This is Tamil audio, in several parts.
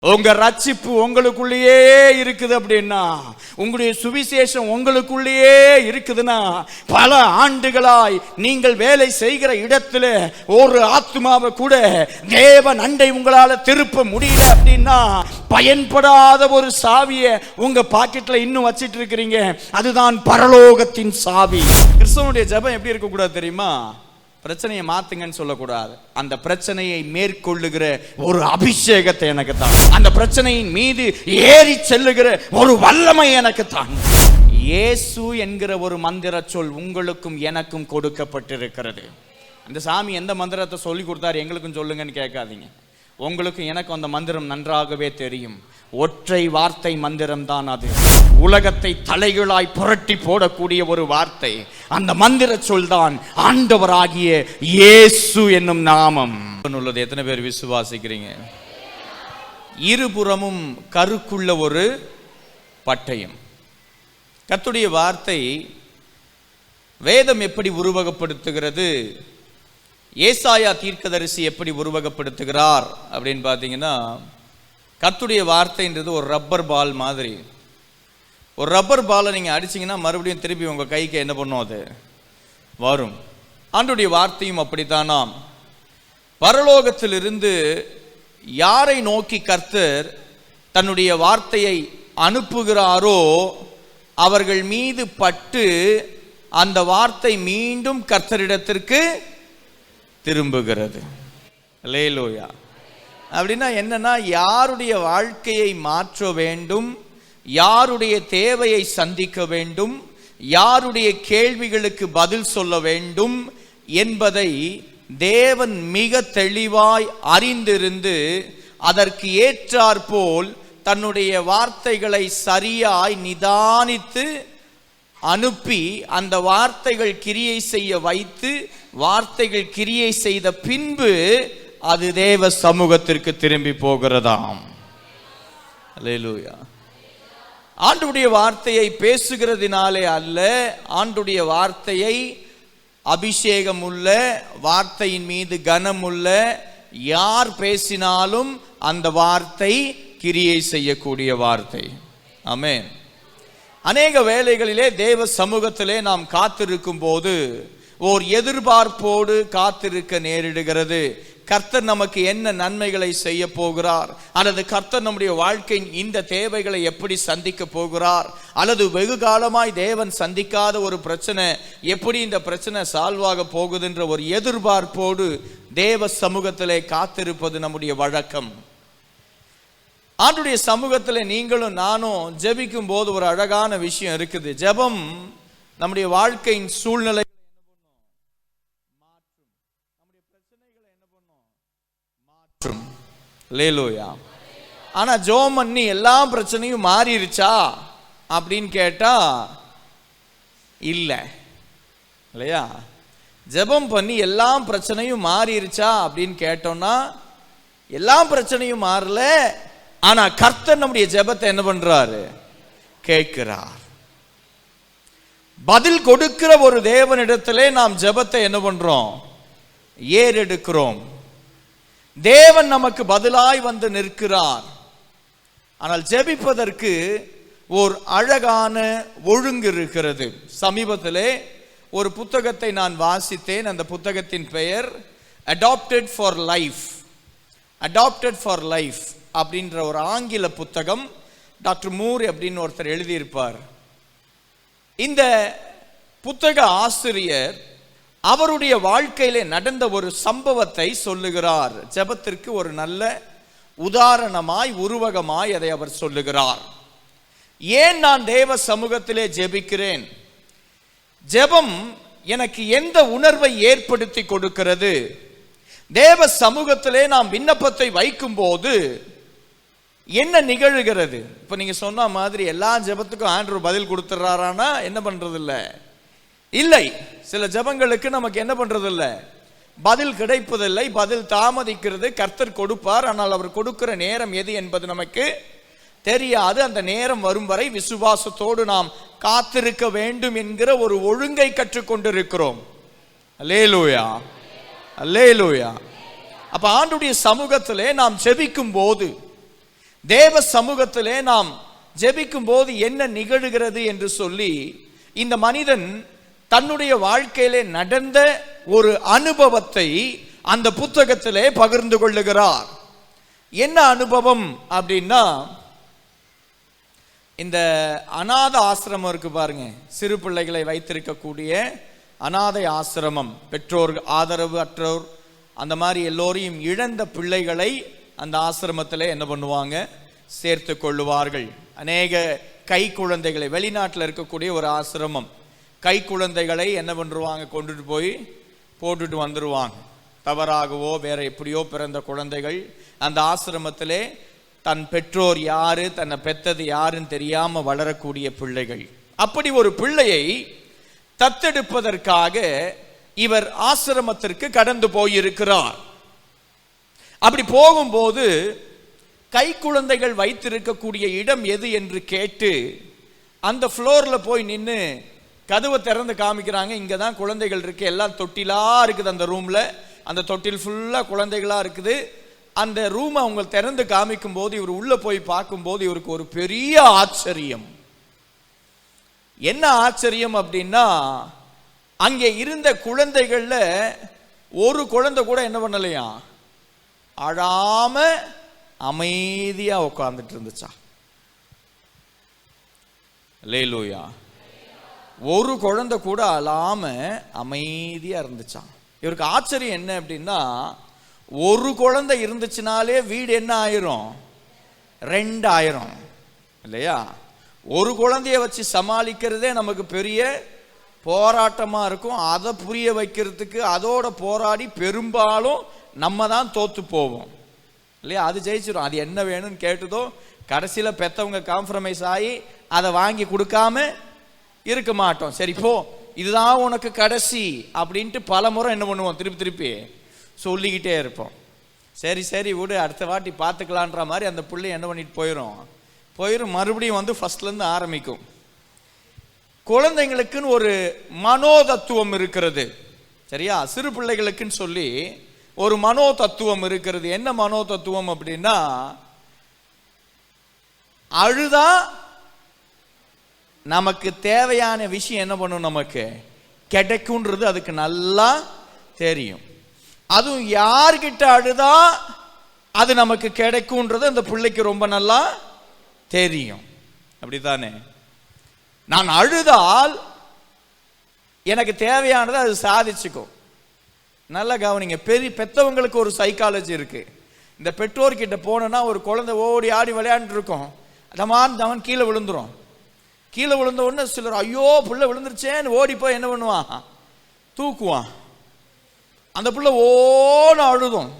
உங்க ரட்சிப்பு உங்களுக்குள்ளேயே இருக்குது அப்படின்னா, உங்களுடைய சுவிசேஷம் உங்களுக்குள்ளேயே இருக்குதுன்னா, பல ஆண்டுகளாய் நீங்கள் வேலை செய்கிற இடத்துல ஒரு ஆத்மாவை கூட தேவன் அண்டை உங்களால திருப்ப முடியல அப்படின்னா, பயன்படாத ஒரு சாவியை உங்க பாக்கெட்ல இன்னும் வச்சிட்டு இருக்கிறீங்க. அதுதான் பரலோகத்தின் சாவி. கிறிஸ்தவனுடைய ஜெபம் எப்படி இருக்க கூடாது தெரியுமா? பிரச்சனையை மாத்துங்கன்னு சொல்லக்கூடாது. அந்த பிரச்சனையை மேற்கொள்ளுகிற ஒரு அபிஷேகத்தை எனக்கு தான், அந்த பிரச்சனையின் மீது ஏறி செல்லுகிற ஒரு வல்லமை எனக்கு தான். இயேசு என்கிற ஒரு மந்திர சொல் உங்களுக்கும் எனக்கும் கொடுக்கப்பட்டிருக்கிறது. அந்த சாமி எந்த மந்திரத்தை சொல்லி கொடுத்தாரு எங்களுக்கும் சொல்லுங்கன்னு கேட்காதீங்க. உங்களுக்கும் எனக்கும் அந்த மந்திரம் நன்றாகவே தெரியும். ஒற்றை வார்த்தை மந்திரம் தான் அது. உலகத்தை தலைகளாய் புரட்டி போடக்கூடிய ஒரு வார்த்தை. அந்த மந்திர சொல் தான் ஆண்டவராகிய இயேசு என்னும் நாமம் உள்ளது. எத்தனை பேர் விசுவாசிக்கிறீங்க? இருபுறமும் கருக்குள்ள ஒரு பட்டயம். கர்த்தருடைய வார்த்தை வேதம் எப்படி உருவகப்படுத்துகிறது, ஏசாயா தீர்க்கதரிசி எப்படி உருவகப்படுத்துகிறார் அப்படின்னு பார்த்தீங்கன்னா, கர்த்தருடைய வார்த்தைன்றது ஒரு ரப்பர் பால் மாதிரி. ஒரு ரப்பர் பாலை நீங்கள் அடிச்சிங்கன்னா மறுபடியும் திருப்பி உங்கள் கைக்கு என்ன பண்ணும், அது வரும். ஆண்டவருடைய வார்த்தையும் அப்படித்தானாம். பரலோகத்திலிருந்து யாரை நோக்கி கர்த்தர் தன்னுடைய வார்த்தையை அனுப்புகிறாரோ அவர்கள் மீது பட்டு அந்த வார்த்தை மீண்டும் கர்த்தரிடத்திற்கு திரும்புகிறது. அல்லேலூயா. அப்படின்னா என்னன்னா, யாருடைய வாழ்க்கையை மாற்ற வேண்டும், யாருடைய தேவையை சந்திக்க வேண்டும், யாருடைய கேள்விகளுக்கு பதில் சொல்ல வேண்டும் என்பதை தேவன் மிக தெளிவாய் அறிந்திருந்து அதற்கு ஏற்றாற்போல் தன்னுடைய வார்த்தைகளை சரியாய் நிதானித்து அனுப்பி அந்த வார்த்தைகள் கிரியை செய்ய வைத்து, வார்த்தைகள் கிரியை செய்த பின்பு அது தேவ சமூகத்திற்கு திரும்பி போகிறதாம். அல்லேலூயா. ஆண்டவருடைய வார்த்தையை பேசுகிறதினாலே அல்ல, ஆண்டவருடைய வார்த்தையை அபிஷேகம் உள்ள, வார்த்தையின் மீது கனம் உள்ள யார் பேசினாலும் அந்த வார்த்தை கிரியை செய்யக்கூடிய வார்த்தை. ஆமென். அநேக வேளைகளிலே தேவ சமூகத்திலே நாம் காத்திருக்கும் போது ஓர் எதிர்பார்ப்போடு காத்திருக்க நேரிடுகிறது. கர்த்தர் நமக்கு என்ன நன்மைகளை செய்ய போகிறார், அல்லது கர்த்தர் நம்முடைய வாழ்க்கையின் இந்த தேவைகளை எப்படி சந்திக்க போகிறார், அல்லது வெகு காலமாய் தேவன் சந்திக்காத ஒரு பிரச்சனை எப்படி இந்த பிரச்சனை சால்வ் ஆக போகுதுன்ற ஒரு எதிர்பார்ப்போடு தேவ சமூகத்திலே காத்திருப்பது நம்முடைய வழக்கம். ஆண்டவருடைய சமூகத்தில் நீங்களும் நானும் ஜெபிக்கும் போது ஒரு அழகான விஷயம் இருக்குது. ஜெபம் நம்முடைய வாழ்க்கையின் சூழ்நிலை மாற்றும். அல்லேலூயா. ஆனா ஜெபம் பண்ணி எல்லா பிரச்சனையும் மாறிடுச்சா அப்படின்னு கேட்டா இல்ல, இல்லையா? ஜெபம் பண்ணி எல்லா பிரச்சனையும் மாறிடுச்சா அப்படின்னு கேட்டோம்னா எல்லா பிரச்சனையும் மாறல. ஆனா கர்த்தர் நம்முடைய ஜெபத்தை என்ன பண்றாரு? கேட்கிறார். பதில் கொடுக்கிற ஒரு தேவனிடத்திலே நாம் ஜெபத்தை என்ன பண்றோம்? ஏறெடுக்கிறோம். தேவன் நமக்கு பதிலாய் வந்து நிற்கிறார். ஆனால் ஜெபிப்பதற்கு ஒரு அழகான ஒழுங்கு இருக்கிறது. சமீபத்திலே ஒரு புத்தகத்தை நான் வாசித்தேன். அந்த புத்தகத்தின் பெயர் adapted for life. Adapted for life அப்படின்ற ஒரு ஆங்கில புத்தகம். டாக்டர் மூர் அப்படின்னு ஒருத்தர் எழுதியிருப்பார். இந்த புத்தக ஆசிரியர் அவருடைய வாழ்க்கையிலே நடந்த ஒரு சம்பவத்தை சொல்லுகிறார். ஜெபத்திற்கு ஒரு நல்ல உதாரணமாய், உருவகமாய் அதை அவர் சொல்லுகிறார். ஏன் நான் தேவ சமூகத்திலே ஜெபிக்கிறேன், ஜெபம் எனக்கு எந்த உணர்வை ஏற்படுத்தி கொடுக்கிறது, தேவ சமூகத்திலே நாம் விண்ணப்பத்தை வைக்கும் போது என்ன நிகழ்கிறது? இப்ப நீங்க சொன்ன மாதிரி எல்லா ஜெபத்துக்கும் ஆண்டவர் பதில் கொடுத்துறாரானா என்ன பண்றது இல்லை. சில ஜெபங்களுக்கு நமக்கு என்ன பண்றது இல்லை, பதில் கிடைப்பதில்லை, பதில் தாமதிக்கிறது. கர்த்தர் கொடுப்பார், ஆனால் அவர் கொடுக்கிற நேரம் எது என்பது நமக்கு தெரியாது. அந்த நேரம் வரும் வரை விசுவாசத்தோடு நாம் காத்திருக்க வேண்டும் என்கிற ஒரு ஒழுங்கை கற்றுக்கொண்டிருக்கிறோம். அல்லேலூயா, அல்லேலூயா. அப்ப ஆண்டவருடைய சமூகத்திலே நாம் ஜெபிக்கும் போது தேவ சமூகத்திலே நாம் ஜெபிக்கும் போது என்ன நிகழுகிறது என்று சொல்லி இந்த மனிதன் தன்னுடைய வாழ்க்கையிலே நடந்த ஒரு அனுபவத்தை அந்த புத்தகத்திலே பகிர்ந்து கொள்ளுகிறார். என்ன அனுபவம் அப்படின்னா, இந்த அநாத ஆசிரமம் இருக்கு பாருங்க, சிறு பிள்ளைகளை வைத்திருக்கக்கூடிய அநாதை ஆசிரமம், பெற்றோர் ஆதரவு அற்றோர் அந்த மாதிரி எல்லோரையும் இழந்த பிள்ளைகளை அந்த ஆசிரமத்தில் என்ன பண்ணுவாங்க, சேர்த்து கொள்ளுவார்கள். அநேக கை குழந்தைகளை, வெளிநாட்டில் இருக்கக்கூடிய ஒரு ஆசிரமம், கை குழந்தைகளை என்ன பண்ணுவாங்க, கொண்டுட்டு போய் போட்டுட்டு வந்துடுவாங்க. தவறாகவோ வேற எப்படியோ பிறந்த குழந்தைகள் அந்த ஆசிரமத்திலே தன் பெற்றோர் யாரு, தன்னை பெத்தது யாருன்னு தெரியாம வளரக்கூடிய பிள்ளைகள். அப்படி ஒரு பிள்ளையை தத்தெடுப்பதற்காக இவர் ஆசிரமத்திற்கு கடந்து போயிருக்கிறார். அப்படி போகும்போது கை குழந்தைகள் வைத்திருக்கக்கூடிய இடம் எது என்று கேட்டு அந்த ஃப்ளோர்ல போய் நின்று கதவை திறந்து காமிக்கிறாங்க. இங்க தான் குழந்தைகள் இருக்கு, எல்லாம் தொட்டிலா இருக்குது அந்த ரூம்ல, அந்த தொட்டில் ஃபுல்லா குழந்தைகளா இருக்குது. அந்த ரூம் அவங்க திறந்து காமிக்கும் போது இவர் உள்ள போய் பார்க்கும்போது இவருக்கு ஒரு பெரிய ஆச்சரியம். என்ன ஆச்சரியம் அப்படின்னா, அங்கே இருந்த குழந்தைகள்ல ஒரு குழந்தை கூட என்ன பண்ணலையா, அழாம அமைதியா உட்கார்ந்துட்டு இருந்துச்சா. அல்லேலூயா. ஒரு குழந்தை கூட அழாம அமைதியா இருந்துச்சான். இவருக்கு ஆச்சரியம் என்ன அப்படின்னா, ஒரு குழந்தை இருந்துச்சுனாலே வீடு என்ன ஆயிரும், 2 ஆயிரும் இல்லையா. ஒரு குழந்தைய வச்சு சமாளிக்கிறதே நமக்கு பெரிய போராட்டமா இருக்கும். அதை புரிய வைக்கிறதுக்கு அதோட போராடி பெரும்பாலும் நம்ம தான் தோத்து போவோம் இல்லையா. அது ஜெயிச்சிடும். அது என்ன வேணும்னு கேட்டதோ கடைசியில் பெற்றவங்க காம்ப்ரமைஸ் ஆகி அதை வாங்கி கொடுக்காம இருக்க மாட்டோம். சரி போ, இதுதான் உனக்கு கடைசி அப்படின்ட்டு பல முறை என்ன பண்ணுவோம், திருப்பி சொல்லிக்கிட்டே இருப்போம். சரி சரி விடு, அடுத்த வாட்டி பார்த்துக்கலான்ற மாதிரி அந்த பிள்ளை என்ன பண்ணிட்டு போயிடும் மறுபடியும் வந்து ஃபர்ஸ்ட்லேருந்து ஆரம்பிக்கும். குழந்தைங்களுக்குன்னு ஒரு மனோதத்துவம் இருக்கிறது சரியா. சிறு பிள்ளைகளுக்குன்னு சொல்லி ஒரு மனோ தத்துவம் இருக்கிறது. என்ன மனோ தத்துவம் அப்படின்னா, அழுதா நமக்கு தேவையான விஷயம் என்ன பண்ணும், நமக்கு கிடைக்கும்ன்றது அதுக்கு நல்லா தெரியும். அதுவும் யார்கிட்ட அழுதா அது நமக்கு கிடைக்கும்ன்றது அந்த பிள்ளைக்கு ரொம்ப நல்லா தெரியும். அப்படித்தானே. நான் அழுதால் எனக்கு தேவையானதை அது சாதிச்சுக்கும். நல்லா கவனிங்க, பெத்தவங்களுக்கு ஒரு சைக்காலஜி இருக்கு. இந்த பெற்றோர்கிட்ட போனோன்னா ஒரு குழந்தை ஓடி ஆடி விளையாண்டு இருக்கும், தவன் கீழே விழுந்துரும். கீழே விழுந்த உடனே சிலர் ஐயோ புள்ள விழுந்துருச்சேன்னு ஓடி போய் என்ன பண்ணுவான், தூக்குவான். அந்த புள்ள ஓன அழுதும்.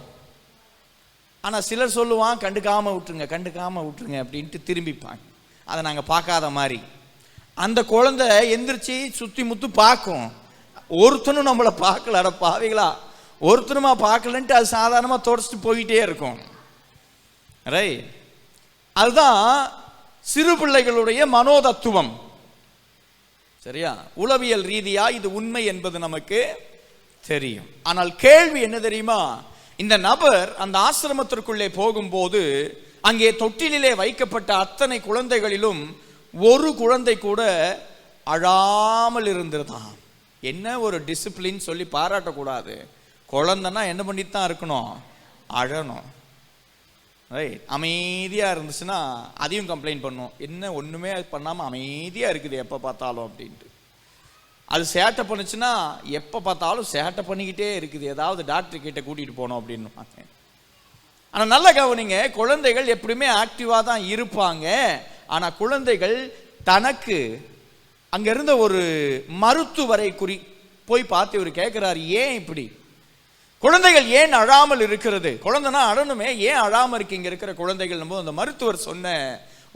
ஆனால் சிலர் சொல்லுவான் கண்டுக்காம விட்டுருங்க அப்படின்ட்டு திரும்பிப்பாங்க. அதை நாங்கள் பார்க்காத மாதிரி. அந்த குழந்தை எந்திரிச்சு சுத்தி முத்து பார்க்கும். ஒருத்தனும் நம்மளை பார்க்கல, அட பாவிகளா ஒருத்தனுமா பார்க்கலன்ட்டு அது சாதாரணமாக தொடச்சிட்டு போயிட்டே இருக்கும். ரைட். அதுதான் சிறு பிள்ளைகளுடைய மனோதத்துவம் சரியா. உளவியல் ரீதியா இது உண்மை என்பது நமக்கு தெரியும். ஆனால் கேள்வி என்ன தெரியுமா, இந்த நபர் அந்த ஆசிரமத்திற்குள்ளே போகும்போது அங்கே தொட்டிலே வைக்கப்பட்ட அத்தனை குழந்தைகளிலும் ஒரு குழந்தை கூட அழாமல் இருந்திருந்தான். என்ன ஒரு டிசிப்ளின் சொல்லி பாராட்டக்கூடாது. குழந்தைன்னா என்ன பண்ணிட்டு தான் இருக்கணும், அழணும். ரைட். அமைதியாக இருந்துச்சுன்னா அதையும் கம்ப்ளைண்ட் பண்ணும், என்ன ஒன்றுமே பண்ணாமல் அமைதியாக இருக்குது எப்போ பார்த்தாலும் அப்படின்ட்டு. அது சேட்டை பண்ணுச்சுன்னா எப்போ பார்த்தாலும் சேட்டை பண்ணிக்கிட்டே இருக்குது, ஏதாவது டாக்டர் கிட்ட கூட்டிகிட்டு போனோம் அப்படின்னு. ஆனால் நல்லா கவனிங்க, குழந்தைகள் எப்படியுமே ஆக்டிவாக தான் இருப்பாங்க. ஆனால் குழந்தைகள் தனக்கு அங்கே இருந்த ஒரு மருத்துவரை போய் பார்த்து இவர் கேட்குறாரு, ஏன் இப்படி குழந்தைகள் ஏன் அழாமல் இருக்கிறது, குழந்தைனா அழணுமே, ஏன் அழாமல் இருக்கு இங்கே இருக்கிற குழந்தைகள்? அந்த மருத்துவர் சொன்ன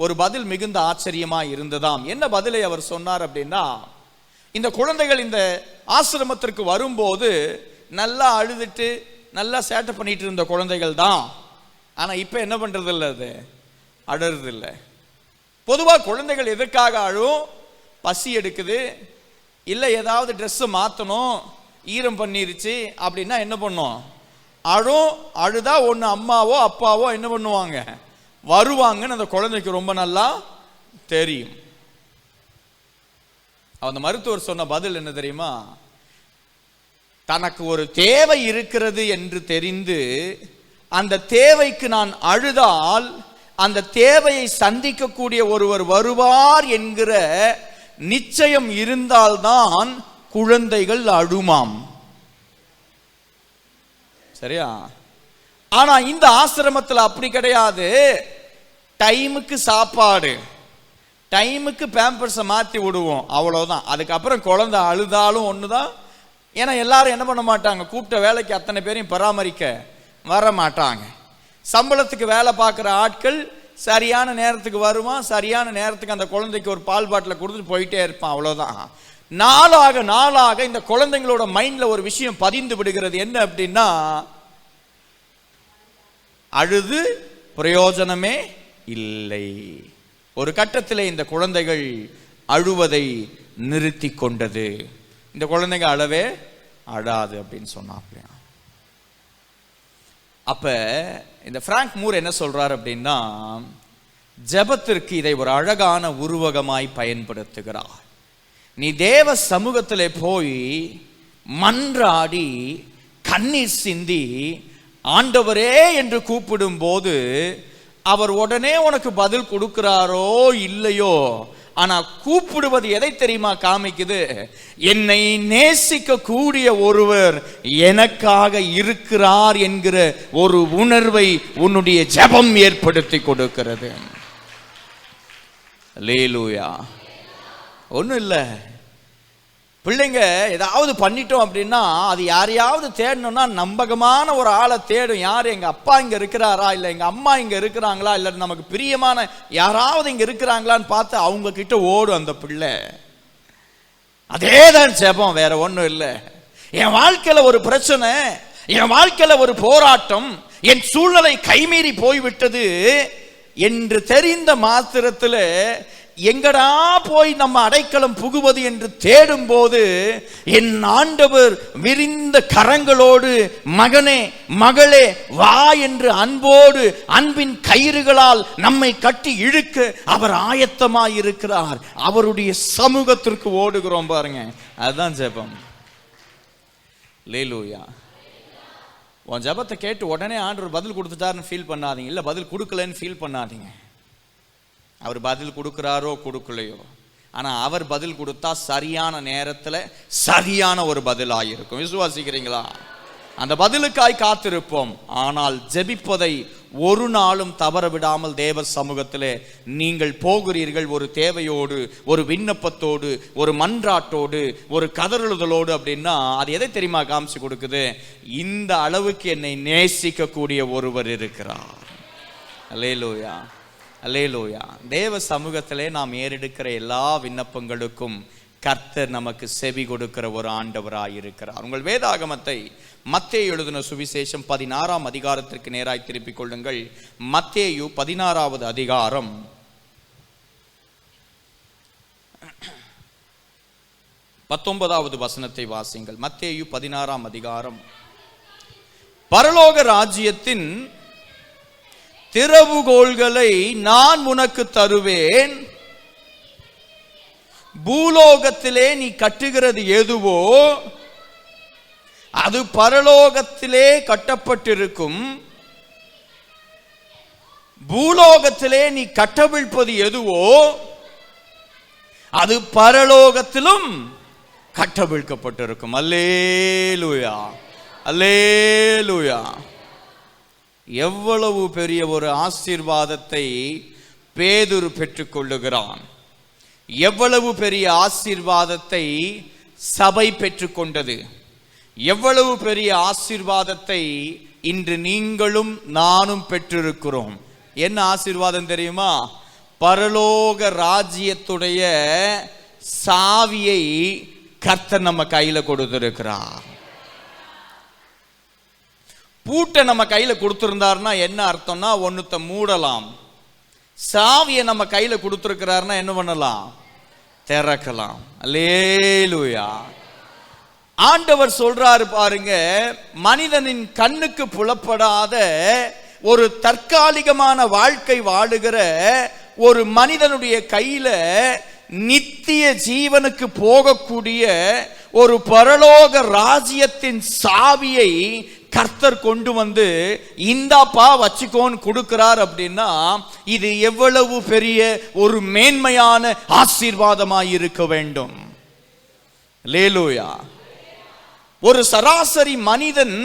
ஒரு பதில் மிகுந்த ஆச்சரியமா இருந்ததாம். என்ன பதிலை அவர் சொன்னார் அப்படின்னா, இந்த குழந்தைகள் இந்த ஆசிரமத்திற்கு வரும்போது நல்லா அழுதுட்டு நல்லா சேட்டை பண்ணிட்டு இருந்த குழந்தைகள் தான். ஆனால் இப்போ என்ன பண்றது இல்லை, அது அழறது இல்லை. பொதுவாக குழந்தைகள் எதற்காக அழும், பசி எடுக்குது, இல்லை ஏதாவது ட்ரெஸ்ஸை மாற்றணும், ஈரம் பண்ணிருச்சு அப்படின்னா என்ன பண்ணும், அழும். அழுதா ஒன்று அம்மாவோ அப்பாவோ என்ன பண்ணுவாங்க, வருவாங்கன்னு அந்த குழந்தைக்கு ரொம்ப நல்லா தெரியும். அந்த மருத்துவர் சொன்ன பதில் என்ன தெரியுமா? தனக்கு ஒரு தேவை இருக்கிறது என்று தெரிந்து அந்த தேவைக்கு நான் அழுதால் அந்த தேவையை சந்திக்கக்கூடிய ஒருவர் வருவார் என்கிற நிச்சயம் இருந்தால்தான் குழந்தைகள் அழுமாம். சரியா? ஆனா இந்த ஆசிரமத்தில் அப்படி கிடையாது. டைமுக்கு சாப்பாடு, டைமுக்கு பேம்பர்ஸை மாற்றி விடுவோம், அவ்வளோதான். அதுக்கப்புறம் குழந்தை அழுதாலும் ஒன்று தான். ஏன்னா எல்லாரும் என்ன பண்ண மாட்டாங்க, கூப்பிட்ட வேலைக்கு அத்தனை பேரையும் பராமரிக்க வர மாட்டாங்க. சம்பளத்துக்கு வேலை பார்க்குற ஆட்கள் சரியான நேரத்துக்கு வருவான், சரியான நேரத்துக்கு அந்த குழந்தைக்கு ஒரு பால் பாட்டில் கொடுத்துட்டு போயிட்டே இருப்பான், அவ்வளோதான். நாளாக நாளாக இந்த குழந்தைங்களோட மைண்டில் ஒரு விஷயம் பதிந்து விடுகிறது. என்ன அப்படின்னா, அழுது பிரயோஜனமே இல்லை. ஒரு கட்டத்தில் இந்த குழந்தைகள் அழுவதை நிறுத்தி கொண்டது. இந்த குழந்தைங்க அழவே அழாது அப்படின்னு சொன்னாங்க. அப்ப இந்த பிராங்க் மூர் என்ன சொல்றார் அப்படின்னா, ஜெபத்திற்கு இதை ஒரு அழகான உருவகமாய் பயன்படுத்துகிறார். நீ தேவ சமூகத்திலே போய் மன்றாடி கண்ணீர் சிந்தி ஆண்டவரே என்று கூப்பிடும் போது அவர் உடனே உனக்கு பதில் கொடுக்கிறாரோ இல்லையோ, ஆனா கூப்பிடுவது எதை தெரியுமா காமிக்குது? என்னை நேசிக்க கூடிய ஒருவர் எனக்காக இருக்கிறார் என்கிற ஒரு உணர்வை உன்னுடைய ஜெபம் ஏற்படுத்தி கொடுக்கிறது. அல்லேலூயா. ஒன்றும் இல்லை, பிள்ளைங்க ஏதாவது பண்ணிட்டோம் அப்படின்னா அது யாரையாவது தேடணும்னா நம்பகமான ஒரு ஆளை தேடும். யார்? எங்கள் அப்பா இங்கே இருக்கிறாரா, இல்லை எங்கள் அம்மா இங்கே இருக்கிறாங்களா, இல்லை நமக்கு பிரியமான யாராவது இங்கே இருக்கிறாங்களான்னு பார்த்து அவங்க கிட்ட ஓடும் அந்த பிள்ளை. அதே தான் ஜெபம், வேற ஒன்றும் இல்லை. என் வாழ்க்கையில் ஒரு பிரச்சனை, என் வாழ்க்கையில் ஒரு போராட்டம், என் சூழ்நிலை கைமீறி போய்விட்டது என்று தெரிந்த மாத்திரத்தில் எங்கடா போய் நம்ம அடைக்கலம் புகுவது என்று தேடும் போது என் ஆண்டவர் விரிந்த கரங்களோடு மகனே மகளே வா என்று அன்போடு அன்பின் கயிறுகளால் நம்மை கட்டி இழுக்க அவர் ஆயத்தமாய் இருக்கிறார். அவருடைய சமூகத்திற்கு ஓடுகிறோம் பாருங்க, அதுதான் ஜெபம். அல்லேலூயா. உன் ஜெபத்தை கேட்டு உடனே ஆண்டவர் பதில் கொடுத்துட்டாருன்னு ஃபீல் பண்ணாதீங்க, இல்லை பதில் கொடுக்கலன்னு ஃபீல் பண்ணாதீங்க. அவர் பதில் கொடுக்கிறாரோ கொடுக்கலையோ, ஆனால் அவர் பதில் கொடுத்தா சரியான நேரத்தில் சரியான ஒரு பதிலாக இருக்கும். விசுவாசிக்கிறீங்களா? அந்த பதிலுக்காய் காத்திருப்போம். ஆனால் ஜெபிப்பதை ஒரு நாளும் தவற விடாமல் தேவ சமூகத்திலே நீங்கள் போகிறீர்கள் ஒரு தேவையோடு, ஒரு விண்ணப்பத்தோடு, ஒரு மன்றாட்டோடு, ஒரு கதறுதலோடு அப்படின்னா அது எதை தெரியுமா காமிச்சு கொடுக்குது? இந்த அளவுக்கு என்னை நேசிக்கக்கூடிய ஒருவர் இருக்கிறார். அல்லேலூயா, அல்லேலூயா. தேவ சமூகத்திலே நாம் ஏறெடுக்கிற எல்லா விண்ணப்பங்களுக்கும் கர்த்தர் நமக்கு செவி கொடுக்கிற ஒரு ஆண்டவராய் இருக்கிறார். உங்கள் வேதாகமத்தை மத்தேயு எழுதின சுவிசேஷம் 16ஆம் அதிகாரத்திற்கு நேராய் திருப்பிக் கொள்ளுங்கள். மத்தேயு 16வது அதிகாரம் 19வது வசனத்தை வாசிங்கள். மத்தேயு 16ஆம் அதிகாரம். பரலோக ராஜ்யத்தின் திறவுகோல்களை நான் உனக்கு தருவேன், பூலோகத்திலே நீ கட்டுகிறது எதுவோ அது பரலோகத்திலே கட்டப்பட்டிருக்கும், பூலோகத்திலே நீ கட்டவிழ்ப்பது எதுவோ அது பரலோகத்திலும் கட்டவிழ்க்கப்பட்டிருக்கும். அல்லேலூயா, அல்லேலூயா. எவ்வளவு பெரிய ஒரு ஆசீர்வாதத்தை பேதுரு பெற்றுக்கொள்ளுகிறான், எவ்வளவு பெரிய ஆசீர்வாதத்தை சபை பெற்றுக்கொண்டது, எவ்வளவு பெரிய ஆசீர்வாதத்தை இன்று நீங்களும் நானும் பெற்றிருக்கிறோம். என்ன ஆசீர்வாதம் தெரியுமா? பரலோக ராஜ்யத்துடைய சாவியை கர்த்தர் நம்ம கையில கொடுத்திருக்கிறார். பூட்டை நம்ம கையில கொடுத்திருந்தாருன்னா என்ன அர்த்தம்னா, ஒன்னுத்த மூடலாம். சாவியை நம்ம கையில கொடுத்திருக்கிறாருன்னா என்ன பண்ணலாம்? திறக்கலாம். அல்லேலூயா. ஆண்டவர் சொல்றாரு பாருங்க, மனிதனின் கண்ணுக்கு புலப்படாத ஒரு தற்காலிகமான வாழ்க்கை வாழுகிற ஒரு மனிதனுடைய கையில நித்திய ஜீவனுக்கு போகக்கூடிய ஒரு பரலோக ராஜ்யத்தின் சாவியை கர்த்தர் கொண்டு வந்து இந்தாப்பா வச்சுக்கோன்னு கொடுக்கிறார் அப்படின்னா இது எவ்வளவு பெரிய ஒரு மேன்மையான ஆசீர்வாதமாய் இருக்க வேண்டும். அல்லேலூயா. ஒரு சராசரி மனிதன்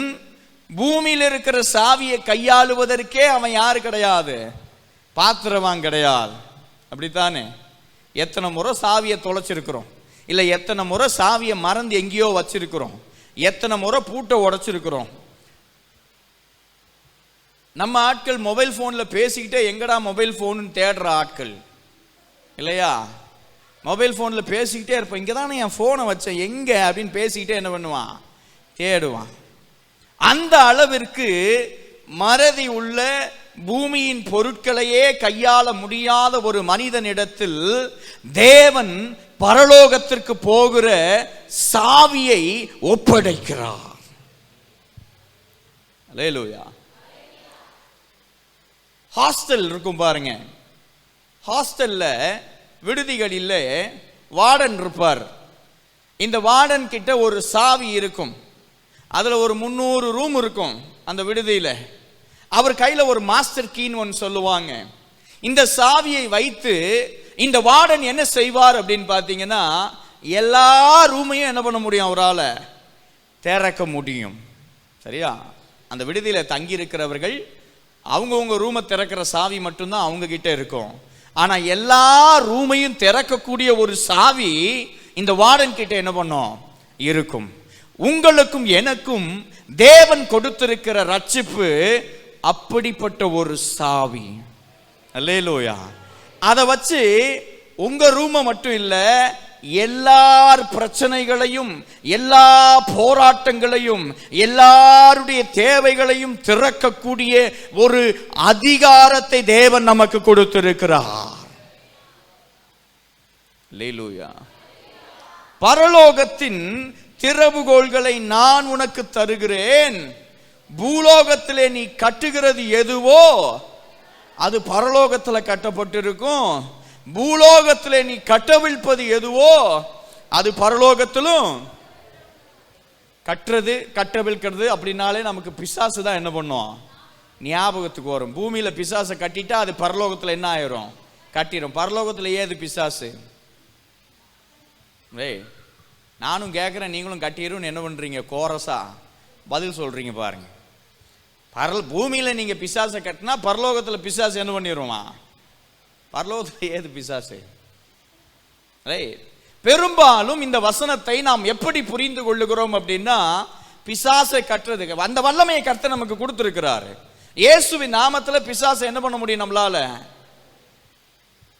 பூமியில் இருக்கிற சாவியை கையாளுவதற்கே அவன் யாரு கிடையாது, பாத்திரவான் கிடையாது. அப்படித்தானே? எத்தனை முறை சாவியை தொலைச்சிருக்கிறோம், இல்லை எத்தனை முறை சாவியை மறந்து எங்கேயோ வச்சிருக்கிறோம், எத்தனை முறை பூட்டை உடைச்சிருக்கிறோம். நம்ம ஆட்கள் மொபைல் ஃபோனில் பேசிக்கிட்டே எங்கடா மொபைல் ஃபோனு தேடுற ஆட்கள் இல்லையா? மொபைல் ஃபோனில் பேசிக்கிட்டே இருப்போம், இங்கே தானே என் ஃபோனை வச்சேன் எங்கே அப்படின்னு பேசிக்கிட்டே என்ன பண்ணுவான், தேடுவான். அந்த அளவிற்கு மறதி உள்ள பூமியின் பொருட்களையே கையாள முடியாத ஒரு மனிதனிடத்தில் தேவன் பரலோகத்திற்கு போகிற சாவியை ஒப்படைக்கிறார். அல்லேலூயா. ஹாஸ்டல் இருக்கும் பாருங்க, ஹாஸ்டல்ல விடுதிகளில் வார்டன் இருப்பார். இந்த வார்டன் கிட்ட ஒரு சாவி இருக்கும். அதுல ஒரு 300 ரூம் இருக்கும் அந்த விடுதியில. அவர் கையில ஒரு மாஸ்டர் கீன்னு ஒன்று சொல்லுவாங்க. இந்த சாவியை வைத்து இந்த வார்டன் என்ன செய்வார் அப்படின்னு பார்த்தீங்கன்னா எல்லா ரூமையும் என்ன பண்ண முடியும், அவரால் திறக்க முடியும். சரியா? அந்த விடுதியில தங்கி இருக்கிறவர்கள் அவங்கவுங்க ரூமை திறக்கிற சாவி மட்டும்தான் அவங்க கிட்ட இருக்கும். ஆனா எல்லா ரூமையும் திறக்கக்கூடிய ஒரு சாவி இந்த வார்டன் கிட்ட என்ன பண்ணும், இருக்கும். உங்களுக்கும் எனக்கும் தேவன் கொடுத்திருக்கிற ரட்சிப்பு அப்படிப்பட்ட ஒரு சாவி. அல்லேலூயா. அதை வச்சு உங்க ரூமை மட்டும் இல்ல, எல்லார் பிரச்சனைகளையும், எல்லா போராட்டங்களையும், எல்லாருடைய தேவைகளையும் திறக்கக்கூடிய ஒரு அதிகாரத்தை தேவன் நமக்கு கொடுத்திருக்கிறார். அல்லேலூயா. பரலோகத்தின் திறவுகோள்களை நான் உனக்கு தருகிறேன். பூலோகத்திலே நீ கட்டுகிறது எதுவோ அது பரலோகத்தில் கட்டப்பட்டிருக்கும். பூலோகத்திலே நீ கட்டவிழ்ப்பது எதுவோ அது பரலோகத்திலும் கட்டுறது. கட்டவிழ்க்கிறது அப்படின்னாலே நமக்கு பிசாசு தான் என்ன பண்ணும், ஞாபகத்துக்கு வரும். பூமியில பிசாசை கட்டிட்டா அது பரலோகத்தில் என்ன ஆயிரும், கட்டிடும். பரலோகத்தில் ஏது பிசாசு? நானும் கேட்குறேன், நீங்களும் கட்டிடும். என்ன பண்றீங்க, கோரஸா பதில் சொல்றீங்க பாருங்க. பூமியில நீங்க பிசாசை கட்டினா பரலோகத்தில் பிசாசு என்ன பண்ணிடுமா? பரலோகத்தில் ஏது பிசாசு? பெரும்பாலும் இந்த வசனத்தை நாம் எப்படி புரிந்து கொள்ளுகிறோம் அப்படின்னா, பிசாசை கட்டுறதுக்கு அந்த வல்லமையை கர்த்தர் நமக்கு கொடுத்திருக்கிறாரு. இயேசுவின் நாமத்தில் பிசாசை என்ன பண்ண முடியும், நம்மளால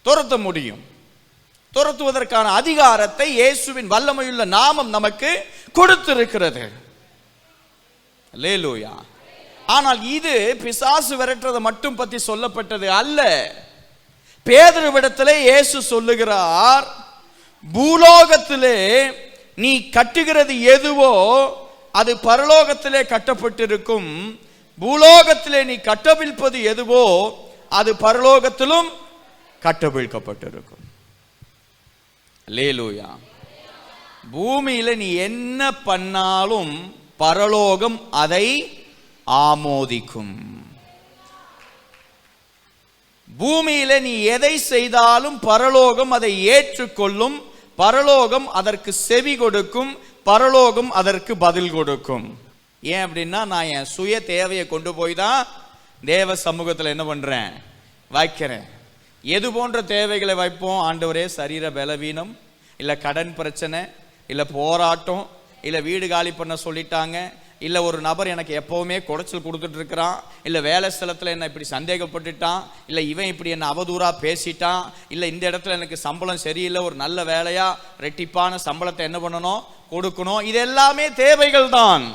துரத்த முடியும். துரத்துவதற்கான அதிகாரத்தை இயேசுவின் வல்லமையுள்ள நாமம் நமக்கு கொடுத்திருக்கிறது. அல்லேலூயா. ஆனால் இது பிசாசு விரட்டுறது மட்டும் பற்றி சொல்லப்பட்டது அல்ல. பேதுருவிடத்திலே இயேசு சொல்லுகிறார், பூலோகத்திலே நீ கட்டுகிறது எதுவோ அது பரலோகத்திலே கட்டப்பட்டிருக்கும். பூலோகத்திலே நீ கட்டவிழ்ப்பது எதுவோ அது பரலோகத்திலும் கட்டவிழ்க்கப்பட்டிருக்கும். அல்லேலூயா. பூமியில நீ என்ன பண்ணாலும் பரலோகம் அதை ஆமோதிக்கும். பூமியில நீ எதை செய்தாலும் பரலோகம் அதை ஏற்றுக்கொள்ளும். பரலோகம் அதற்கு செவி கொடுக்கும். பரலோகம் அதற்கு பதில் கொடுக்கும். ஏன் அப்படின்னா, நான் என் சுய தேவையை கொண்டு போய் தான் தேவ சமூகத்தில் என்ன பண்றேன், வைக்கிறேன். எது போன்ற தேவைகளை வைப்போம்? ஆண்டவரே, சரீர பலவீனம், இல்லை கடன் பிரச்சனை, இல்லை போராட்டம், இல்லை வீடு காலி பண்ண சொல்லிட்டாங்க, இல்லை ஒரு நபர் எனக்கு எப்போவுமே குடைச்சல் கொடுத்துட்டு இருக்கிறான், இல்லை வேலை ஸ்தலத்தில் என்ன இப்படி சந்தேகப்பட்டுட்டான், இல்லை இவன் இப்படி என்ன அவதூறாக பேசிட்டான், இல்லை இந்த இடத்துல எனக்கு சம்பளம் சரியில்லை, ஒரு நல்ல வேலையா ரெட்டிப்பான சம்பளத்தை என்ன பண்ணணும், கொடுக்கணும். இது எல்லாமே தேவைகள் தான்.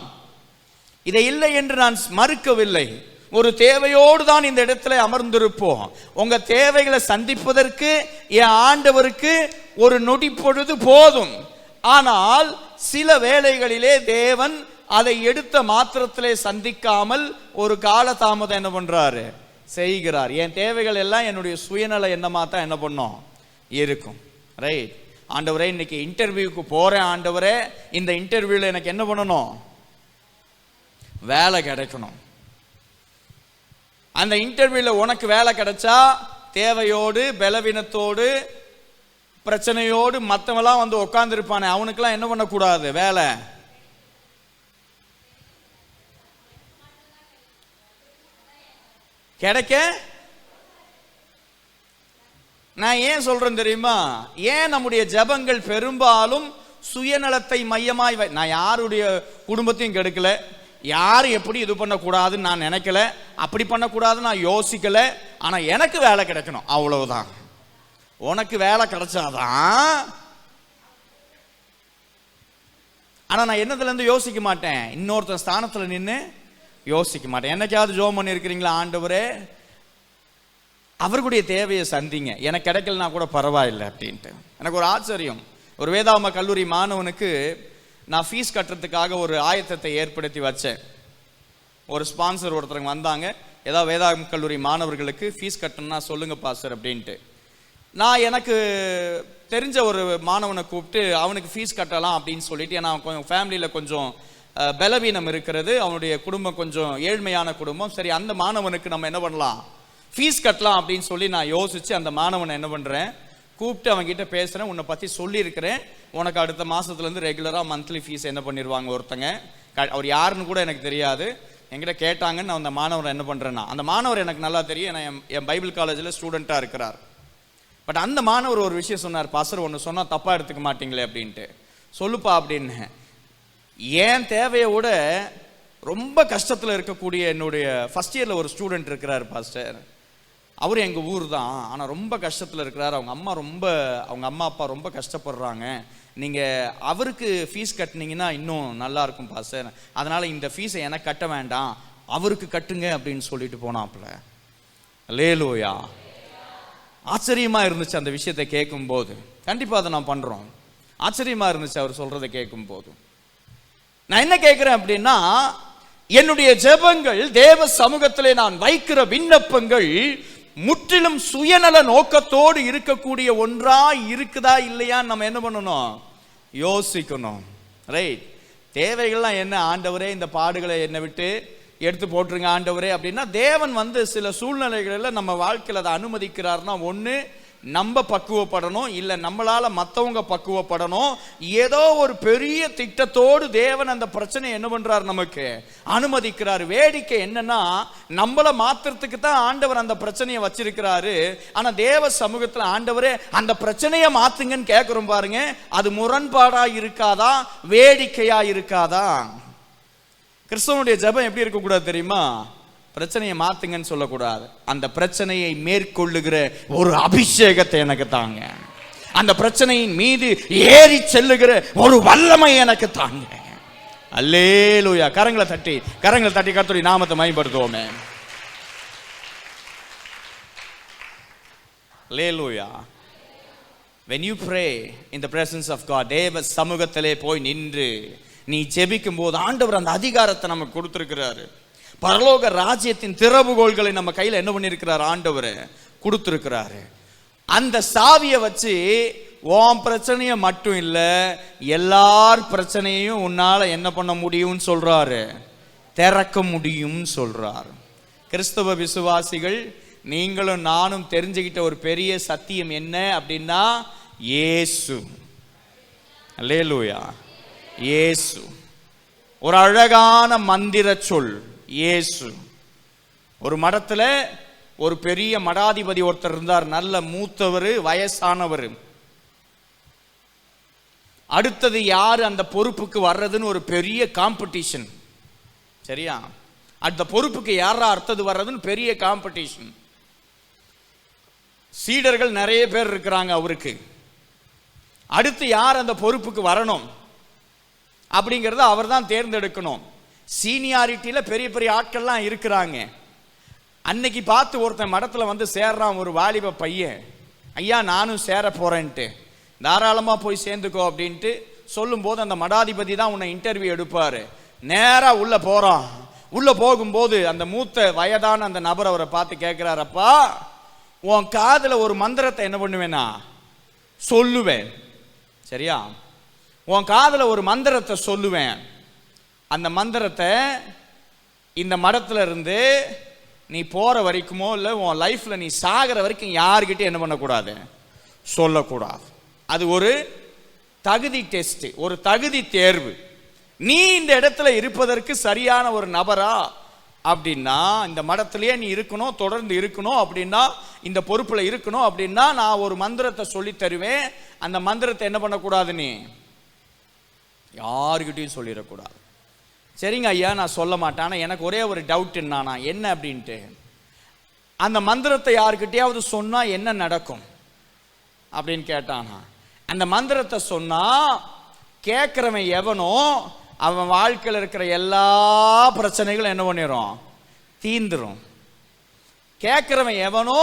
இதை இல்லை என்று நான் மறுக்கவில்லை. ஒரு தேவையோடு தான் இந்த இடத்துல அமர்ந்திருப்போம். உங்க தேவைகளை சந்திப்பதற்கு என் ஆண்டவருக்கு ஒரு நொடி பொழுது போதும். ஆனால் சில வேளைகளிலே தேவன் அதை எடுத்த மாத்திரத்திலே சந்திக்காமல் ஒரு கால தாமதம் என்ன பண்றாரு, செய்கிறார். என் தேவைகள் எல்லாம் என்னுடைய சுயநல எண்ணமா தான் என்ன பண்ணும் இருக்கும். ரைட். ஆண்டவரே, இன்னைக்கு இன்டர்வியூக்கு போறேன் ஆண்டவரே, இந்த இன்டர்வியூல எனக்கு என்ன பண்ணணும், வேலை கிடைக்கணும். அந்த இன்டர்வியூல உனக்கு வேலை கிடைச்சா தேவையோடு பலவீனத்தோடு பிரச்சனையோடு மற்றவெல்லாம் வந்து உட்கார்ந்து இருப்பானே, அவனுக்கெல்லாம் என்ன பண்ணக்கூடாது, வேலை கிடைக்க. நான் ஏன் சொல்றேன் தெரியுமா? ஏன் நம்முடைய ஜெபங்கள் பெரும்பாலும் சுயநலத்தை மையமாய், நான் யாருடைய குடும்பத்தையும் கெடுக்கல, யாரும் எப்படி இது பண்ணக்கூடாதுன்னு நான் நினைக்கல, அப்படி பண்ணக்கூடாதுன்னு நான் யோசிக்கல. ஆனா எனக்கு வேலை கிடைக்கணும், அவ்வளவுதான். உனக்கு வேலை கிடைச்சாதான். ஆனா நான் என்னதுல இருந்து யோசிக்க மாட்டேன், இன்னொருத்தன் ஸ்தானத்துல நின்று யோசிக்க மாட்டேன். என்னைக்காவது ஜெபம் பண்ணி இருக்கிறீங்களா, ஆண்டவரே அவர்களுடைய தேவையை சந்திங்க, எனக்கு கிடைக்கலனா கூட பரவாயில்லை அப்படின்ட்டு. எனக்கு ஒரு ஆச்சரியம், ஒரு வேதாகம கல்லூரி மாணவனுக்கு நான் ஃபீஸ் கட்டுறதுக்காக ஒரு ஆயத்தத்தை ஏற்படுத்தி வச்சேன். ஒரு ஸ்பான்சர் ஒருத்தருங்க வந்தாங்க, ஏதாவது வேதாகம கல்லூரி மாணவர்களுக்கு ஃபீஸ் கட்டணும்னா சொல்லுங்க பாஸ்டர் அப்படின்ட்டு. நான் எனக்கு தெரிஞ்ச ஒரு மாணவனை கூப்பிட்டு அவனுக்கு ஃபீஸ் கட்டலாம் அப்படின்னு சொல்லிட்டு, ஏன்னா கொஞ்சம் ஃபேமிலியில் கொஞ்சம் பலவீனம் இருக்கிறது, அவனுடைய குடும்பம் கொஞ்சம் ஏழ்மையான குடும்பம். சரி, அந்த மாணவனுக்கு நம்ம என்ன பண்ணலாம், ஃபீஸ் கட்டலாம் அப்படின்னு சொல்லி நான் யோசிச்சு அந்த மாணவனை என்ன பண்ணுறேன், கூப்பிட்டு அவன்கிட்ட பேசுகிறேன். உன்னை பற்றி சொல்லியிருக்கிறேன், உனக்கு அடுத்த மாதத்துலேருந்து ரெகுலராக மந்த்லி ஃபீஸ் என்ன பண்ணிடுவாங்க ஒருத்தங்க, அவர் யாருன்னு கூட எனக்கு தெரியாது, என்கிட்ட கேட்டாங்கன்னு நான் அந்த மாணவரை என்ன பண்ணுறேன்னா, அந்த மாணவர் எனக்கு நல்லா தெரியும், ஏன்னா என் பைபிள் காலேஜில் ஸ்டூடெண்ட்டாக இருக்கிறார். பட் அந்த மாணவர் ஒரு விஷயம் சொன்னார், பாஸ்டர் ஒன்று சொன்னால் தப்பாக எடுத்துக்க மாட்டீங்களே அப்படின்ட்டு. சொல்லுப்பா அப்படின்னு. ஏன் தேவையை விட ரொம்ப கஷ்டத்தில் இருக்கக்கூடிய என்னுடைய ஃபர்ஸ்ட் இயரில் ஒரு ஸ்டூடெண்ட் இருக்கிறார் பாஸ்டர், அவர் எங்கள் ஊர் தான், ஆனால் ரொம்ப கஷ்டத்தில் இருக்கிறார், அவங்க அம்மா அப்பா ரொம்ப கஷ்டப்படுறாங்க, நீங்கள் அவருக்கு ஃபீஸ் கட்டினீங்கன்னா இன்னும் நல்லாயிருக்கும் பாஸ்டர், அதனால் இந்த ஃபீஸை எனக்கு கட்ட வேண்டாம், அவருக்கு கட்டுங்க அப்படின்னு சொல்லிட்டு போனாப்புல. அல்லேலூயா. ஆச்சரியமாக இருந்துச்சு அந்த விஷயத்தை கேட்கும்போது. கண்டிப்பாக அதை நான் பண்ணுறோம். ஆச்சரியமாக இருந்துச்சு அவர் சொல்கிறத கேட்கும்போது. நான் என்ன கேட்குறேன் அப்படின்னா, என்னுடைய ஜெபங்கள், தேவ சமூகத்திலே நான் வைக்கிற விண்ணப்பங்கள் முற்றிலும் சுயநல நோக்கத்தோடு இருக்கக்கூடிய ஒன்றா இருக்குதா இல்லையான்னு நம்ம என்ன பண்ணணும், யோசிக்கணும். ரைட். தேவைகள்லாம் என்ன, ஆண்டவரே இந்த பாடுகளை என்னை விட்டு எடுத்து போட்டுருங்க ஆண்டவரே அப்படின்னா, தேவன் வந்து சில சூழ்நிலைகளில் நம்ம வாழ்க்கையில் அதை அனுமதிக்கிறார்னா, ஒன்று நம்ம பக்குவப்படணும், இல்லை நம்மளால மற்றவங்க பக்குவப்படணும். ஏதோ ஒரு பெரிய திட்டத்தோடு தேவன் அந்த பிரச்சனை என்ன பண்றார், நமக்கு அனுமதிக்கிறார். வேடிக்கை என்னன்னா, நம்மள மாத்திரத்துக்கு தான் ஆண்டவர் அந்த பிரச்சனையை வச்சிருக்கிறாரு. ஆனா தேவ சமூகத்தில் ஆண்டவரே அந்த பிரச்சனையை மாத்துங்கன்னு கேட்கிறோம் பாருங்க, அது முரண்பாடா இருக்காதா, வேடிக்கையா இருக்காதா? கிறிஸ்தவனுடைய ஜெபம் எப்படி இருக்கக்கூடாது தெரியுமா? பிரச்சனையை மாத்துங்கன்னு சொல்லக்கூடாது, அந்த பிரச்சனையை மேற்கொள்ளுகிற ஒரு அபிஷேகத்தை எனக்கு தாங்க, அந்த பிரச்சனையின் மீது ஏறி செல்லுகிற ஒரு வல்லமை எனக்கு தாங்க. அல்லேலூயா. கரங்களை தட்டி கர்த்தருடைய நாமத்தை மகிமைப்படுத்துவோமே. அல்லேலூயா. When you pray in the presence of God, தேவ சமூகத்திலே போய் நின்று நீ ஜெபிக்கும் போது ஆண்டவர் அந்த அதிகாரத்தை நமக்கு கொடுத்திருக்கிறாரு. பரலோக ராஜ்யத்தின் திறவுகோள்களை நம்ம கையில் என்ன பண்ணியிருக்கிறார், ஆண்டவர் கொடுத்திருக்கிறாரு. அந்த சாவியை வச்சு உன் பிரச்சனைய மட்டும் இல்லை, எல்லார் பிரச்சனையும் உன்னால என்ன பண்ண முடியும்னு சொல்றாரு, திறக்க முடியும் சொல்றாரு. கிறிஸ்தவ விசுவாசிகள் நீங்களும் நானும் தெரிஞ்சுக்கிட்ட ஒரு பெரிய சத்தியம் என்ன அப்படின்னா, இயேசு. அல்லேலூயா. இயேசு ஒரு அழகான மந்திர சொல். இயேசு. ஒரு மடத்துல ஒரு பெரிய மடாதிபதி ஒருத்தர் இருந்தார், நல்ல மூத்தவர், வயசானவர். அடுத்தது யாரு அந்த பொறுப்புக்கு வர்றதுன்னு ஒரு பெரிய காம்படிஷன். சரியா? அந்த பொறுப்புக்கு யாரா அடுத்தது வர்றதுன்னு பெரிய காம்படிஷன். சீடர்கள் நிறைய பேர் இருக்கிறாங்க அவருக்கு. அடுத்து யார் அந்த பொறுப்புக்கு வரணும் அப்படிங்கிறத அவர் தான் தேர்ந்தெடுக்கணும். சீனியாரிட்டியில பெரிய பெரிய ஆட்கள்லாம் இருக்கிறாங்க. அன்னைக்கு பார்த்து ஒருத்தன் மடத்துல வந்து சேர்றான், ஒரு வாலிப பையன். ஐயா நானும் சேர போறேன்ட்டு. தாராளமா போய் சேர்ந்துக்கோ அப்படின்ட்டு சொல்லும் போது அந்த மடாதிபதி தான் உன்னை இன்டர்வியூ எடுப்பாரு. நேரா உள்ள போறான். உள்ள போகும்போது அந்த மூத்த வயதான அந்த நபர் அவரை பார்த்து கேட்கிறார், அப்பா உன் காதுல ஒரு மந்திரத்தை என்ன பண்ணுவேனா சொல்லுவேன், சரியா? உன் காதுல ஒரு மந்திரத்தை சொல்லுவேன். அந்த மந்திரத்தை இந்த மடத்துல இருந்து நீ போற வரைக்குமோ இல்லை உன் லைஃப்ல நீ சாகிற வரைக்கும் யாருக்கிட்ட என்ன பண்ணக்கூடாது, சொல்லக்கூடாது. அது ஒரு தகுதி டெஸ்ட், ஒரு தகுதி தேர்வு. நீ இந்த இடத்துல இருப்பதற்கு சரியான ஒரு நபரா அப்படின்னா, இந்த மடத்திலேயே நீ இருக்கணும், தொடர்ந்து இருக்கணும் அப்படின்னா, இந்த பொறுப்புல இருக்கணும் அப்படின்னா, நான் ஒரு மந்திரத்தை சொல்லி தருவேன். அந்த மந்திரத்தை என்ன பண்ணக்கூடாது, நீ யாருக்கிட்டையும் சொல்லிடக்கூடாது. சரிங்க ஐயா, நான் சொல்ல மாட்டேன். ஆனால் எனக்கு ஒரே ஒரு டவுட் என்ன அப்படின்ட்டு, அந்த மந்திரத்தை யாருக்கிட்டையாவது சொன்னா என்ன நடக்கும் அப்படின்னு கேட்டானா. அந்த மந்திரத்தை சொன்னா கேட்கிறவன் எவனோ அவன் வாழ்க்கையில் இருக்கிற எல்லா பிரச்சனைகளும் என்ன பண்ணிடும், தீந்துரும். கேட்கிறவன் எவனோ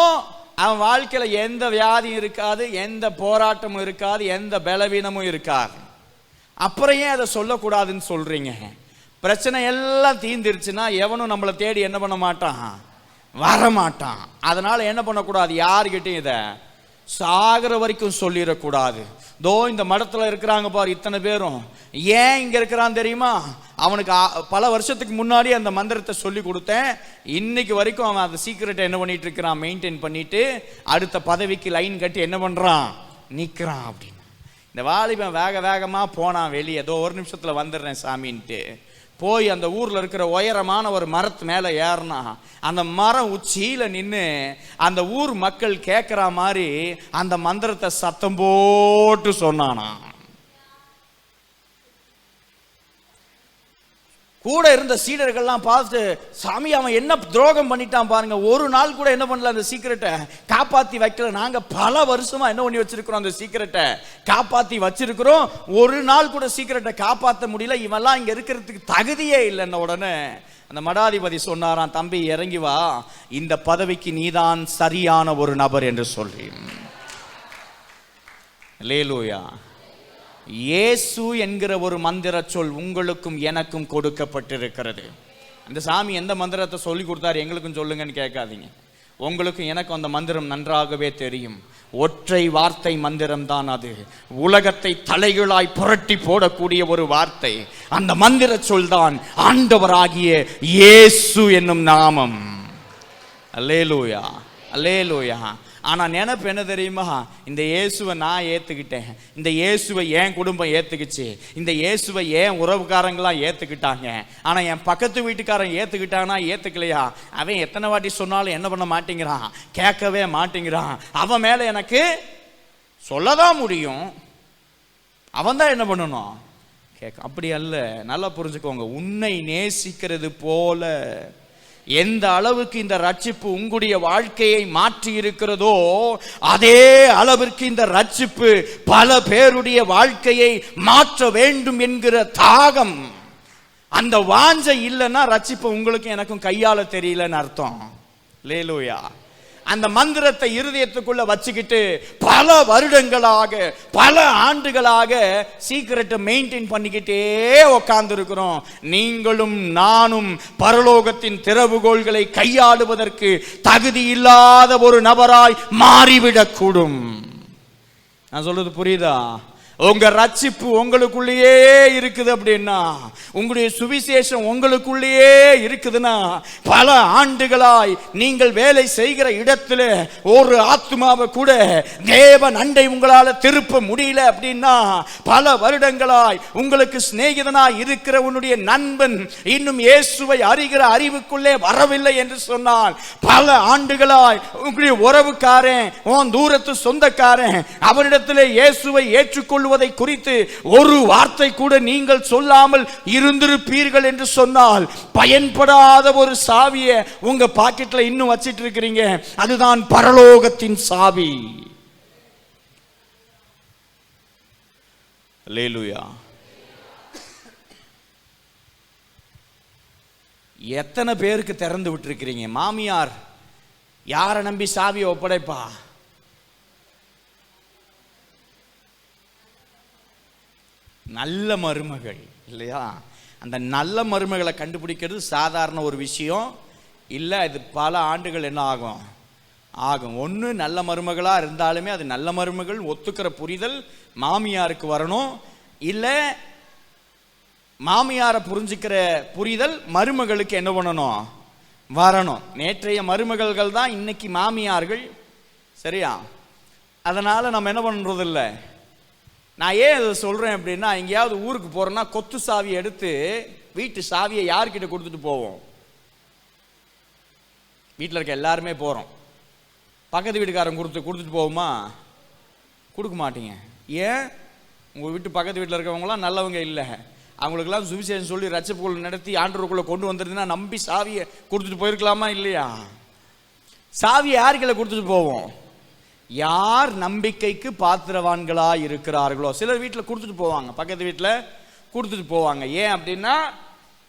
அவன் வாழ்க்கையில எந்த வியாதியும் இருக்காது, எந்த போராட்டமும் இருக்காது, எந்த பலவீனமும் இருக்காது. அப்புறம் ஏன் அதை சொல்லக்கூடாதுன்னு சொல்றீங்க? பிரச்சனை எல்லாம் தீந்துருச்சுன்னா எவனும் நம்மளை தேடி என்ன பண்ண மாட்டான், வரமாட்டான். அதனால என்ன பண்ணக்கூடாது, யாருக்கிட்டையும் இதை சாகிற வரைக்கும் சொல்லிடக்கூடாது. தோ இந்த மடத்துல இருக்கிறாங்க பாரு இத்தனை பேரும், ஏன் இங்க இருக்கிறான் தெரியுமா? அவனுக்கு பல வருஷத்துக்கு முன்னாடி அந்த மந்திரத்தை சொல்லி கொடுத்தேன். இன்னைக்கு வரைக்கும் அவன் அந்த சீக்கிரட்டை என்ன பண்ணிட்டு இருக்கிறான், மெயின்டைன் பண்ணிட்டு அடுத்த பதவிக்கு லைன் கட்டி என்ன பண்றான், நிக்கிறான் அப்படின்னு. இந்த வாலிபன் வேக வேகமா போனான் வெளியே. ஏதோ ஒரு நிமிஷத்துல வந்துடுறேன் சாமின்ட்டு போய் அந்த ஊர்ல இருக்கிற உயரமான ஒரு மரத்து மேல ஏறினா. அந்த மரம் உச்சியில நின்று அந்த ஊர் மக்கள் கேட்கிற மாதிரி அந்த மந்திரத்தை சத்தம் போட்டு சொன்னானா. கூட இருந்த சீடர்கள்லாம் பார்த்துட்டு, சாமி அவன் என்ன துரோகம் பண்ணிட்டான் பாருங்க, ஒரு நாள் கூட என்ன பண்ணல அந்த சீக்கிரட்டை காப்பாத்தி வைக்கல. நாங்க பல வருஷமா என்ன பண்ணி வச்சிருக்கிறோம், அந்த சீக்கிரட்டை காப்பாத்தி வச்சிருக்கிறோம், ஒரு நாள் கூட சீக்கிரட்டை காப்பாற்ற முடியல, இவெல்லாம் இங்க இருக்கிறதுக்கு தகுதியே இல்லைன்ன உடனே அந்த மடாதிபதி சொன்னாராம், தம்பி இறங்கி வா, இந்த பதவிக்கு நீதான் சரியான ஒரு நபர் என்று சொல்லி. அல்லேலூயா. இயேசு என்கிற ஒரு மந்திர சொல் உங்களுக்கும் எனக்கும் கொடுக்கப்பட்டிருக்கிறது. அந்த சாமி எந்த மந்திரத்தை சொல்லி கொடுத்தாரு எங்களுக்கும் சொல்லுங்கன்னு கேட்காதீங்க. உங்களுக்கும் எனக்கும் அந்த மந்திரம் நன்றாகவே தெரியும். ஒற்றை வார்த்தை மந்திரம் தான் அது. உலகத்தை தலைகளாய் புரட்டி போடக்கூடிய ஒரு வார்த்தை. அந்த மந்திர சொல் தான் ஆண்டவராகிய இயேசு என்னும் நாமம். அல்லேலூயா, அல்லேலூயா. ஆனா நினைப்பு என்ன தெரியுமா, இந்த இயேசுவை நான் ஏத்துக்கிட்டேன், இந்த இயேசுவை என் குடும்பம் ஏத்துக்குச்சு, இந்த இயேசுவை ஏன் உறவுக்காரங்களாம் ஏத்துக்கிட்டாங்க, ஆனா என் பக்கத்து வீட்டுக்காரன் ஏத்துக்கிட்டானா ஏத்துக்கலையா, அவன் எத்தனை வாட்டி சொன்னாலும் என்ன பண்ண மாட்டேங்கிறான், கேட்கவே மாட்டேங்கிறான். அவன் மேல எனக்கு சொல்லதான் முடியும், அவன் தான் என்ன பண்ணணும் கேட்க. அப்படி அல்ல, நல்லா புரிஞ்சுக்கோங்க. உன்னை நேசிக்கிறது போல எந்த அளவுக்கு இந்த ரட்சிப்பு உங்களுடைய வாழ்க்கையை மாற்றி இருக்கிறதோ, அதே அளவிற்கு இந்த ரட்சிப்பு பல பேருடைய வாழ்க்கையை மாற்ற வேண்டும் என்கிற தாகம், அந்த வாஞ்சை இல்லைன்னா ரட்சிப்பு உங்களுக்கு எனக்கும் கையாள தெரியலன்னு அர்த்தம். அல்லேலூயா. அந்த மந்திரத்தை இருதயத்துக்குள்ள வச்சுக்கிட்டு பல வருடங்களாக பல ஆண்டுகளாக சீக்கிரட்டை மெயின்டைன் பண்ணிக்கிட்டே உட்கார்ந்து இருக்கிறோம். நீங்களும் நானும் பரலோகத்தின் திறவுகோள்களை கையாளுவதற்கு தகுதி இல்லாத ஒரு நபராய் மாறிவிடக்கூடும். நான் சொல்றது புரியுதா? உங்க ரட்சிப்பு உங்களுக்குள்ளேயே இருக்குது அப்படின்னா, உங்களுடைய சுவிசேஷம் உங்களுக்குள்ளேயே இருக்குதுன்னா, பல ஆண்டுகளாய் நீங்கள் வேலை செய்கிற இடத்துல ஒரு ஆத்மாவை கூட தேவன் அண்டை உங்களால திருப்ப முடியல அப்படின்னா, பல வருடங்களாய் உங்களுக்கு சிநேகிதனாய் இருக்கிற உன்னுடைய நண்பன் இன்னும் இயேசுவை அறிகிற அறிவுக்குள்ளே வரவில்லை என்று சொன்னால், பல ஆண்டுகளாய் உங்களுடைய உறவுக்காரன் உன் தூரத்து சொந்தக்காரன் அவனிடத்திலே இயேசுவை ஏற்றுக்கொள்ள குறித்து ஒரு வார்த்தை கூட நீங்கள் சொல்லாமல் இருந்திருப்பீர்கள் என்று சொன்னால், பயன்படாத ஒரு சாவியை உங்க பாக்கெட்ல இன்னும் வச்சிட்டு இருக்கிறீங்க. அதுதான் பரலோகத்தின் சாவி. அல்லேலூயா. எத்தனை பேருக்கு திறந்து விட்டுருக்கிறீங்க? மாமியார் யாரை நம்பி சாவியை ஒப்படைப்பா? நல்ல மருமகள் இல்லையா? அந்த நல்ல மருமகளை கண்டுபிடிக்கிறது சாதாரண ஒரு விஷயம் இல்லை. இது பல ஆண்டுகள் என்ன ஆகும். ஒன்று நல்ல மருமகளாக இருந்தாலுமே அது நல்ல மருமகள் ஒத்துக்கிற புரிதல் மாமியாருக்கு வரணும். இல்லை மாமியாரை புரிஞ்சுக்கிற புரிதல் மருமகளுக்கு என்ன பண்ணணும், வரணும். நேற்றைய மருமகள்கள் தான் இன்னைக்கு மாமியார்கள். சரியா? அதனால் நம்ம என்ன பண்ணுறதில்ல. நான் ஏன் அதை சொல்கிறேன் அப்படின்னா, எங்கேயாவது ஊருக்கு போகிறோன்னா கொத்து சாவியை எடுத்து வீட்டு சாவியை யார்கிட்ட கொடுத்துட்டு போவோம்? வீட்டில் இருக்க எல்லாருமே போகிறோம். பக்கத்து வீட்டுக்காரன் கொடுத்துட்டு போவோமா? கொடுக்க மாட்டீங்க. ஏன்? உங்கள் வீட்டு பக்கத்து வீட்டில் இருக்கிறவங்களாம் நல்லவங்க இல்லை. அவங்களுக்கெல்லாம் சுவிசேஷம் சொல்லி ரட்சிப்புகள் நடத்தி ஆண்டவருக்குள்ளே கொண்டு வந்துருந்துன்னா நம்பி சாவியை கொடுத்துட்டு போயிருக்கலாமா இல்லையா? சாவியை யாருக்கிட்ட கொடுத்துட்டு போவோம்? யார் நம்பிக்கைக்கு பாத்திரவான்களாக இருக்கிறார்களோ. சிலர் வீட்டில் கொடுத்துட்டு போவாங்க, பக்கத்து வீட்டில் கொடுத்துட்டு போவாங்க. ஏன் அப்படின்னா,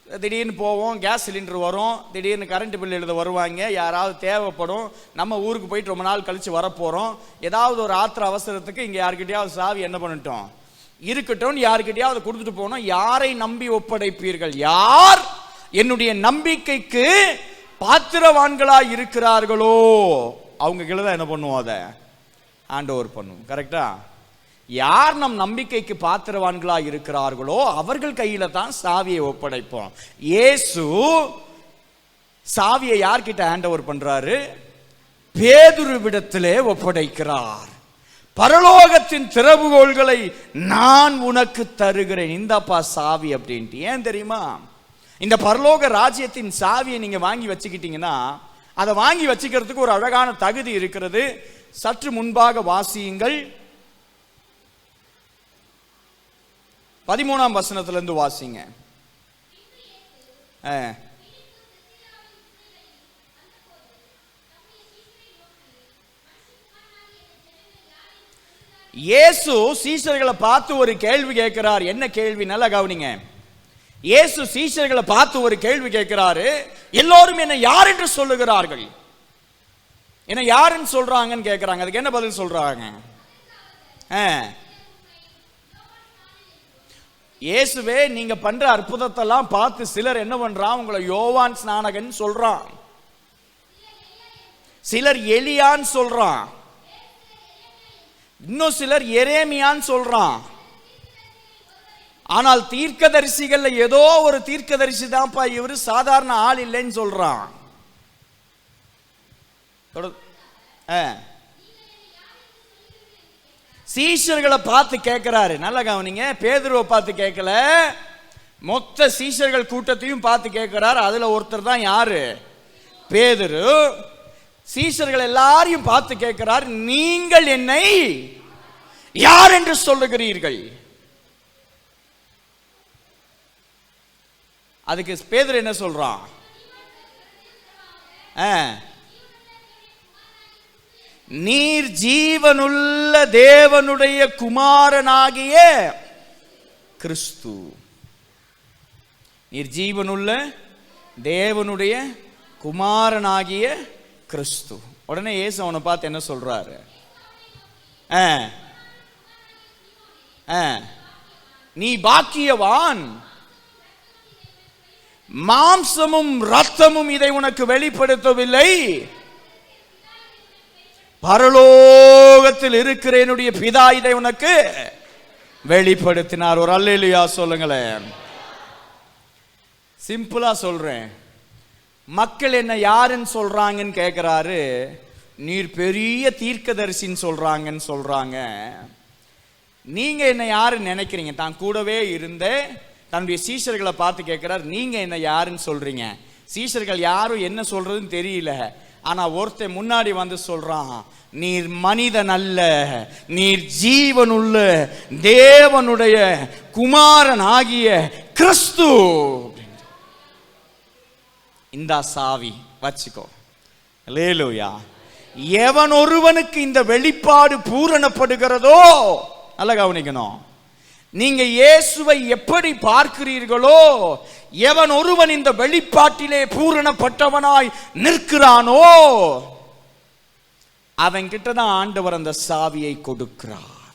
திடீர்னு போவோம், கேஸ் சிலிண்டர் வரும், திடீர்னு கரண்ட் பில் எழுத வருவாங்க, யாராவது தேவைப்படும், நம்ம ஊருக்கு போயிட்டு ரொம்ப நாள் கழித்து வரப்போகிறோம், ஏதாவது ஒரு ஆத்திர அவசரத்துக்கு இங்கே யாருக்கிட்டையாவது சாவி என்ன பண்ணிட்டோம் இருக்கட்டும், யாருக்கிட்டையாவது கொடுத்துட்டு போகணும். யாரை நம்பி ஒப்படைப்பீர்கள்? யார் என்னுடைய நம்பிக்கைக்கு பாத்திரவான்களாக இருக்கிறார்களோ அவங்க கீழே தான் என்ன பண்ணுவோம், அதை ஆண்டவர் பண்ணுவோம். கரெக்டா? யார் நம் நம்பிக்கைக்கு பாத்திரவான்களாக இருக்கிறார்களோ அவர்கள் கையில தான் சாவியை ஒப்படைப்போம். இயேசு சாவியை யார்கிட்ட ஆண்டவர் பண்றாரு? பேதுருவிடத்திலே ஒப்படைக்கிறார். பரலோகத்தின் திறவுகோல்களை நான் உனக்கு தருகிறேன், இந்தப்பா சாவி அப்படின்ட்டு. ஏன் தெரியுமா? இந்த பரலோக ராஜ்யத்தின் சாவியை நீங்க வாங்கி வச்சுக்கிட்டீங்கன்னா, அதை வாங்கி வச்சுக்கிறதுக்கு ஒரு அழகான தகுதி இருக்கிறது. சற்று முன்பாக வாசியுங்கள், 13ஆம் வசனத்திலிருந்து வாசிங்க. இயேசு சீஷர்களை பார்த்து ஒரு கேள்வி கேட்கிறார். என்ன கேள்வி? நல்லா கவனிங்க. இயேசு சீஷர்களை பார்த்து ஒரு கேள்வி கேட்கிறாரு. எல்லோரும் என்ன யார் என்று சொல்லுகிறார்கள்? என்ன யாருன்னு சொல்றாங்கன்னு கேட்கிறாங்க. அதுக்கு என்ன பதில் சொல்றாங்க? இயேசுவே, நீங்க பண்ற அற்புதத்தெல்லாம் பார்த்து சிலர் என்ன பண்றான், உங்களை யோவான் ஸ்நானகன் சொல்றான், சிலர் எலியான்னு சொல்றான், இன்னும் சிலர் எரேமியான்னு சொல்றான். ஆனால் தீர்க்கதரிசிகள்ல ஏதோ ஒரு தீர்க்கதரிசி தான்ப்பா இவரு, சாதாரண ஆள் இல்லைன்னு சொல்றான். சீஷர்களை பார்த்து கேட்கிறாரு. நல்லா கவனிங்க, பேதுருவை பார்த்து கேட்கல, மொத்த சீஷர்கள் கூட்டத்தையும் பார்த்து கேட்கிறார். அதுல ஒருத்தர் தான் யாரு? பேதுரு. சீஷர்கள் எல்லாரையும் பார்த்து கேட்கிறார், நீங்கள் என்னை யார் என்று சொல்லுகிறீர்கள்? அதுக்கு பேதுரு என்ன சொல்றான்? நீர் ஜீவனுள்ள தேவனுடைய குமாரனாகிய கிறிஸ்து. நீர் ஜீவனுள்ள தேவனுடைய குமாரனாகிய கிறிஸ்து. உடனே இயேசு அவனை பார்த்து என்ன சொல்றாரு? நீ பாக்கியவான், மாம்சமும் இரத்தமும் இதை உனக்கு வெளிப்படுத்தவில்லை, பரலோகத்தில் இருக்கிற என்னுடைய பிதா இதை உனக்கு வெளிப்படுத்தினார். ஒரு அல்லேலூயா சொல்லுங்களேன். சிம்பிளா சொல்றேன், மக்கள் என்ன யாருன்னு சொல்றாங்கன்னு கேட்கிறாரு. நீர் பெரிய தீர்க்கதரிசின்னு சொல்றாங்க. நீங்க என்ன யாருன்னு நினைக்கிறீங்க? தான் கூடவே இருந்த தன்னுடைய சீஷர்களை பார்த்து கேட்கிறார், நீங்க என்ன யாருன்னு சொல்றீங்க? சீஷர்கள் யாரும் என்ன சொல்றதுன்னு தெரியல. ஆனா ஒருத்தன் முன்னாடி வந்து சொல்றான், நீர் மனிதன் அல்ல, நீர் ஜீவனுள்ள தேவனுடைய குமாரன் ஆகிய கிறிஸ்து. இந்த சாவி வச்சுக்கோ. அல்லேலூயா. எவன் ஒருவனுக்கு இந்த வெளிப்பாடு பூரணப்படுகிறதோ, நல்லா கவனிக்கணும், நீங்க இயேசுவை எப்படி பார்க்கிறீர்களோ, எவன் ஒருவன் இந்த வெளிப்பாட்டிலே பூரணப்பட்டவனாய் நிற்கிறானோ அவன் கிட்டதான் ஆண்டவர் அந்த சாவியை கொடுக்கிறார்.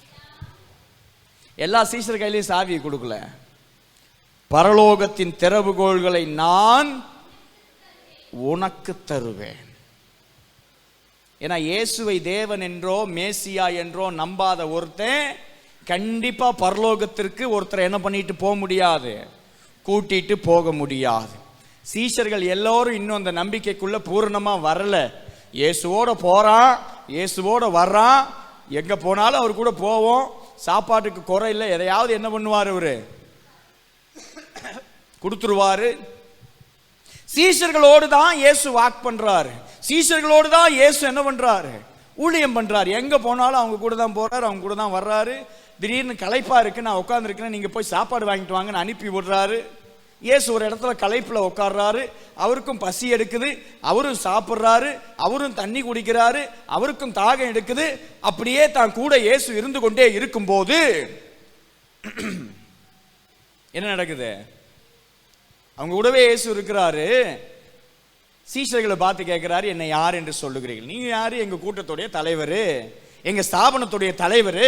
எல்லா சீஷர் கையிலையும் சாவியை கொடுக்கல. பரலோகத்தின் திறவுகோல்களை நான் உனக்கு தருவேன். ஏன்னா இயேசுவை தேவன் என்றோ மேசியா என்றோ நம்பாத ஒருத்தன் கண்டிப்பா பரலோகத்திற்கு ஒருத்தரை என்ன பண்ணிட்டு போக முடியாது, கூட்டிட்டு போக முடியாது. சீஷர்கள் எல்லோரும் இன்னும் அந்த நம்பிக்கைக்குள்ள பூரணமா வரல. இயேசுவோட போறான், இயேசுவோட வர்றான், எங்க போனாலும் அவர் கூட போவோம், சாப்பாட்டுக்கு குறை இல்லை, எதையாவது என்ன பண்ணுவார், அவரு கொடுத்துருவாரு. சீஷர்களோடு தான் இயேசு வாக் பண்றாரு, சீஷர்களோடு தான் இயேசு என்ன பண்றாரு, ஊழியம் பண்றாரு. எங்க போனாலும் அவங்க கூட தான் போறாரு, அவங்க கூட தான் வர்றாரு. திடீர்னு களைப்பா இருக்கு, நான் உட்காந்துருக்கேன், நீங்க போய் சாப்பாடு வாங்கிட்டு வாங்கன்னு அனுப்பி விடுறாரு. இயேசு ஒரு இடத்துல களைப்புல உட்கார்றாரு, அவருக்கும் பசி எடுக்குது, அவரும் சாப்பிட்றாரு, அவரும் தண்ணி குடிக்கிறாரு, அவருக்கும் தாகம் எடுக்குது. அப்படியே தான் கூட இயேசு இருந்து கொண்டே இருக்கும் போது என்ன நடக்குது? அவங்க கூடவே இயேசு இருக்கிறாரு. சீஷர்களை பார்த்து கேட்கிறாரு, என்னை யார் என்று சொல்லுகிறீர்கள்? நீங்க யாரு? எங்க கூட்டத்துடைய தலைவர், எங்க ஸ்தாபனத்துடைய தலைவர்,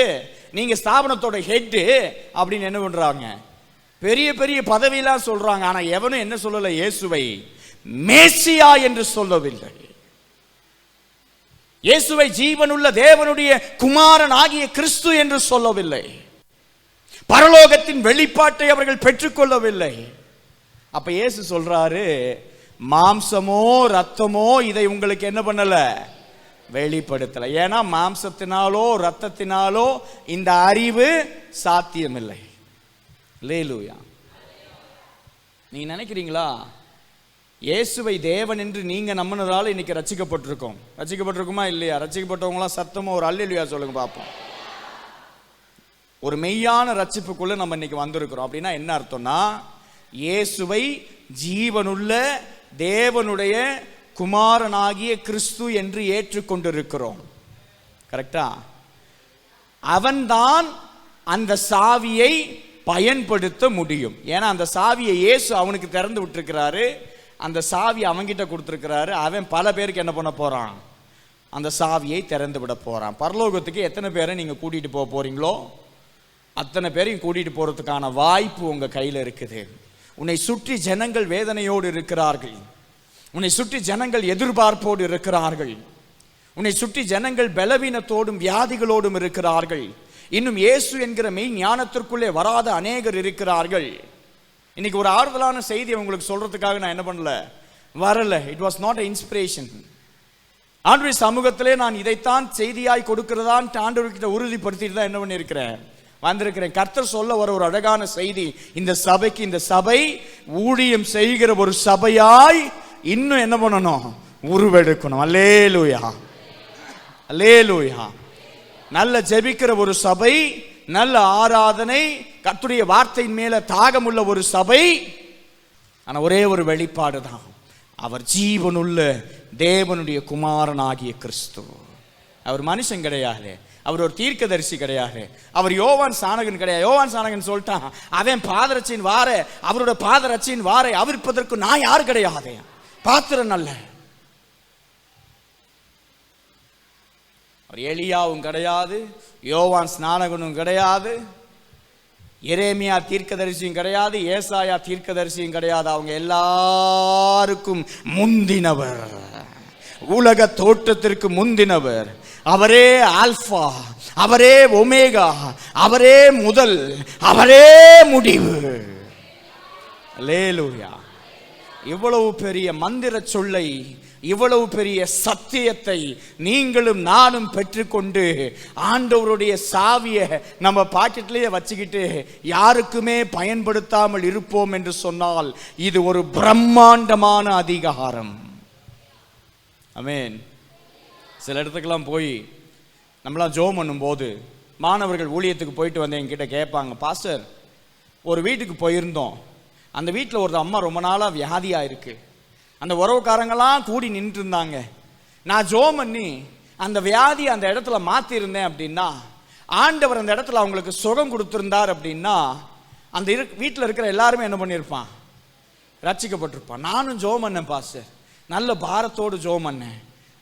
நீங்க ஸ்தாபனத்தோட ஹெட் அப்படின்னு என்ன பண்றாங்க, பெரிய பெரிய பதவியெல்லாம் சொல்றாங்க. ஆனா எவனும் என்ன சொல்லல, இயேசுவை மேசியா என்று சொல்லவில்லை. இயேசுவை ஜீவனுள்ள தேவனுடைய குமாரன் ஆகிய கிறிஸ்து என்று சொல்லவில்லை. பரலோகத்தின் வெளிப்பாட்டை அவர்கள் பெற்றுக்கொள்ளவில்லை. அப்ப இயேசு சொல்றாரு, மாம்சமோ ரத்தமோ இதை உங்களுக்கு என்ன பண்ணல, வெளிப்படுத்தல. ஏன்னா மாம்சத்தினாலோ ரத்தத்தினாலோ இந்த அறிவு சாத்தியமில்லை. அல்லேலூயா. நீங்க நினைக்கிறீங்களா இயேசுவை தேவன் என்று நீங்க நம்பினதால இன்னைக்கு ரட்சிக்கப்பட்டிருக்கோம்? ரட்சிக்கப்பட்டிருக்குமா இல்லையா? ரட்சிக்கப்பட்டவங்களாம் சத்தமா ஒரு அல்லேலூயா சொல்லுங்க பார்ப்போம். ஒரு மெய்யான ரட்சிப்புக்குள்ள நம்ம இன்னைக்கு வந்திருக்கிறோம். அப்படின்னா என்ன அர்த்தம்னா, இயேசுவை ஜீவனுள்ள தேவனுடைய குமாரனாகிய கிறிஸ்து என்று ஏற்றுக்கொண்டிருக்கிறோம். கரெக்டா? அவன்தான் அந்த சாவியை பயன்படுத்த முடியும். ஏன்னா அந்த சாவியை இயேசு அவனுக்கு திறந்து விட்டுருக்கிறாரு, அந்த சாவியை அவன்கிட்ட கொடுத்துருக்கிறாரு. அவன் பல பேருக்கு என்ன பண்ண போறான், அந்த சாவியை திறந்து விட போறான். பரலோகத்துக்கு எத்தனை பேரை நீங்க கூட்டிட்டு போக போறீங்களோ அத்தனை பேரையும் கூட்டிட்டு போறதுக்கான வாய்ப்பு உங்க கையில் இருக்குது. உன்னை சுற்றி ஜனங்கள் வேதனையோடு இருக்கிறார்கள், உன்னை சுற்றி ஜனங்கள் எதிர்பார்ப்போடு இருக்கிறார்கள், உன்னை சுற்றி ஜனங்கள் பலவீனத்தோடும் வியாதிகளோடும் இருக்கிறார்கள். இன்னும் இயேசு என்கிற மெய் ஞானத்திற்குள்ளே வராத அநேகர் இருக்கிறார்கள். இன்னைக்கு ஒரு ஆறுதலான செய்தி உங்களுக்கு சொல்றதுக்காக நான் என்ன பண்ணல, வரல. It was not inspiration. ஆண்டவருடைய சமூகத்திலே நான் இதைத்தான் செய்தியாய் கொடுக்கிறதான் ஆண்டவர்கிட்ட உறுதிப்படுத்திட்டு தான் என்ன பண்ணியிருக்கிறேன், வந்திருக்கிறேன். கர்த்தர் சொல்ல வர ஒரு அழகான செய்தி இந்த சபைக்கு. இந்த சபை ஊழியம் செய்கிற ஒரு சபையாய் இன்னும் என்ன பண்ணணும், உருவெடுக்கணும். அல்லேலூயா, அல்லேலூயா. நல்ல ஜெபிக்கிற ஒரு சபை, நல்ல ஆராதனை, கர்த்தருடைய வார்த்தையின் மேல தாகமுள்ள ஒரு சபை. ஆனா ஒரே ஒரு வெளிப்பாடு தான், அவர் ஜீவனுள்ள தேவனுடைய குமாரனாகிய கிறிஸ்து. அவர் மனுஷன் கிடையாது, அவர் ஒரு தீர்க்கதரிசி கிடையாது, அவர் யோவான் சானகன் கிடையாது. யோவான் சானகன் சொல்லிட்டான், அவன் பாதரட்சியின் வார, அவரோட பாதரட்சியின் வாரை அவிர்ப்பதற்கு நான் யாரு கிடையாது, பாத்திரம் அல்ல. அவர் எலியாவும் கிடையாது, யோவான் ஸ்நானகனும் கிடையாது, எரேமியா தீர்க்கதரிசியும் கிடையாது, ஏசாயா தீர்க்கதரிசியும் கிடையாது. அவங்க எல்லாருக்கும் முந்தினவர், உலக தோற்றத்திற்கு முந்தினவர். அவரே ஆல்பா, அவரே ஒமேகா, அவரே முதல், அவரே முடிவு. அல்லேலூயா. இவ்வளவு பெரிய மந்திர சொல்லை, இவ்வளவு பெரிய சத்தியத்தை நீங்களும் நானும் பெற்றுக்கொண்டு ஆண்டவருடைய சாவியை நம்ம பாக்கெட்லயே வச்சுக்கிட்டு யாருக்குமே பயன்படுத்தாமல் இருப்போம் என்று சொன்னால் இது ஒரு பிரம்மாண்டமான அதிகாரம். ஆமென். சில இடத்துக்கெல்லாம் போய் நம்மளாம் ஜெபம் பண்ணும்போது மாணவர்கள் ஊழியத்துக்கு போயிட்டு வந்து என்கிட்ட கேட்பாங்க, பாஸ்டர் ஒரு வீட்டுக்கு போயிருந்தோம், அந்த வீட்டில் ஒரு அம்மா ரொம்ப நாளாக வியாதியாக இருக்கு, அந்த உறவுக்காரங்களாம் கூடி நின்று இருந்தாங்க, நான் ஜெபம் பண்ணி அந்த வியாதி அந்த இடத்துல மாற்றிருந்தேன் அப்படின்னா, ஆண்டவர் அந்த இடத்துல அவங்களுக்கு சுகம் கொடுத்துருந்தார் அப்படின்னா, அந்த வீட்டில் இருக்கிற எல்லாருமே என்ன பண்ணியிருப்பான், ரட்சிக்கப்பட்டிருப்பான். நானும் ஜெபம் பண்ணேன் பாஸ்டர், நல்ல பாரத்தோடு ஜெபம் பண்ணேன்,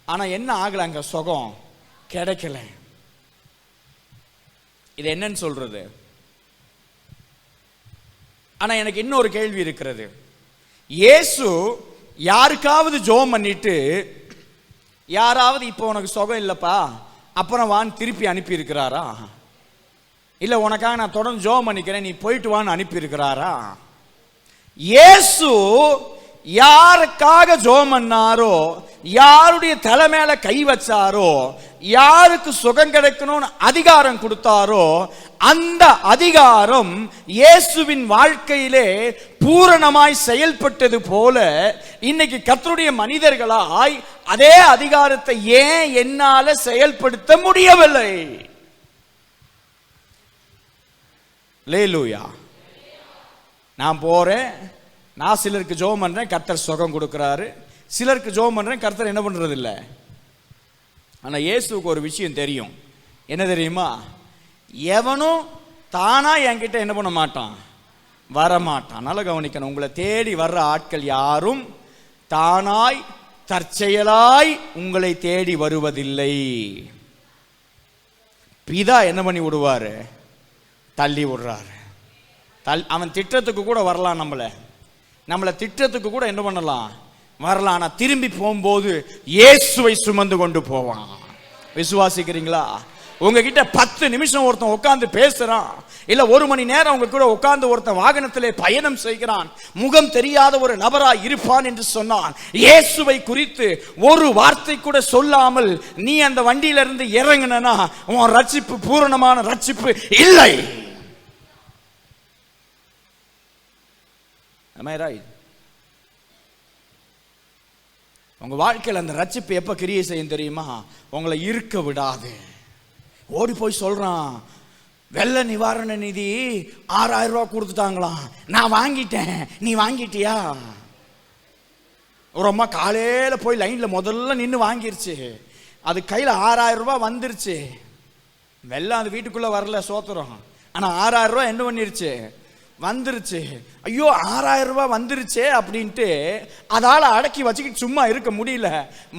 ஆனால் என்ன ஆகலை, அங்கே சுகம் கிடைக்கல. இது என்னன்னு சொல்றது? ஆனா எனக்கு இன்னொரு கேள்வி இருக்கிறது. இயேசு யாருக்காவது ஜெபம் பண்ணிட்டு, யாராவது இப்போ உனக்கு சுகம் இல்லப்பா அப்புறம் வான்னு திருப்பி அனுப்பி இருக்கிறாரா? இல்ல உனக்காக நான் தொடர்ந்து ஜெபம் பண்ணிக்கிறேன் நீ போயிட்டு வான்னு அனுப்பி இருக்கிறாரா? இயேசு யாருக்காக ஜெபம் பண்ணாரோ, யாருடைய தலை மேல கை வச்சாரோ, யாருக்கு சுகம் கிடைக்கணும்னு அதிகாரம் கொடுத்தாரோ, அந்த அதிகாரம் இயேசுவின் வாழ்க்கையிலே பூரணமாய் செயல்பட்டது போல இன்னைக்கு கர்த்தருடைய மனிதர்களாய் அதே அதிகாரத்தை ஏன் என்னால செயல்படுத்த முடியவில்லை? அல்லேலூயா. நான் போறேன், நான் சிலருக்கு ஜெபம் பண்றேன், கர்த்தர் சுகம் கொடுக்கிறாரு. சிலருக்கு ஜெபம் பண்றேன், கர்த்தர் என்ன பண்றது இல்லை. ஆனா இயேசுவுக்கு ஒரு விஷயம் தெரியும். என்ன தெரியுமா? எவனும் தானா என்கிட்ட என்ன பண்ண மாட்டான், வரமாட்டான். நல்லா கவனிக்கணும். உங்களை தேடி வர்ற ஆட்கள் யாரும் தானாய் தற்செயலாய் உங்களை தேடி வருவதில்லை. பிதா என்ன பண்ணி விடுவாரு? தள்ளி விடுறாரு. அவன் திட்டத்துக்கு கூட வரலாம், நம்மளை திட்டத்துக்கு கூட என்ன பண்ணலாம், வரலாம். ஆனா திரும்பி போகும்போது இயேசுவை சுமந்து கொண்டு போவான். விசுவாசிக்கிறீங்களா? உங்ககிட்ட 10 நிமிஷம் ஒருத்தன் உட்கார்ந்து பேசுறான், இல்ல 1 மணி நேரம் உங்க கூட உட்கார்ந்து ஒருத்தன் வாகனத்திலே பயணம் செய்கிறான், முகம் தெரியாத ஒரு நபராய் இருப்பான் என்று சொன்னான். இயேசுவை குறித்து ஒரு வார்த்தை கூட சொல்லாமல் நீ அந்த வண்டியில இருந்து இறங்கினா உன் ரட்சிப்பு பூரணமான ரட்சிப்பு இல்லை. உங்க வாழ்க்கையில் அந்த ரட்சிப்பு எப்ப கிரியை செய்யும் தெரியுமா? உங்களை இருக்க விடாது. ஓடி போய் சொல்றான், வெள்ள நிவாரண நிதி 6000 ரூபாய் கொடுத்துட்டாங்களாம், நான் வாங்கிட்டேன், நீ வாங்கிட்டியா? ஒரு அம்மா காலையில போய் லைன்ல முதல்ல நின்று வாங்கிருச்சு. அது கையில 6000 ரூபாய் வந்துருச்சு. வெள்ளம் அது வீட்டுக்குள்ள வரல, சோத்துறோம். ஆனா 6000 ரூபாய் என்ன பண்ணிருச்சு, வந்துருச்சு. ஐயோ 6000 ரூபாய் வந்துருச்சே அப்படின்ட்டு அதால அடக்கி வச்சுக்கிட்டு சும்மா இருக்க முடியல.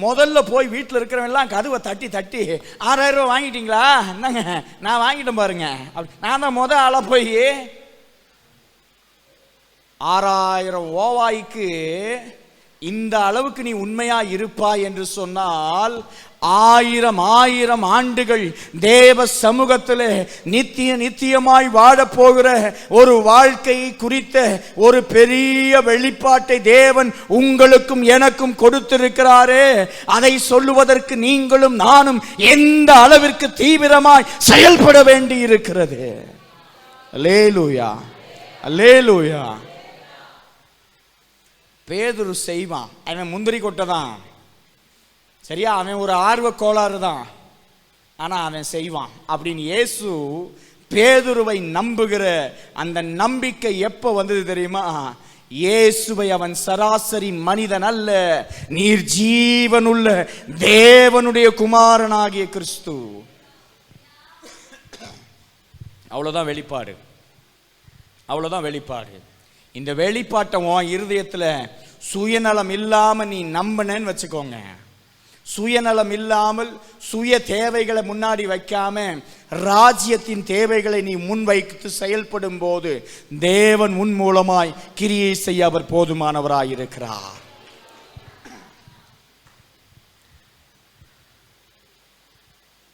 முதல்ல போய் வீட்டில் இருக்கிறவெல்லாம் கதவை தட்டி 6000 ரூபாய் வாங்கிட்டீங்களா? என்னங்க நான் வாங்கிட்டேன் பாருங்க. நான் தான் முதல் ஆளா போய் 6000 ஓவாய்க்கு இந்த அளவுக்கு நீ உண்மையா இருப்பாய் என்று சொன்னால் 1000 ஆண்டுகள் தேவ சமூகத்திலே நித்தியமாய் வாழப் போகிற ஒரு வாழ்க்கை குறித்த ஒரு பெரிய வெளிப்பாட்டை தேவன் உங்களுக்கும் எனக்கும் கொடுத்திருக்கிறாரே. அதை சொல்லுவதற்கு நீங்களும் நானும் எந்த அளவிற்கு தீவிரமாய் செயல்பட வேண்டி இருக்கிறது. அல்லேலூயா, அல்லேலூயா. பேதுரு செய்வான், அவன் முந்திரி கொட்டை தான், சரியா? அவன் ஒரு ஆர்வ கோளாறு தான், ஆனா அவன் செய்வான் அப்படின்னு இயேசு பேதுருவை நம்புகிற அந்த நம்பிக்கை எப்ப வந்தது தெரியுமா? இயேசுவை அவன் சராசரி மனிதன் அல்ல, நீர் ஜீவனுள்ள தேவனுடைய குமாரனாகிய கிறிஸ்து. அவ்வளவுதான் வெளிப்பாடு, அவ்வளவுதான் வெளிப்பாடு. இந்த வெளிப்பாட்டை உன் இருதயத்துல சுயநலம் இல்லாம நீ நம்பினேன்னு வச்சுக்கோங்க, சுயநலம் இல்லாமல் சுய தேவைகளை முன்னாடி வைக்காம ராஜ்யத்தின் தேவைகளை நீ முன்வைத்து செயல்படும் போது தேவன் உன் மூலமாய் கிரியை செய்ய அவர் போதுமானவராய் இருக்கிறார்.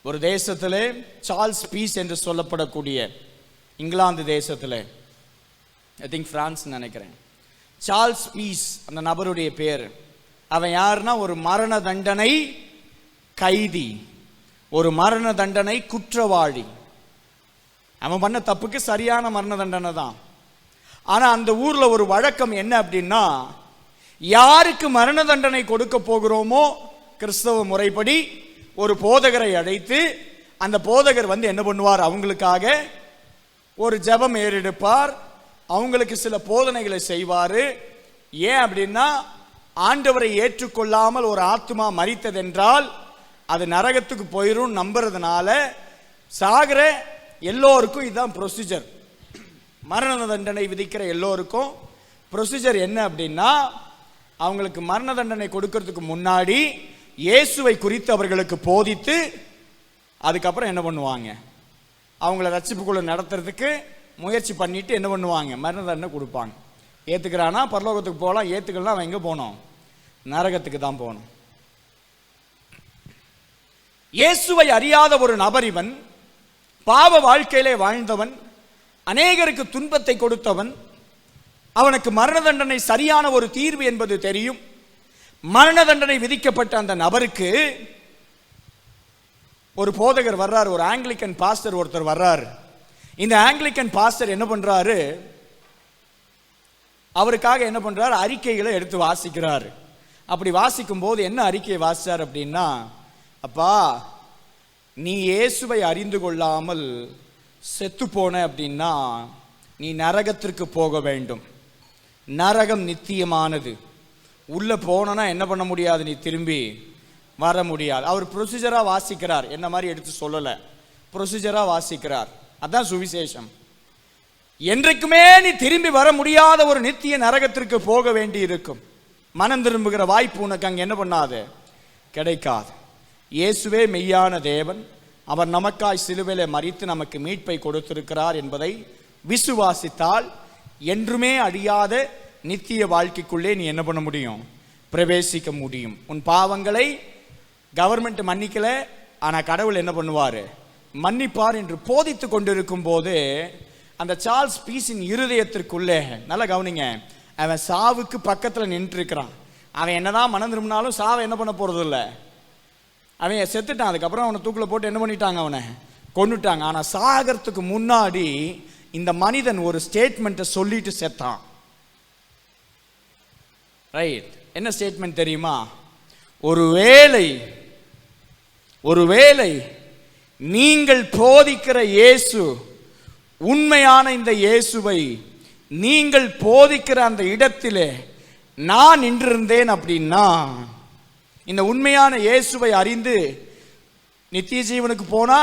ஒரு தேசத்திலே சார்ல்ஸ் பீஸ் என்று சொல்லப்படக்கூடிய இங்கிலாந்து தேசத்திலே, ஐ திங்க் பிரான்ஸ் நினைக்கிறேன், சார்ல்ஸ் பீஸ் அந்த நபருடைய பேர். அவன் யாருன்னா ஒரு மரண தண்டனை கைதி, ஒரு மரண தண்டனை குற்றவாளி. அவன் பண்ண தப்புக்கு சரியான மரண தண்டனை தான். ஆனா அந்த ஊர்ல ஒரு வழக்கம் என்ன அப்படின்னா, யாருக்கு மரண தண்டனை கொடுக்க போகிறோமோ கிறிஸ்தவ முறைப்படி ஒரு போதகரை அழைத்து அந்த போதகர் வந்து என்ன பண்ணுவார், அவங்களுக்காக ஒரு ஜெபம் ஏறெடுப்பார், அவங்களுக்கு சில போதனைகளை செய்வார். ஏன் அப்படின்னா, ஆண்டவரை ஏற்றுக்கொள்ளாமல் ஒரு ஆத்மா மரித்ததென்றால் அது நரகத்துக்கு போயிரும் நம்புறதுனால சாகிற எல்லோருக்கும் இதுதான் ப்ரொசீஜர். மரண தண்டனை விதிக்கிற எல்லோருக்கும் ப்ரொசீஜர் என்ன அப்படின்னா, அவங்களுக்கு மரண தண்டனை கொடுக்கறதுக்கு முன்னாடி இயேசுவை குறித்து அவர்களுக்கு போதித்து அதுக்கப்புறம் என்ன பண்ணுவாங்க, அவங்கள ரட்சிப்புக்குள்ள நடத்துறதுக்கு முயற்சி பண்ணிட்டு என்ன பண்ணுவாங்க, மரண தண்டனை கொடுப்பாங்க. ஏற்றுக்கிறானா பரலோகத்துக்கு போகலாம், ஏற்றுக்கலாம் அவன் எங்கே போகணும், நரகத்துக்கு தான் போகணும். இயேசுவை அறியாத ஒரு நபர் இவன். பாவ வாழ்க்கையிலே வாழ்ந்தவன், அநேகருக்கு துன்பத்தை கொடுத்தவன். அவனுக்கு மரண தண்டனை சரியான ஒரு தீர்வு என்பது தெரியும். மரண தண்டனை விதிக்கப்பட்ட அந்த நபருக்கு ஒரு போதகர் வர்றார், ஒரு ஆங்கிலிக்கன் பாஸ்டர் ஒருத்தர் வர்றார். இந்த ஆங்கிலிக்கன் பாஸ்டர் என்ன பண்றாரு, அவருக்காக என்ன பண்றாரு, அறிக்கைகளை எடுத்து வாசிக்கிறார். அப்படி வாசிக்கும் போது என்ன அறிக்கையை வாசிச்சார் அப்படின்னா, அப்பா நீ இயேசுவை அறிந்து கொள்ளாமல் செத்து போன அப்படின்னா நீ நரகத்திற்கு போக வேண்டும். நரகம் நித்தியமானது. உள்ள போனா என்ன பண்ண முடியாது, நீ திரும்பி வர முடியாது. அவர் ப்ரொசீஜரா வாசிக்கிறார், என்ன மாதிரி எடுத்து சொல்லல, ப்ரொசீஜரா வாசிக்கிறார். அதான் சுவிசேஷம். என்றைக்குமே நீ திரும்பி வர முடியாத ஒரு நித்திய நரகத்திற்கு போக வேண்டி இருக்கும். மனம் திரும்புகிற வாய்ப்பு உனக்கு அங்க என்ன பண்ணாது, கிடைக்காது. இயேசுவே மெய்யான தேவன். அவர் நமக்காய் சிலுவையிலே மரித்து நமக்கு மீட்பை கொடுத்திருக்கிறார் என்பதை விசுவாசித்தால் என்றுமே அழியாத நித்திய வாழ்க்கைக்குள்ளே நீ என்ன பண்ண முடியும், பிரவேசிக்க முடியும். உன் பாவங்களை கவர்மெண்ட் மன்னிக்கல, ஆனா கடவுள் என்ன பண்ணுவார், மன்னிப்பார் என்று போதித்து கொண்டிருக்கும் போது அந்த சார்ல்ஸ் பீஸின் இருதயத்திற்குள்ளே, நல்லா கவனிங்க, அவன் சாவுக்கு பக்கத்தில் நின்று இருக்கிறான். அவன் என்னதான் மனம் திரும்பினாலும் சாவை என்ன பண்ண போறது இல்லை, அவன் செத்துட்டான். அதுக்கப்புறம் அவனை தூக்கில் போட்டு என்ன பண்ணிட்டாங்க, அவனை கொன்னுட்டாங்க. ஆனால் சாகிறதுக்கு முன்னாடி இந்த மனிதன் ஒரு ஸ்டேட்மெண்ட்டை சொல்லிட்டு செத்தான். ரைட், என்ன ஸ்டேட்மெண்ட் தெரியுமா, ஒருவேளை நீங்கள் போதிக்கிற இயேசு உண்மையான இந்த இயேசுவை நீங்கள் போதிக்கிற அந்த இடத்திலே நான் நின்றிருந்தேன் அப்படின்னா இந்த உண்மையான இயேசுவை அறிந்து நித்திய ஜீவனுக்கு போனா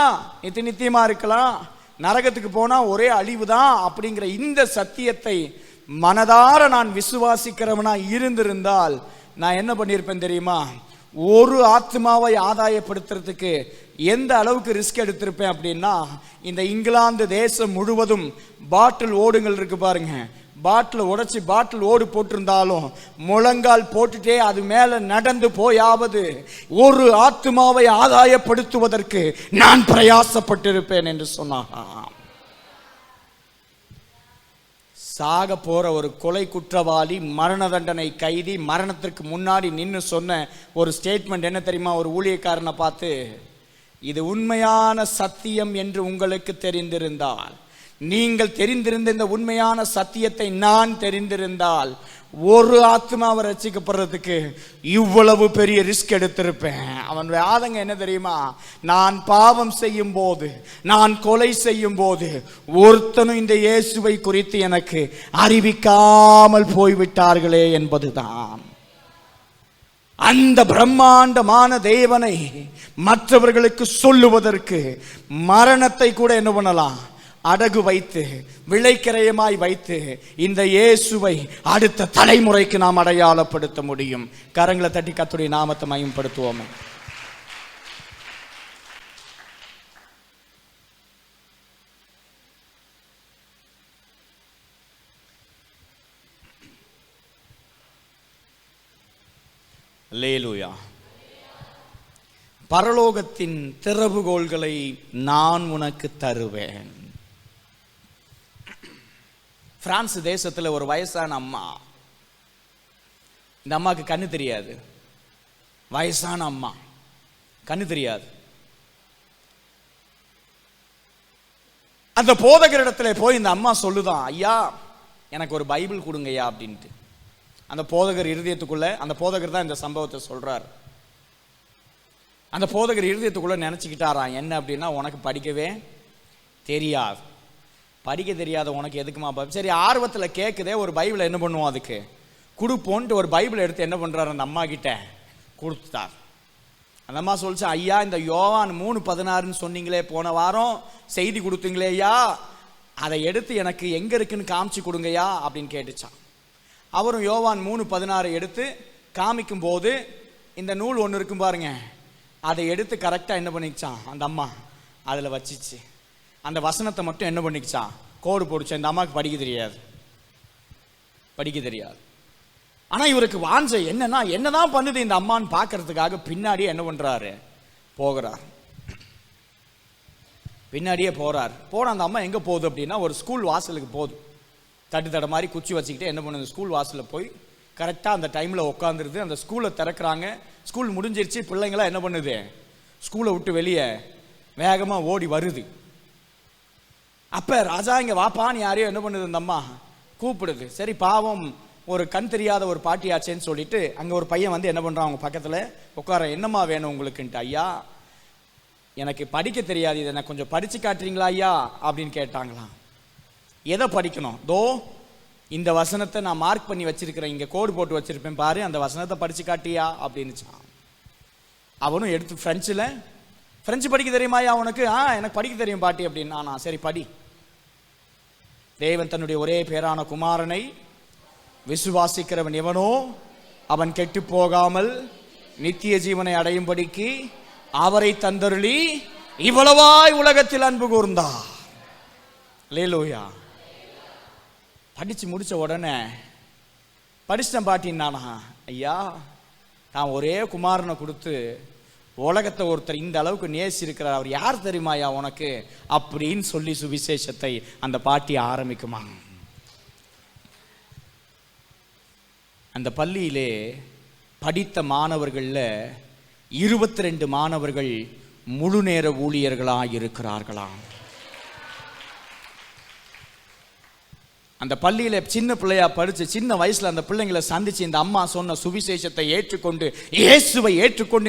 நித்தியமா இருக்கலாம், நரகத்துக்கு போனா ஒரே அழிவு தான் அப்படிங்கிற இந்த சத்தியத்தை மனதார நான் விசுவாசிக்கிறவனா இருந்திருந்தால் நான் என்ன பண்ணியிருப்பேன் தெரியுமா, ஒரு ஆத்மாவை ஆதாயப்படுத்துறதுக்கு எந்த அளவுக்கு ரிஸ்க் எடுத்திருப்பேன் அப்படின்னா, இந்த இங்கிலாந்து தேசம் முழுவதும் பாட்டில் ஓடுங்கள் இருக்கு பாருங்க, பாட்டில் உடைச்சி பாட்டில் ஓடு போட்டிருந்தாலும் முழங்கால் போட்டுட்டே அது மேல நடந்து போயாவது ஒரு ஆத்மாவை ஆதாயப்படுத்துவதற்கு நான் பிரயாசப்பட்டிருப்பேன் என்று சொன்னான். சாக போற ஒரு கொலை குற்றவாளி, மரண தண்டனை கைதி, மரணத்திற்கு முன்னாடி நின்று சொன்ன ஒரு ஸ்டேட்மெண்ட் என்ன தெரியுமா, ஒரு ஊழியக்காரனை பார்த்து, இது உண்மையான சத்தியம் என்று உங்களுக்கு தெரிந்திருந்தால், நீங்கள் தெரிந்திருந்த இந்த உண்மையான சத்தியத்தை நான் தெரிந்திருந்தால் ஒரு ஆத்மாவை ரட்சிக்கப்படுறதுக்கு இவ்வளவு பெரிய ரிஸ்க் எடுத்திருப்பேன். அவன் வாதங்க என்ன தெரியுமா, நான் பாவம் செய்யும் போது, நான் கொலை செய்யும் போது ஒருத்தனும் இந்த இயேசுவை குறித்து எனக்கு அறிவிக்காமல் போய்விட்டார்களே என்பதுதான். அந்த பிரம்மாண்டமான தேவனை மற்றவர்களுக்கு சொல்லுவதற்கு மரணத்தை கூட என்ன பண்ணலாம், அடகு வைத்து விளைக்கிரயமாய் வைத்து இந்த இயேசுவை அடுத்த தலைமுறைக்கு நாம் அடையாளப்படுத்த முடியும். கரங்களை தட்டி கர்த்தருடைய நாமத்தை மகிமைப்படுத்துவோமே. அல்லேலூயா. பரலோகத்தின் திறவுகோல்களை நான் உனக்கு தருவேன். பிரான்ஸ் தேசத்தில் ஒரு வயசான அம்மா, இந்த அம்மாவுக்கு கண்ணு தெரியாது, வயசான அம்மா, கண்ணு தெரியாது. அந்த போதகரிடத்துல போய் இந்த அம்மா சொல்லுதான், ஐயா எனக்கு ஒரு பைபிள் கொடுங்க ஐயா அப்படின்ட்டு. அந்த போதகர் இருதயத்துக்குள்ள, அந்த போதகர் தான் இந்த சம்பவத்தை சொல்றார். அந்த போதகர் இருதயத்துக்குள்ள நினைச்சுக்கிட்டாராம் என்ன அப்படின்னா, உனக்கு படிக்கவே தெரியாது, படிக்க தெரியாத உனக்கு எதுக்குமா பைபிள், சரி ஆர்வத்தில் கேட்குதே ஒரு பைபிளை என்ன பண்ணுவோம் அதுக்கு கொடுப்போன்ட்டு ஒரு பைபிளை எடுத்து என்ன பண்ணுறாரு அந்த அம்மா கிட்ட கொடுத்துட்டார். அந்த அம்மா சொல்லிச்சு, ஐயா இந்த யோவான் 3:16 சொன்னீங்களே, போன வாரம் செய்தி கொடுத்தீங்களே ஐயா, அதை எடுத்து எனக்கு எங்கே இருக்குன்னு காமிச்சு கொடுங்கய்யா அப்படின்னு கேட்டுச்சான். அவரும் யோவான் 3:16 எடுத்து காமிக்கும் போது இந்த நூல் ஒன்று இருக்கும் பாருங்க, அதை எடுத்து கரெக்டாக என்ன பண்ணிச்சான் அந்த அம்மா அதில் வச்சிச்சு. அந்த வசனத்தை மட்டும் என்ன பண்ணிச்சான் கோடு போடுச்சு. இந்த அம்மாவுக்கு படிக்க தெரியாது. ஆனால் இவருக்கு வாஞ்சை என்னன்னா, என்னதான் பண்ணுது இந்த அம்மான்னு பார்க்கறதுக்காக பின்னாடியே என்ன பண்ணுறாரு, போகிறார். பின்னாடியே போகிறார். அந்த அம்மா எங்கே போகுது அப்படின்னா, ஒரு ஸ்கூல் வாசலுக்கு போகுது. தட்டு மாதிரி குச்சி வச்சுக்கிட்டு என்ன பண்ணுது, ஸ்கூல் வாசலில் போய் கரெக்டாக அந்த டைமில் உட்காந்துருது. அந்த ஸ்கூலை திறக்கிறாங்க. ஸ்கூல் முடிஞ்சிருச்சு. பிள்ளைங்களாம் என்ன பண்ணுது, ஸ்கூலை விட்டு வெளியே வேகமாக ஓடி வருது. அப்போ ராஜா இங்கே வாப்பான்னு யாரையோ என்ன பண்ணுது, அந்த அம்மா கூப்பிடுது. சரி பாவம், ஒரு கண் தெரியாத ஒரு பாட்டியாச்சேன்னு சொல்லிட்டு அங்கே ஒரு பையன் வந்து என்ன பண்ணுறான், அவங்க பக்கத்தில் உட்கார. என்னம்மா வேணும் உங்களுக்குன்ட்டு. ஐயா எனக்கு படிக்க தெரியாது, இதை எனக்கு கொஞ்சம் படித்து காட்டுறீங்களா ஐயா அப்படின்னு கேட்டாங்களாம். எதை படிக்கணும்? இந்த வசனத்தை நான் மார்க் பண்ணி வச்சிருக்கிறேன், இங்கே கோடு போட்டு வச்சிருப்பேன் பாரு, அந்த வசனத்தை படித்து காட்டியா அப்படின்னுச்சான். அவனும் எடுத்து ஃப்ரெஞ்சு படிக்க தெரியுமாயா உனக்கு? எனக்கு படிக்க தெரியும் பாட்டி அப்படின்னா. சரி படி. தேவன் தன்னுடைய ஒரே பேரான குமாரனை விசுவாசிக்கிறவன் எவனோ அவன் கெட்டு போகாமல் நித்திய ஜீவனை அடையும்படிக்கு அவரை தந்தருளி இவ்வளவாய் உலகத்தில் அன்பு கூர்ந்தார். அல்லேலூயா. படிச்சு முடிச்ச உடனே படிச்சிட்டேன் பாட்டின்னானா. ஐயா நான் ஒரே குமாரனை கொடுத்து உலகத்தை ஒருத்தர் இந்த அளவுக்கு நேசிருக்கிறார், அவர் யார் தெரியுமாயா உனக்கு அப்படின்னு சொல்லி சுவிசேஷத்தை அந்த பாட்டி ஆரம்பிக்குமா. அந்த பள்ளியிலே படித்த மாணவர்களில் 22 மாணவர்கள் முழு நேர ஊழியர்களாக இருக்கிறார்களாம். அந்த பள்ளியில சின்ன பிள்ளையா படிச்சு சின்ன வயசுல அந்த பிள்ளைங்களை சந்திச்சு இந்த அம்மா சொன்ன சுவிசேஷத்தை ஏற்றுக்கொண்டு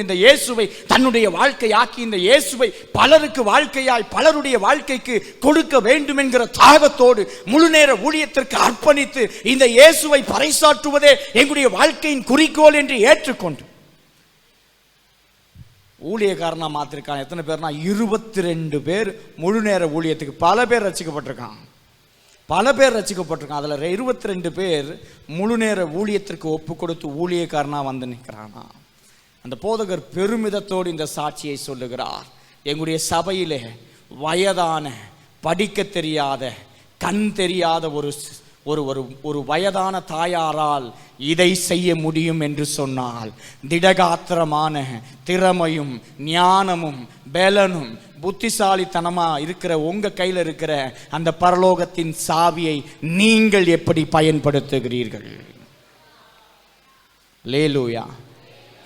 இந்த இயேசுவை தன்னுடைய வாழ்க்கையாக்கி இந்த இயேசுவை பலருக்கு வாழ்க்கையாய் பலருடைய வாழ்க்கைக்கு கொடுக்க வேண்டும் என்கிற தாகத்தோடு முழு நேர ஊழியத்திற்கு அர்ப்பணித்து இந்த இயேசுவை பறைசாற்றுவதே எங்களுடைய வாழ்க்கையின் குறிக்கோள் என்று ஏற்றுக்கொண்டு ஊழியக்காரனா மாத்திருக்கான். எத்தனை பேர்னா 22 பேர் முழு நேர ஊழியத்துக்கு. பல பேர் ரட்சிக்கப்பட்டிருக்கான். அதில் 22 பேர் முழு நேர ஊழியத்திற்கு ஒப்பு கொடுத்து ஊழியக்காரனா வந்து நிற்கிறானா. அந்த போதகர் பெருமிதத்தோடு இந்த சாட்சியை சொல்லுகிறார். எங்களுடைய சபையிலே வயதான படிக்க தெரியாத கண் தெரியாத ஒரு வயதான தாயாரால் இதை செய்ய முடியும் என்று சொன்னால் திடகாத்திரமான திறமையும் ஞானமும் பலனும் புத்திசாலித்தனமா இருக்கிற உங்க கையில் இருக்கிற அந்த பரலோகத்தின் சாவியை நீங்கள் எப்படி பயன்படுத்துகிறீர்கள்? லேலூயா.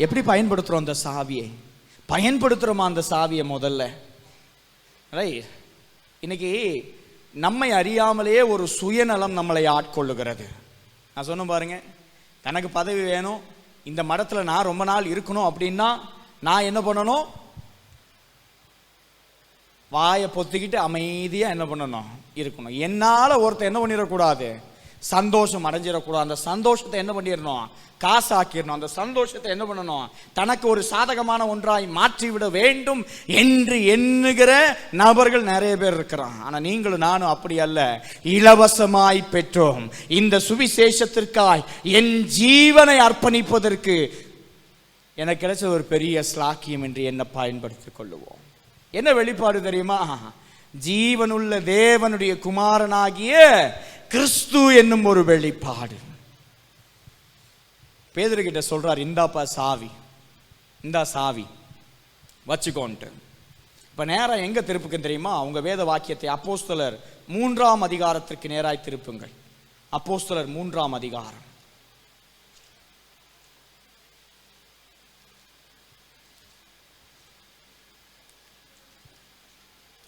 எப்படி பயன்படுத்துறோம் அந்த சாவியை? பயன்படுத்துறோமா அந்த சாவியை? முதல்ல ரைட். இன்னைக்கு நம்மை அறியாமலேயே ஒரு சுயநலம் நம்மளை ஆட்கொள்ளுகிறது. நான் சொன்ன பாருங்க, தனக்கு பதவி வேணும், இந்த மடத்தில் நான் ரொம்ப நாள் இருக்கணும் அப்படின்னா நான் என்ன பண்ணணும்? வாயை பொத்திக்கிட்டு அமைதியாக என்ன பண்ணணும்? இருக்கணும். என்னால் ஒருத்தர் என்ன பண்ணிடக்கூடாது? சந்தோஷம் அடைஞ்சிடக்கூடாது. அந்த சந்தோஷத்தை என்ன பண்ணிடணும்? காசாக்கிடணும். அந்த சந்தோஷத்தை என்ன பண்ணணும்? தனக்கு ஒரு சாதகமான ஒன்றாய் மாற்றிவிட வேண்டும் என்று எண்ணுகிற நபர்கள் நிறைய பேர் இருக்கிறான். ஆனால் நீங்களும் நானும் அப்படி அல்ல. இலவசமாய் பெற்றோம். இந்த சுவிசேஷத்திற்காய் என் ஜீவனை அர்ப்பணிப்பதற்கு எனக்கு கிடைச்ச ஒரு பெரிய ஸ்லாக்கியம் என்று என்ன பயன்படுத்திக் கொள்ளுவோம். என்ன வெளிப்பாடு தெரியுமா? ஜீவனுள்ள தேவனுடைய குமாரனாகிய கிறிஸ்து என்னும் ஒரு வெளிப்பாடு. பேதுருகிட்ட சொல்றார், இந்தாப்பா சாவி, இந்தா சாவி வச்சுக்கோன்ட்டு. இப்ப நேரம் எங்க திருப்புக்கு தெரியுமா? உங்க வேத வாக்கியத்தை அப்போஸ்தலர் 3ஆம் அதிகாரத்திற்கு நேராய் திருப்புங்கள். அப்போஸ்தலர் 3ஆம் அதிகாரம்.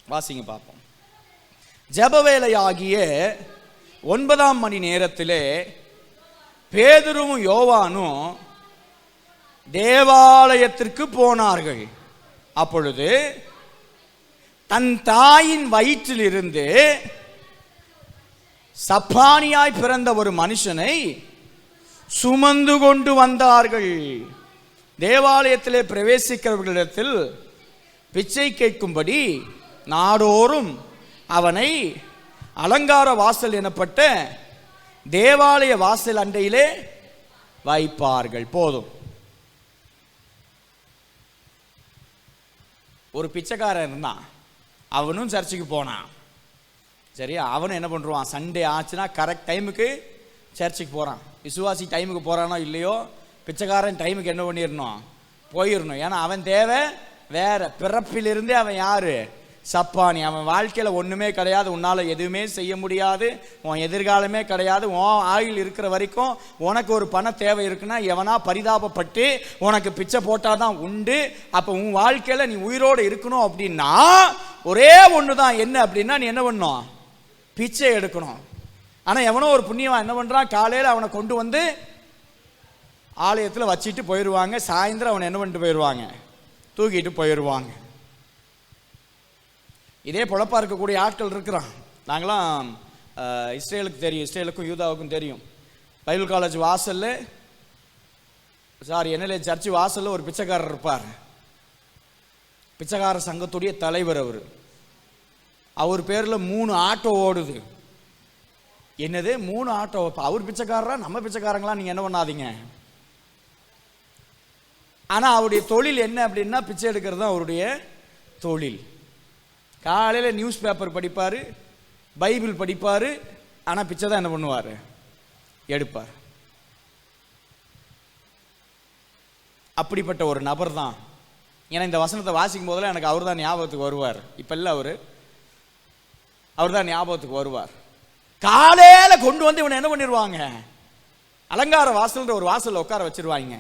வாசிங்க பார்ப்போம். ஜபவேளையாகிய 9ஆம் மணி நேரத்திலே பேதுருவும் யோவானும் தேவாலயத்திற்கு போனார்கள். அப்பொழுது தன் தாயின் வயிற்றிலிருந்து சப்பானியாய் பிறந்த ஒரு மனுஷனை சுமந்து கொண்டு வந்தார்கள். தேவாலயத்திலே பிரவேசிக்கிறவர்களிடத்தில் பிச்சை கேட்கும்படி நாடோறும் அவனை அலங்கார வாசல் எனப்பட்ட தேவாலய வாசல் அண்டையிலே வைப்பார்கள். போதும். ஒரு பிச்சைக்காரன் இருந்தான். அவனும் சர்ச்சுக்கு போனான். சரி, அவனும் என்ன பண்ணுறான், சண்டே ஆச்சுன்னா கரெக்ட் டைமுக்கு சர்ச்சுக்கு போகிறான். விசுவாசி டைமுக்கு போகிறானோ இல்லையோ, பிச்சைக்காரன் டைமுக்கு என்ன பண்ணிடணும், போயிடணும். ஏன்னா அவன் தேவை வேற. பிறப்பிலிருந்தே அவன் யாரு, சப்பானி. அவன் வாழ்க்கையில் ஒன்றுமே கிடையாது, உன்னால் எதுவுமே செய்ய முடியாது, உன் எதிர்காலமே கிடையாது. உன் ஆயுள் இருக்கிற வரைக்கும் உனக்கு ஒரு பண தேவை இருக்குன்னா எவனா பரிதாபப்பட்டு உனக்கு பிச்சை போட்டால் தான் உண்டு. அப்போ உன் வாழ்க்கையில் நீ உயிரோடு இருக்கணும் அப்படின்னா ஒரே ஒன்று தான், என்ன அப்படின்னா நீ என்ன பண்ணணும், பிச்சை எடுக்கணும். ஆனால் எவனோ ஒரு புண்ணியவன் என்ன பண்ணுறான், காலையில் அவனை கொண்டு வந்து ஆலயத்தில் வச்சுட்டு போயிடுவாங்க, சாயந்தரம் அவனை என்ன பண்ணிட்டு போயிடுவாங்க, தூக்கிட்டு போயிடுவாங்க. இதே பொழப்பா இருக்கக்கூடிய ஆட்கள் இருக்கிறான். நாங்களாம் இஸ்ரேலுக்கு தெரியும், இஸ்ரேலுக்கும் யூதாவுக்கும் தெரியும். பைபிள் காலேஜ் வாசல்ல, NLA சர்ச்சு வாசல்ல ஒரு பிச்சைக்காரர் இருப்பார். பிச்சைக்கார சங்கத்துடைய தலைவர் அவர் பேர்ல 3 ஆட்டோ ஓடுது. என்னது 3 ஆட்டோ? அவர் பிச்சைக்காரரா, நம்ம பிச்சைக்காரங்களா, நீங்க என்ன பண்ணாதீங்க. ஆனா அவருடைய தொழில் என்ன அப்படின்னா பிச்சை எடுக்கிறது தான் அவருடைய தொழில். காலையில் நியூஸ் பேப்பர் படிப்பார், பைபிள் படிப்பார், ஆனால் பிச்சை தான் என்ன பண்ணுவார், எடுப்பார். அப்படிப்பட்ட ஒரு நபர் தான். ஏன்னா இந்த வசனத்தை வாசிக்கும் போதெல்லாம் எனக்கு அவர் தான் ஞாபகத்துக்கு வருவார். இப்போ இல்லை, அவர் தான் ஞாபகத்துக்கு வருவார். காலையில் கொண்டு வந்து இவனை என்ன பண்ணிடுவாங்க, அலங்கார வாசல்ன்ற ஒரு வாசலில் உட்கார வச்சிருவாங்க.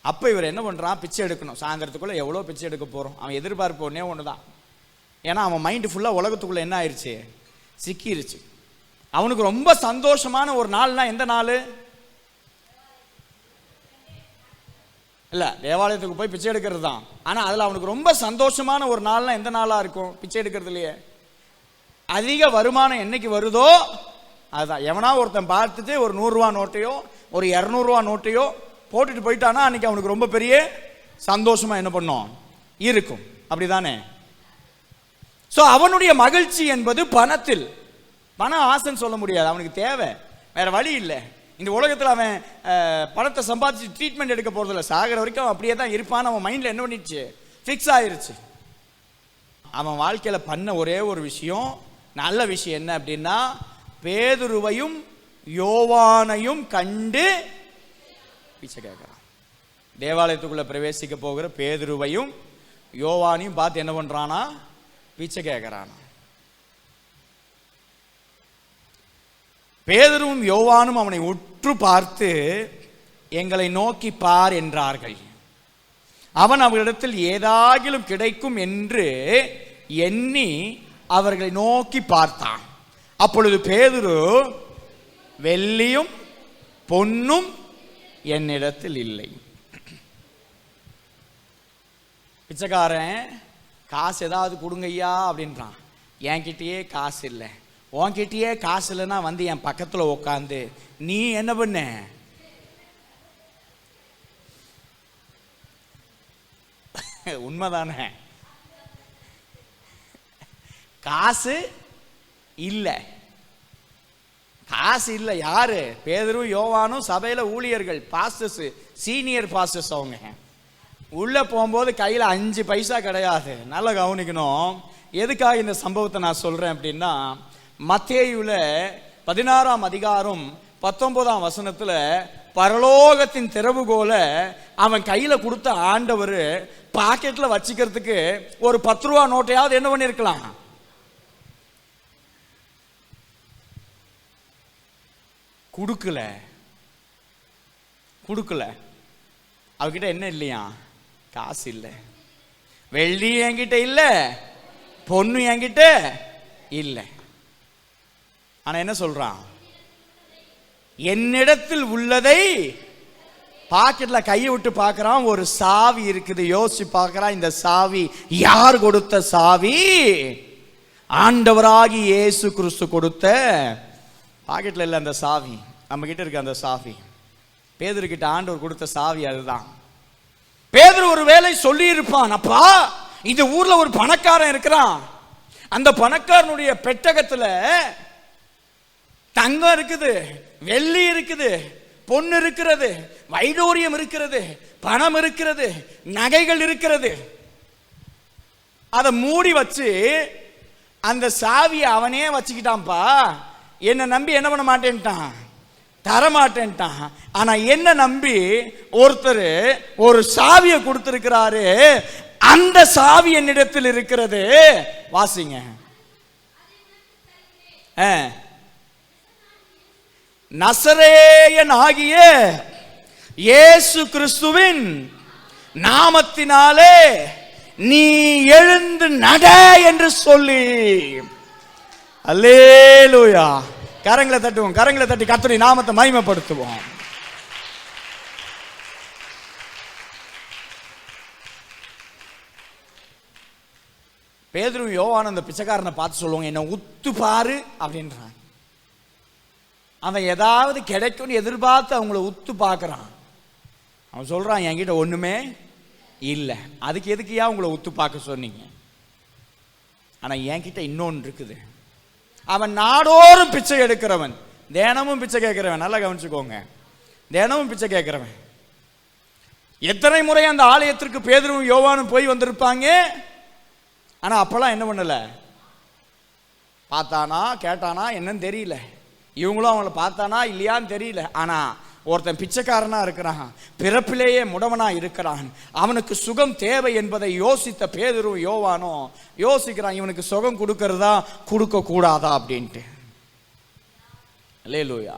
அப்போ இவர் என்ன பண்ணுறான், பிச்சை எடுக்கணும். சாயந்தரத்துக்குள்ளே எவ்வளோ பிச்சை எடுக்க போகிறோம். அவன் எதிர்பார்ப்பு ஒன்றே ஒன்று தான். ஏன்னா அவன் மைண்டு ஃபுல்லாக உலகத்துக்குள்ளே என்ன ஆயிடுச்சு, சிக்கிருச்சு. அவனுக்கு ரொம்ப சந்தோஷமான ஒரு நாள்னா எந்த நாள் இல்லை, தேவாலயத்துக்கு போய் பிச்சை எடுக்கிறது தான். ஆனால் அதில் அவனுக்கு ரொம்ப சந்தோஷமான ஒரு நாள்னா எந்த நாளாக இருக்கும், பிச்சை எடுக்கிறதுலையே. அதிக வருமானம் என்னைக்கு வருதோ அதுதான். எவனா ஒருத்தன் பார்த்துட்டு ஒரு 100 ரூபா நோட்டையோ ஒரு 200 ரூபா நோட்டையோ போட்டுட்டு போயிட்டானா அன்னைக்கு அவனுக்கு ரொம்ப பெரிய சந்தோஷமா என்ன பண்ணும், இருக்கும். அப்படிதானே? ஸோ அவனுடைய மகிழ்ச்சி என்பது பணத்தில். பணம் ஆசைன்னு சொல்ல முடியாது, அவனுக்கு தேவை, வேற வழி இல்லை. இந்த உலகத்தில் அவன் பணத்தை சம்பாதிச்சு ட்ரீட்மெண்ட் எடுக்க போறதில்ல, சாகிற வரைக்கும் அவன் அப்படியே தான் இருப்பான். அவன் மைண்ட்ல என்ன பண்ணிடுச்சு, ஃபிக்ஸ் ஆயிருச்சு. அவன் வாழ்க்கையில பண்ண ஒரே ஒரு விஷயம், நல்ல விஷயம் என்ன அப்படின்னா, பேதுருவையும் யோவானையும் கண்டு பிச்சை கேட்கிறான். தேவாலயத்துக்குள்ள பிரவேசிக்க போகிற பேதுருவையும் யோவானையும் பார்த்து என்ன பண்றானா, பிச்சை கேட்கிறானா. பேதுருவும் யோவானும் அவனை உற்று பார்த்து எங்களை நோக்கி பார் என்றார்கள். அவன் அவர்களிடத்தில் ஏதாகிலும் கிடைக்கும் என்று எண்ணி அவர்களை நோக்கி பார்த்தான். அப்பொழுது பேதுரு, வெள்ளியும் பொன்னும் என்னிடத்தில் இல்லை. பிச்சைக்காரன் காசு ஏதாவது கொடுங்கய்யா அப்படின்றான். என்கிட்டயே காசு இல்லை. உன்கிட்டயே காசு இல்லைன்னா வந்து என் பக்கத்தில் உட்காந்து நீ என்ன பண்ண, உண்மைதானே? காசு இல்லை, காசு இல்லை. யாரு? பேதுரு யோவானும் சபையில ஊழியர்கள், பாஸ்டர்ஸ், சீனியர் பாஸ்டர்ஸ். அவங்க உள்ள போகும்போது கையில 5 பைசா கிடையாது. நல்லா கவனிக்கணும். எதுக்காக இந்த சம்பவத்தை நான் சொல்றேன் அப்படின்னா, மத்தேயுல 16ஆம் அதிகாரம் 19ஆம் வசனத்துல பரலோகத்தின் திறவுகோல அவன் கையில கொடுத்த ஆண்டவர் பாக்கெட்ல வச்சுக்கிறதுக்கு ஒரு 10 ரூபா நோட்டையாவது என்ன பண்ணிருக்கலாம். கொடுக்கல. அவகிட்ட என்ன இல்லையா, காசு இல்லை. வெள்ளி என்கிட்ட இல்லை, பொண்ணு என்கிட்ட இல்லை. ஆனா என்ன சொல்றான், என்னிடத்தில் உள்ளதை பாக்கெட்ல கையை விட்டு பார்க்கறான். ஒரு சாவி இருக்குது. யோசிச்சு பார்க்கறான், இந்த சாவி யார் கொடுத்த சாவி? ஆண்டவராகி இயேசு கிறிஸ்து கொடுத்த. பாக்கெட்ல இல்லை அந்த சாவி, நம்ம கிட்ட இருக்க அந்த சாவி. பேதுரு கிட்ட ஆண்டவர் கொடுத்த சாவி அதுதான். பேதுரு ஒரு வேளை சொல்லி இருப்பான், அப்பா இந்த ஊர்ல ஒரு பணக்காரன் இருக்கிறான், அந்த பணக்காரனுடைய பெட்டகத்துல தங்கம் இருக்குது, வெள்ளி இருக்குது, பொண்ணு இருக்கிறது, வைடூரியம் இருக்கிறது, பணம் இருக்கிறது, நகைகள் இருக்கிறது. அதை மூடி வச்சு அந்த சாவியை அவனே வச்சுக்கிட்டான்ப்பா. என்னை நம்பி என்ன பண்ண மாட்டேன்ட்டான், தரமாட்டேன்ட்டான். ஆனா என்ன நம்பி ஒருத்தர் ஒரு சாவியை கொடுத்திருக்கிறாரு. அந்த சாவி என்னிடத்தில் இருக்கிறது. வாசிங்க. நசரேயன் ஆகிய இயேசு கிறிஸ்துவின் நாமத்தினாலே நீ எழுந்து நட என்று சொல்லி. அல்லேலூயா. கரங்களை தட்டுவோம், கரங்களை தட்டி கர்த்தருடைய நாமத்தை மகிமைப்படுத்துவோம். பேதுரு யோவான் அந்த பிச்சைக்காரனை பார்த்து சொல்லுவாங்க, என்ன உத்து பாரு அப்படின்றான். அவன் ஏதாவது கிடைக்கும்னு எதிர்பார்த்து அவங்கள உத்து பார்க்கறான். அவன் சொல்றான், என்கிட்ட ஒண்ணுமே இல்லை, அதுக்கு எதுக்குயா உங்களை உத்து பார்க்க சொன்னீங்க? ஆனா என்கிட்ட இன்னொன்று இருக்குது. அவன் நாடோறும் பிச்சை எடுக்கிறவன், தினமும் பிச்சை கேட்கிறவன். நல்லா கவனிச்சுக்கோங்க, தினமும் பிச்சை கேட்கிறவன். எத்தனை முறை அந்த ஆலயத்திற்கு பேதுருவும் யோவானும் போய் வந்திருப்பாங்க. ஆனா அப்பெல்லாம் என்ன பண்ணல, பார்த்தானா கேட்டானா என்னன்னு தெரியல. இவங்களும் அவங்கள பார்த்தானா இல்லையான்னு தெரியல. ஆனா ஒருத்தன் பிச்சைக்காரனா இருக்கிறான், பிறப்பிலேயே முடவனா இருக்கிறான். அவனுக்கு சுகம் தேவை என்பதை யோசித்த பேதுருவும் யோவானும் யோசிக்கிறான், இவனுக்கு சுகம் கொடுக்கறதா கொடுக்க கூடாதா அப்படின்ட்டு. அல்லேலூயா.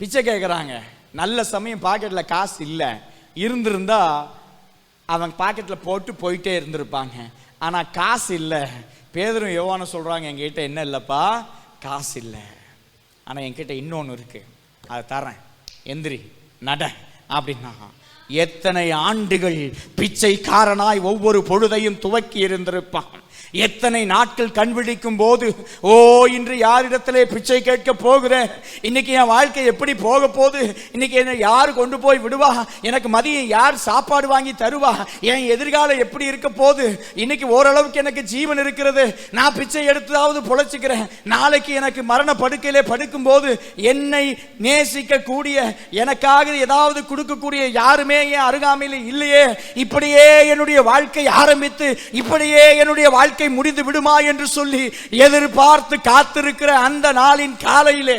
பிச்சை கேட்கிறாங்க. நல்ல சமயம் பாக்கெட்ல காசு இல்லை, இருந்திருந்தா அவன் பாக்கெட்ல போட்டு போயிட்டே இருந்திருப்பாங்க. ஆனா காசு இல்லை. பேதுரும் யோவானும் சொல்றாங்க, என்கிட்ட என்ன இல்லப்பா, காசு இல்லை, ஆனா என்கிட்ட இன்னொன்னு இருக்கு, அதை தரேன், எந்திரி நட அப்படின்னா. எத்தனை ஆண்டுகள் பிச்சைக்காரனாய் ஒவ்வொரு பொழுதையும் துவக்கி இருந்திருப்பான். எத்தனை நாட்கள் கண் விழிக்கும் போது, ஓ இன்று யாரிடத்திலே பிச்சை கேட்க போகிறேன், இன்னைக்கு என் வாழ்க்கை எப்படி போக போகுது, இன்னைக்கு என்ன யார் கொண்டு போய் விடுவா, எனக்கு மதியம் யார் சாப்பாடு வாங்கி தருவா, என் எதிர்காலம் எப்படி இருக்க போகுது, இன்னைக்கு ஓரளவுக்கு எனக்கு ஜீவன் இருக்கிறது, நான் பிச்சை எடுத்தாவது பொழைச்சிக்கிறேன், நாளைக்கு எனக்கு மரண படுக்கையிலே படுக்கும் போது என்னை நேசிக்க கூடிய, எனக்காக ஏதாவது கொடுக்கக்கூடிய யாருமே என் அருகாமையில் இல்லையே, இப்படியே என்னுடைய வாழ்க்கை ஆரம்பித்து இப்படியே என்னுடைய வாழ்க்கை முடிந்து விடுமா என்று சொல்லி எதிர்பார்த்து காத்திருக்கிற அந்த நாளின் காலையிலே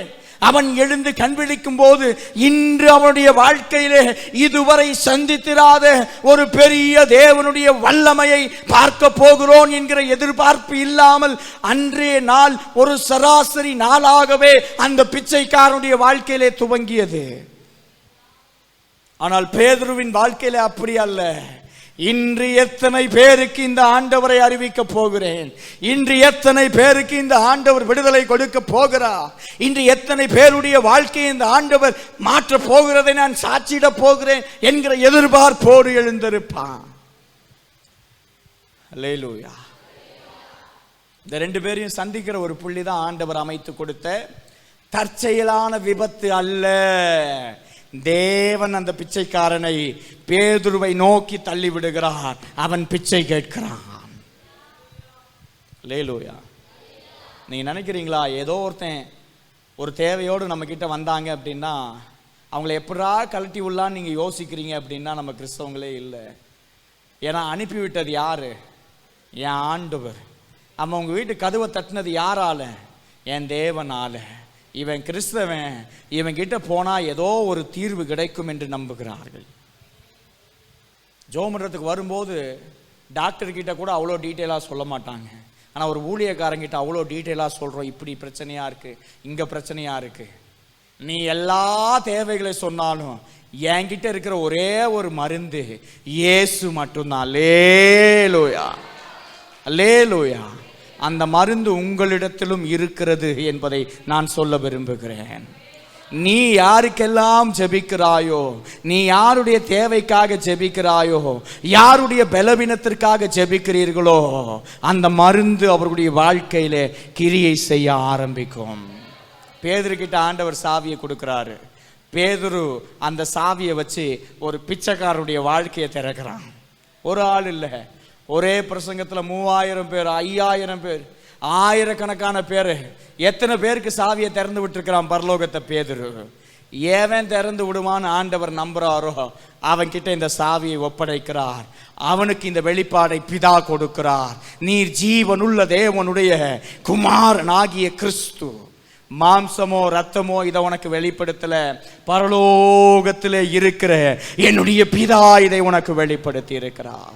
அவன் எழுந்து கண் விழிக்கும் போது, இன்று அவனுடைய வாழ்க்கையிலே இதுவரை சந்தித்திராத ஒரு பெரிய தேவனுடைய வல்லமையை பார்க்க போகிறோம் என்கிற எதிர்பார்ப்பு இல்லாமல் அன்றைய நாள் ஒரு சராசரி நாளாகவே அந்த பிச்சைக்காரனுடைய வாழ்க்கையிலே துவங்கியது. ஆனால் பேதுருவின் வாழ்க்கையிலே அப்படி அல்ல. இன்று எத்தனை பேருக்கு இந்த ஆண்டவரை அறிவிக்க போகிறேன், இன்று எத்தனை பேருக்கு இந்த ஆண்டவர் விடுதலை கொடுக்க போகிறார், இன்று எத்தனை பேருடைய வாழ்க்கையை இந்த ஆண்டவர் மாற்ற போகிறதை நான் சாட்சியிட போகிறேன் என்கிற எதிர்பார்ப்போடு எழுந்திருப்பான். அல்லேலூயா. இந்த ரெண்டு பேரையும் சந்திக்கிற ஒரு புள்ளி தான் ஆண்டவர் அமைத்து கொடுத்த தற்செயலான விபத்து அல்ல. தேவன் அந்த பிச்சைக்காரனை பேதுருவை நோக்கி தள்ளி விடுகிறார். அவன் பிச்சை கேட்கிறான். அல்லேலூயா. நீங்க நினைக்கிறீங்களா, ஏதோ ஒருத்தன் ஒரு தேவையோடு நம்ம கிட்ட வந்தாங்க அப்படின்னா அவங்களை எப்படா கழட்டி விடலான்னு நீங்க யோசிக்கிறீங்க அப்படின்னா நம்ம கிறிஸ்தவங்களே இல்லை. ஏன்னா அனுப்பிவிட்டது யாரு? என் ஆண்டவர். அவன் உங்க வீட்டு கதவை தட்டினது யாரால? என் தேவனால. இவன் கிறிஸ்தவன், இவன் கிட்ட போனா ஏதோ ஒரு தீர்வு கிடைக்கும் என்று நம்புகிறார்கள். ஜோமன்றத்துக்கு வரும்போது டாக்டர் கிட்ட கூட அவ்வளோ டீட்டெயிலாக சொல்ல மாட்டாங்க. ஆனால் ஒரு ஊழியக்காரங்கிட்ட அவ்வளோ டீட்டெயிலாக சொல்கிறோம், இப்படி பிரச்சனையாக இருக்குது, இங்கே பிரச்சனையாக இருக்குது. நீ எல்லா தேவைகளை சொன்னாலும் என்கிட்ட இருக்கிற ஒரே ஒரு மருந்து இயேசு மட்டும்தான். அல்லேலூயா, அல்லேலூயா. அந்த மருந்து உங்களிடத்திலும் இருக்கிறது என்பதை நான் சொல்ல விரும்புகிறேன். நீ யாருக்கெல்லாம் ஜெபிக்கிறாயோ, நீ யாருடைய தேவைக்காக ஜெபிக்கிறாயோ, யாருடைய பலவீனத்திற்காக ஜெபிக்கிறீர்களோ, அந்த மருந்து அவருடைய வாழ்க்கையில கிரியை செய்ய ஆரம்பிக்கும். பேதுரு கிட்ட ஆண்டவர் சாவியை கொடுக்கிறாரு. பேதுரு அந்த சாவியை வச்சு ஒரு பிச்சைக்காரருடைய வாழ்க்கையை திறக்கிறான். ஒரு ஆள் இல்லை, ஒரே பிரசங்கத்தில் 3000 பேர், 5000 பேர், ஆயிரக்கணக்கான பேர். எத்தனை பேருக்கு சாவியை திறந்து விட்டுருக்கிறான் பரலோகத்தை பேதுரு? ஏவன் திறந்து விடுவான்னு ஆண்டவர் நம்புறாரோ அவன்கிட்ட இந்த சாவியை ஒப்படைக்கிறார். அவனுக்கு இந்த வெளிப்பாடை பிதா கொடுக்கிறார். நீர் ஜீவனுள்ள தேவனுடைய குமாரனாகிய கிறிஸ்து. மாம்சமோ ரத்தமோ இதை உனக்கு வெளிப்படுத்தல, பரலோகத்திலே இருக்கிற என்னுடைய பிதா இதை உனக்கு வெளிப்படுத்தி இருக்கிறார்.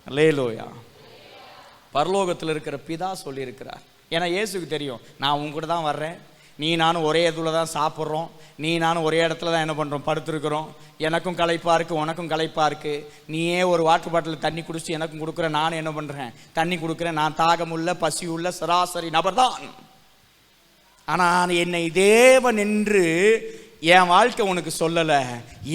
அல்லேலூயா. பரலோகத்தில் இருக்கிற பிதா சொல்லி இருக்கிறார். ஏன்னா இயேசுக்கு தெரியும், நான் உங்ககிட்ட தான் வர்றேன், நீ நானும் ஒரே இதில் தான் சாப்பிட்றோம், நீ நானும் ஒரே இடத்துல தான் என்ன பண்ணுறோம், படுத்துருக்குறோம். எனக்கும் களைப்பாக இருக்குது, உனக்கும் களைப்பாக இருக்குது. நீயே ஒரு வாட்டர் பாட்டில் தண்ணி குடிச்சு எனக்கும் கொடுக்குறேன், நானும் என்ன பண்ணுறேன், தண்ணி கொடுக்குறேன். நான் தாகமுள்ள பசி உள்ள சராசரி நபர் தான். ஆனால் என்னை தேவன் என்று என் வாழ்க்கை உனக்கு சொல்லலை,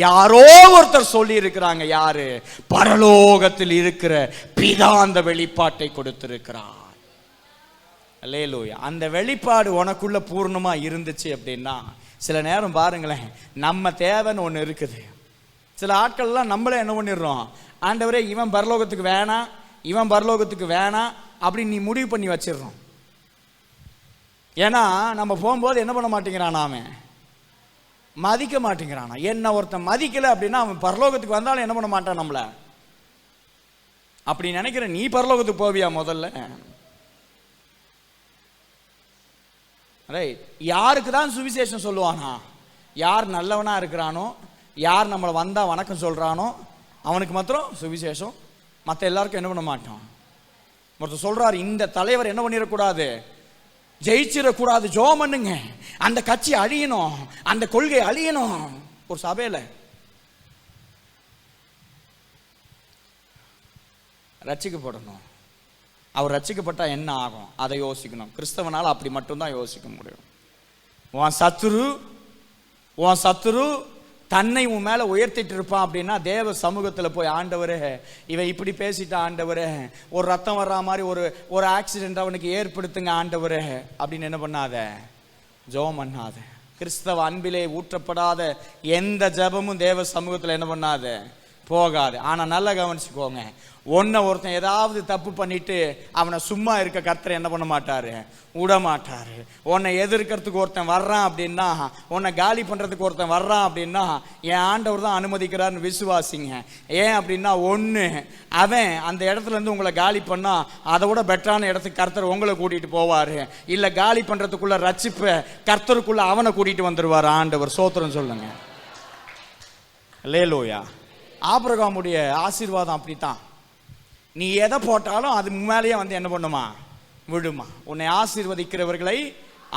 யாரோ ஒருத்தர் சொல்லி இருக்கிறாங்க. யாரு? பரலோகத்தில் இருக்கிற பிதா அந்த வெளிப்பாட்டை கொடுத்திருக்கிறார். அல்லேலூயா. அந்த வெளிப்பாடு உனக்குள்ள பூர்ணமா இருந்துச்சு அப்படின்னா, சில நேரம் பாருங்களேன், நம்ம தேவைன்னு ஒன்று இருக்குது. சில ஆட்கள்லாம் நம்மளே என்ன பண்ணிடுறோம், ஆண்டவரே இவன் பரலோகத்துக்கு வேணாம், இவன் பரலோகத்துக்கு வேணாம் அப்படின்னு நீ முடிவு பண்ணி வச்சிடறோம். ஏன்னா நம்ம போகும்போது என்ன பண்ண மாட்டேங்கிறான், அவன் மதிக்க மாட்டேங்கிறானா. என்ன ஒருத்தன் மதிக்கல அப்படின்னா அவன் பரலோகத்துக்கு வந்தாலும் என்ன பண்ண மாட்டான் நம்மள. அப்படி நினைக்கிற நீ பரலோகத்துக்கு போவியா முதல்ல? ரைட். யாருக்கு தான் சுவிசேஷம் சொல்லுவானா? யார் நல்லவனா இருக்கிறானோ, யார் நம்மளை வந்தா வணக்கம் சொல்றானோ அவனுக்கு மாத்திரம் சுவிசேஷம். மற்ற எல்லாருக்கும் என்ன பண்ண மாட்டான். ஒருத்தர் சொல்றாரு, இந்த தலைவர் என்ன பண்ணிடக்கூடாது, ஜெயிச்சிடக்கூடாது, ஜெபம் பண்ணுங்க, அந்த கட்சி அழியணும், அந்த கொள்கை அழியணும். ஒரு சபையில ரட்சிக்கப்படணும். அவர் ரட்சிக்கப்பட்டா என்ன ஆகும் அதை யோசிக்கணும். கிறிஸ்தவனால் அப்படி மட்டும்தான் யோசிக்க முடியும். உன் சத்துரு தன்னை உன் மேல உயர்த்திட்டு இருப்பான் அப்படின்னா தேவ சமூகத்தில் போய், ஆண்டவரே இவன் இப்படி பேசிட்டான், ஆண்டவரே ஒரு ரத்தம் வர்ற மாதிரி ஒரு ஆக்சிடென்ட் அவனுக்கு ஏற்படுத்துங்க ஆண்டவரே அப்படின்னு என்ன பண்ணாத, ஜெபம் பண்ணாத. கிறிஸ்தவ அன்பிலே ஊற்றப்படாத எந்த ஜெபமும் தேவ சமூகத்தில் என்ன பண்ணாத, போகாது. ஆனா நல்லா கவனிச்சுக்கோங்க, ஒருத்தன் ஏதாவது தப்பு பண்ணிட்டு அவனை சும்மா இருக்க கர்த்தர் என்ன பண்ண மாட்டாரு, விட மாட்டாரு. உன்னை எதிர்க்கிறதுக்கு ஒருத்தன் வர்றான் அப்படின்னா, உன்னை காலி பண்றதுக்கு ஒருத்தன் வர்றான் அப்படின்னா என் ஆண்டவர் தான் அனுமதிக்கிறார்னு விசுவாசிங்க. ஏன் அப்படின்னா, ஒன்று அவன் அந்த இடத்துல இருந்து உங்களை காலி பண்ணா அதை விட பெட்டரான இடத்துக்கு கர்த்தர் உங்களை கூட்டிட்டு போவாரு. இல்ல காலி பண்றதுக்குள்ள ரட்சிப்ப கர்த்தருக்குள்ள அவனை கூட்டிட்டு வந்துருவாரு ஆண்டவர். சோத்திரம் சொல்லுங்க. அல்லேலூயா. ஆபிரகாமுடைய ஆசீர்வாதம் அப்படித்தான். நீ எதை போட்டாலும் அது மேலேயே வந்து என்ன பண்ணுமா, விடுமா. உன்னை ஆசீர்வதிக்கிறவர்களை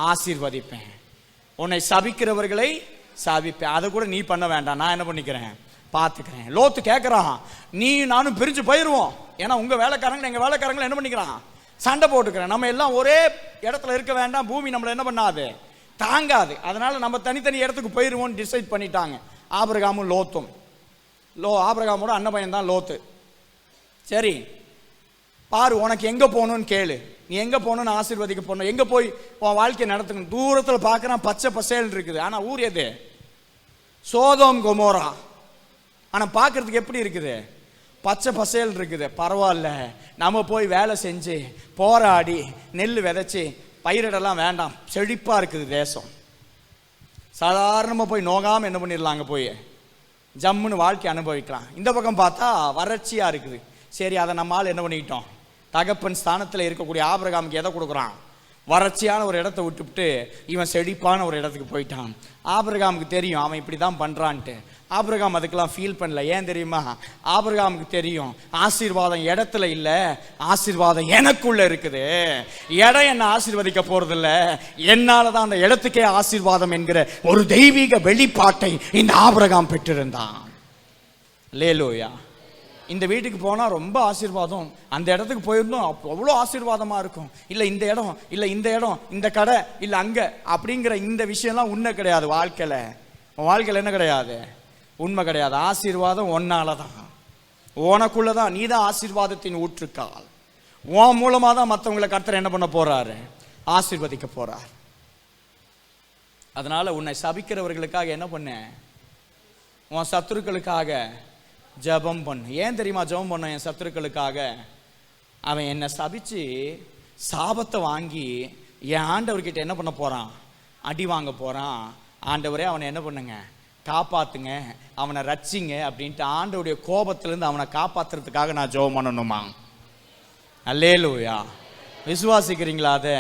ஆசீர்வதிப்பேன், உன்னை சபிக்கிறவர்களை சபிப்பேன். அதை கூட நீ பண்ண வேண்டாம், நான் என்ன பண்ணிக்கிறேன், பார்த்துக்கிறேன். லோத்து கேட்குறான், நீ நானும் பிரிஞ்சு போயிடுவோம். ஏன்னா உங்க வேலைக்காரங்க எங்க வேலைக்காரங்களை என்ன பண்ணிக்கிறான், சண்டை போட்டுக்கிறேன். நம்ம எல்லாம் ஒரே இடத்துல இருக்க வேண்டாம், பூமி நம்மளை என்ன பண்ணாது, தாங்காது. அதனால நம்ம தனித்தனி இடத்துக்கு போயிடுவோம்னு டிசைட் பண்ணிட்டாங்க ஆபிரகாமும் லோத்தும். ஆபிரகாமோட அண்ணன் பையன் தான் லோத்து. சரி பாரு, உனக்கு எங்க போகணும்னு கேளு, நீ எங்க போகணும்னு ஆசீர்வதிக்க போகணும், எங்க போய் உன் வாழ்க்கையை நடத்தணும். தூரத்தில் பார்க்குறான், பச்சை பசேல் இருக்குது. ஆனா ஊர் எது, சோதோம் கொமோரா. ஆனா பார்க்கறதுக்கு எப்படி இருக்குது, பச்சை பசேல் இருக்குது. பரவாயில்ல, நம்ம போய் வேலை செஞ்சு போராடி நெல் விதைச்சி பயிரிடலாம் வேண்டாம், செழிப்பா இருக்குது தேசம். சாதாரணமா போய் நோகாம என்ன பண்ணிடலாங்க, போய் ஜம்முன்னு வாழ்க்கை அனுபவிக்கலாம். இந்த பக்கம் பார்த்தா வறட்சியா இருக்குது. சரி, அதை நம்மால் என்ன பண்ணிக்கிட்டோம், தகப்பன் ஸ்தானத்தில் இருக்கக்கூடிய ஆபிரகாமுக்கு எதை கொடுக்குறான், வறட்சியான ஒரு இடத்த விட்டுவிட்டு இவன் செழிப்பான ஒரு இடத்துக்கு போயிட்டான். ஆபிரகாமுக்கு தெரியும் அவன் இப்படி தான் பண்ணுறான்ட்டு. ஆபிரகாம் அதுக்கெல்லாம் ஃபீல் பண்ணல. ஏன் தெரியுமா, ஆபிரகாமுக்கு தெரியும் ஆசீர்வாதம் இடத்துல இல்லை, ஆசீர்வாதம் எனக்குள்ள இருக்குது. இடம் என்ன ஆசீர்வதிக்க போறது இல்லை, என்னால தான் அந்த இடத்துக்கே ஆசீர்வாதம் என்கிற ஒரு தெய்வீக வெளிப்பாட்டை இந்த ஆபிரகாம் பெற்றிருந்தான். அல்லேலூயா. இந்த வீட்டுக்கு போனால் ரொம்ப ஆசீர்வாதம், அந்த இடத்துக்கு போயிருந்தோம் அவ்வளோ ஆசீர்வாதமாக இருக்கும். இல்லை இந்த இடம், இல்லை இந்த இடம், இந்த கடை, இல்லை அங்கே அப்படிங்கிற இந்த விஷயம்லாம் உண்மை கிடையாது. வாழ்க்கையில் என்ன கிடையாது, உண்மை கிடையாது. ஆசீர்வாதம் ஒன்னால தான், உனக்குள்ள தான். நீ தான் ஆசீர்வாதத்தின் ஊற்றுக்கால். உன் மூலமாக தான் மற்றவங்களை கர்த்தர் என்ன பண்ண போறாரு, ஆசீர்வதிக்க போறார். அதனால உன்னை சபிக்கிறவர்களுக்காக என்ன பண்ண, உன் சத்துருக்களுக்காக ஜெபம் பண்ணு. ஏன் தெரியுமா ஜெபம் பண்ண, என் சத்துருக்களுக்காக. அவன் என்னை சபிச்சு சாபத்தை வாங்கி என் ஆண்டவர்கிட்ட என்ன பண்ண போறான், அடி வாங்க போறான். ஆண்டவரே அவனை என்ன பண்ணுங்க, காப்பாத்துங்க, அவனை ரட்சிங்க அப்படின்ட்டு ஆண்டவருடைய கோபத்திலிருந்து அவனை காப்பாத்துறதுக்காக நான் ஜெபம் பண்ணணுமா? அல்லேலூயா. விசுவாசிக்கிறீங்களா? அதை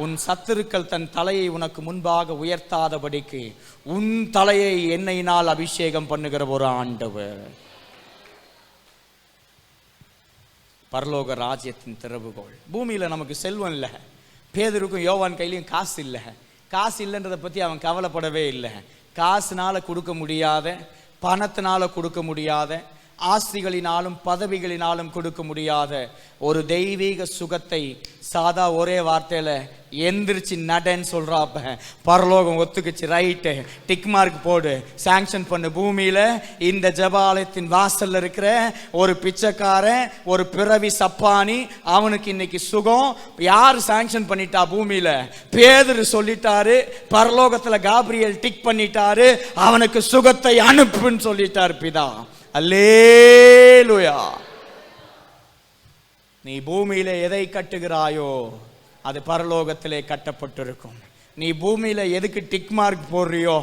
உன் சத்துருக்கள் தன் தலையை உனக்கு முன்பாக உயர்த்தாதபடிக்கு உன் தலையை எண்ணெயினால் அபிஷேகம் பண்ணுகிற ஒரு ஆண்டவர். பரலோக ராஜ்யத்தின் திறவுகோல். பூமியில நமக்கு செல்வம் இல்லை. பேதுருக்கும் யோவான் கையிலையும் காசு இல்லை. காசு இல்லைன்றதை பற்றி அவன் கவலைப்படவே இல்லை. காசுனால கொடுக்க முடியாத, பணத்தினால கொடுக்க முடியாத, ஆஸ்திகளினாலும் பதவிகளினாலும் கொடுக்க முடியாத ஒரு தெய்வீக சுகத்தை சாதா ஒரே வார்த்தையில எந்திரிச்சு நடன்னு சொல்றாப்ப பரலோகம் ஒத்துக்குச்சு. ரைட்டு, டிக் மார்க் போடு, சாங்ஷன் பண்ணு. பூமியில இந்த ஜெபாலயத்தின் வாசல்ல இருக்கிற ஒரு பிச்சைக்காரன், ஒரு பிறவி சப்பானி, அவனுக்கு இன்னைக்கு சுகம். யார் சாங்ஷன் பண்ணிட்டா? பூமியில பேதுரு சொல்லிட்டாரு. பரலோகத்துல காபிரியல் டிக் பண்ணிட்டாரு. அவனுக்கு சுகத்தை அனுப்புன்னு சொல்லிட்டார் பிதா. அல்லேலூயா. நீ பூமியில எதை கட்டுகிறாயோ அது பரலோகத்திலே கட்டப்பட்டிருக்கும். நீ பூமியில எதுக்கு டிக் மார்க் போடுறியோ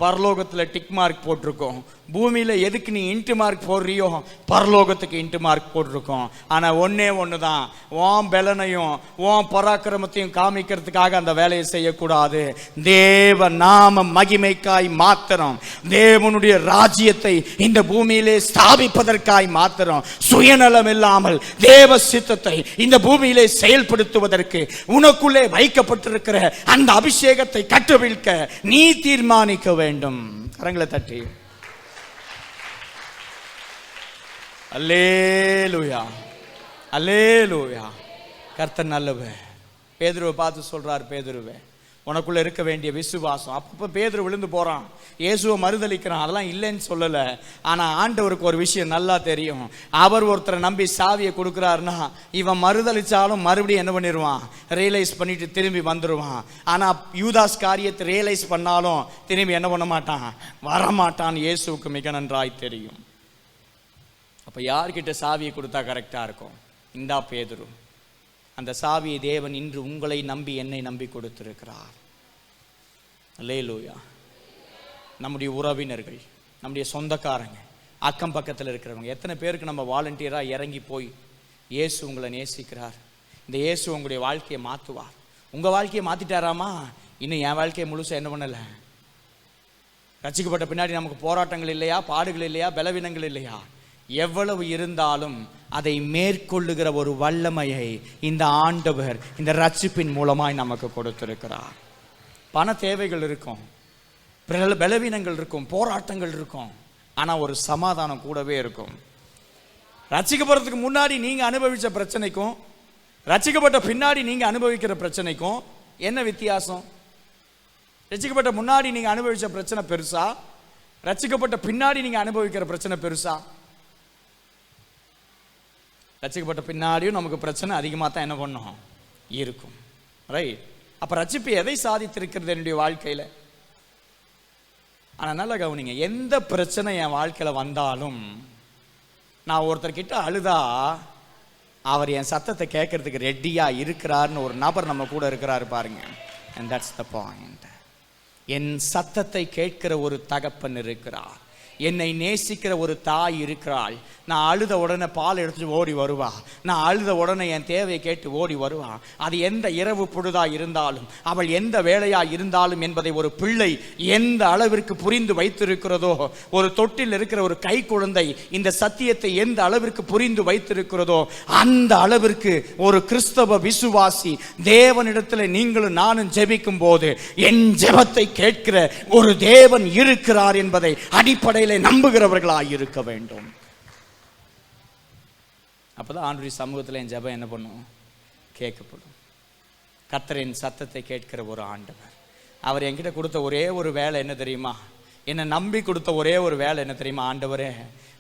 பரலோகத்துல டிக் மார்க் போட்டிருக்கோம். பூமியில எதுக்கு நீ இன்ட்டு மார்க் போடுறியோ பரலோகத்துக்கு இன்ட்டு மார்க் போட்டிருக்கோம். ஆனா ஒன்னே ஒண்ணுதான், உன் பலனையும் உன் பராக்கிரமத்தையும் காமிக்கிறதுக்காக அந்த வேலையை செய்யக்கூடாது. தேவ நாம மகிமைக்காய் மாத்திரம், தேவனுடைய ராஜ்யத்தை இந்த பூமியிலே ஸ்தாபிப்பதற்காய் மாத்திரம், சுயநலம் இல்லாமல் தேவ சித்தத்தை இந்த பூமியிலே செயல்படுத்துவதற்கு உனக்குள்ளே வைக்கப்பட்டிருக்கிற அந்த அபிஷேகத்தை கட்டவிழ்க்க நீ தீர்மானிக்க வேண்டும். கரங்களை தட்டி அல்லேலூயா, அல்லேலூயா. கர்த்தர் நல்லவர். பேதுருவை பார்த்து சொல்றார், பேதுருவே உனக்குள்ள இருக்க வேண்டிய விசுவாசம். அப்பப்ப பேதுரு விழுந்து போறான், இயேசுவை மறுதலிக்கிறான், அதெல்லாம் இல்லைன்னு சொல்லல. ஆனா ஆண்டவருக்கு ஒரு விஷயம் நல்லா தெரியும். அவர் ஒருத்தரை நம்பி சாவியை கொடுக்கிறாருன்னா இவன் மறுதலிச்சாலும் மறுபடியும் என்ன பண்ணிடுவான், ரியலைஸ் பண்ணிட்டு திரும்பி வந்துடுவான். ஆனா யூதாஸ் காரியத்தை ரியலைஸ் பண்ணாலும் திரும்பி என்ன பண்ண மாட்டான், வரமாட்டான். இயேசுவுக்கு மிக நன்றாய் தெரியும். அப்ப யார்கிட்ட சாவியை கொடுத்தா கரெக்டா இருக்கும்? இந்தா பேதுரு. அந்த சாவியை தேவன் இன்று உங்களை நம்பி என்னை நம்பி கொடுத்திருக்கிறார். அல்லேலூயா. நம்முடைய உறவினர்கள், நம்முடைய சொந்தக்காரங்க, அக்கம் பக்கத்தில் இருக்கிறவங்க, எத்தனை பேருக்கு நம்ம வாலண்டியரா இறங்கி போய் இயேசு உங்களை நேசிக்கிறார், இந்த இயேசு உங்களுடைய வாழ்க்கையை மாற்றுவார். உங்க வாழ்க்கையை மாத்திட்டாராமா? இன்னும் என் வாழ்க்கையை முழுசா என்ன பண்ணல. ரட்சிக்கப்பட்ட பின்னாடி நமக்கு போராட்டங்கள் இல்லையா, பாடுகள் இல்லையா, பலவீனங்கள் இல்லையா? எவ்வளவு இருந்தாலும் அதை மேற்கொள்ளுகிற ஒரு வல்லமையை இந்த ஆண்டவர் இந்த ரட்சிப்பின் மூலமாய் நமக்கு கொடுத்திருக்கிறார். பண தேவைகள் இருக்கும், பலவீனங்கள் இருக்கும், போராட்டங்கள் இருக்கும், ஆனா ஒரு சமாதானம் கூடவே இருக்கும். ரட்சிக்கப்படுறதுக்கு முன்னாடி நீங்க அனுபவிச்ச பிரச்சனைக்கும் ரட்சிக்கப்பட்ட பின்னாடி நீங்க அனுபவிக்கிற பிரச்சனைக்கும் என்ன வித்தியாசம்? ரட்சிக்கப்பட்ட முன்னாடி நீங்க அனுபவிச்ச பிரச்சனை பெருசா, ரட்சிக்கப்பட்ட பின்னாடி நீங்க அனுபவிக்கிற பிரச்சனை பெருசா? ரட்சிக்கப்பட்ட பின்னாடியும் நமக்கு பிரச்சனை அதிகமாக தான் என்ன பண்ணோம் இருக்கும். ரைட். அப்ப ரட்சிப்பு எதை சாதித்திருக்கிறது என்னுடைய வாழ்க்கையில? ஆனா நல்லா கவனிங்க, எந்த பிரச்சனை என் வாழ்க்கையில வந்தாலும் நான் ஒருத்தர்கிட்ட அழுதா அவர் என் சத்தத்தை கேட்கறதுக்கு ரெடியா இருக்கிறார்னு ஒரு நபர் நம்ம கூட இருக்கிறாரு பாருங்க. and that's the point. என் சத்தத்தை கேட்கிற ஒரு தகப்பன் இருக்கிறார், என்னை நேசிக்கிற ஒரு தாய் இருக்கிறாள். நான் அழுத உடனே பால் எடுத்துட்டு ஓடி வருவா, நான் அழுத உடனே என் தேவையை கேட்டு ஓடி வருவா. அது எந்த இரவு பொழுதா இருந்தாலும், அவள் எந்த வேலையா இருந்தாலும் என்பதை ஒரு பிள்ளை எந்த அளவிற்கு புரிந்து வைத்திருக்கிறதோ, ஒரு தொட்டில் இருக்கிற ஒரு கை குழந்தை இந்த சத்தியத்தை எந்த அளவிற்கு புரிந்து வைத்திருக்கிறதோ, அந்த அளவிற்கு ஒரு கிறிஸ்தவ விசுவாசி தேவனிடத்தில் நீங்களும் நானும் ஜெபிக்கும் போது என் ஜெபத்தை கேட்கிற ஒரு தேவன் இருக்கிறார் என்பதை அடிப்படையில் நம்புகிறவர்களாய் இருக்க வேண்டும். அப்பதான் ஆண்டவருடைய சமூகத்தில் என் ஜெபம் என்ன பண்ணும், கேட்கப்படும். கர்த்தரின் சத்தத்தை கேட்கிற ஒரு ஆண்டவர். அவர் என்கிட்ட கொடுத்த ஒரே ஒரு வேலை என்ன தெரியுமா? என்னை நம்பி கொடுத்த ஒரே ஒரு வேலை என்ன தெரியுமா? ஆண்டவரே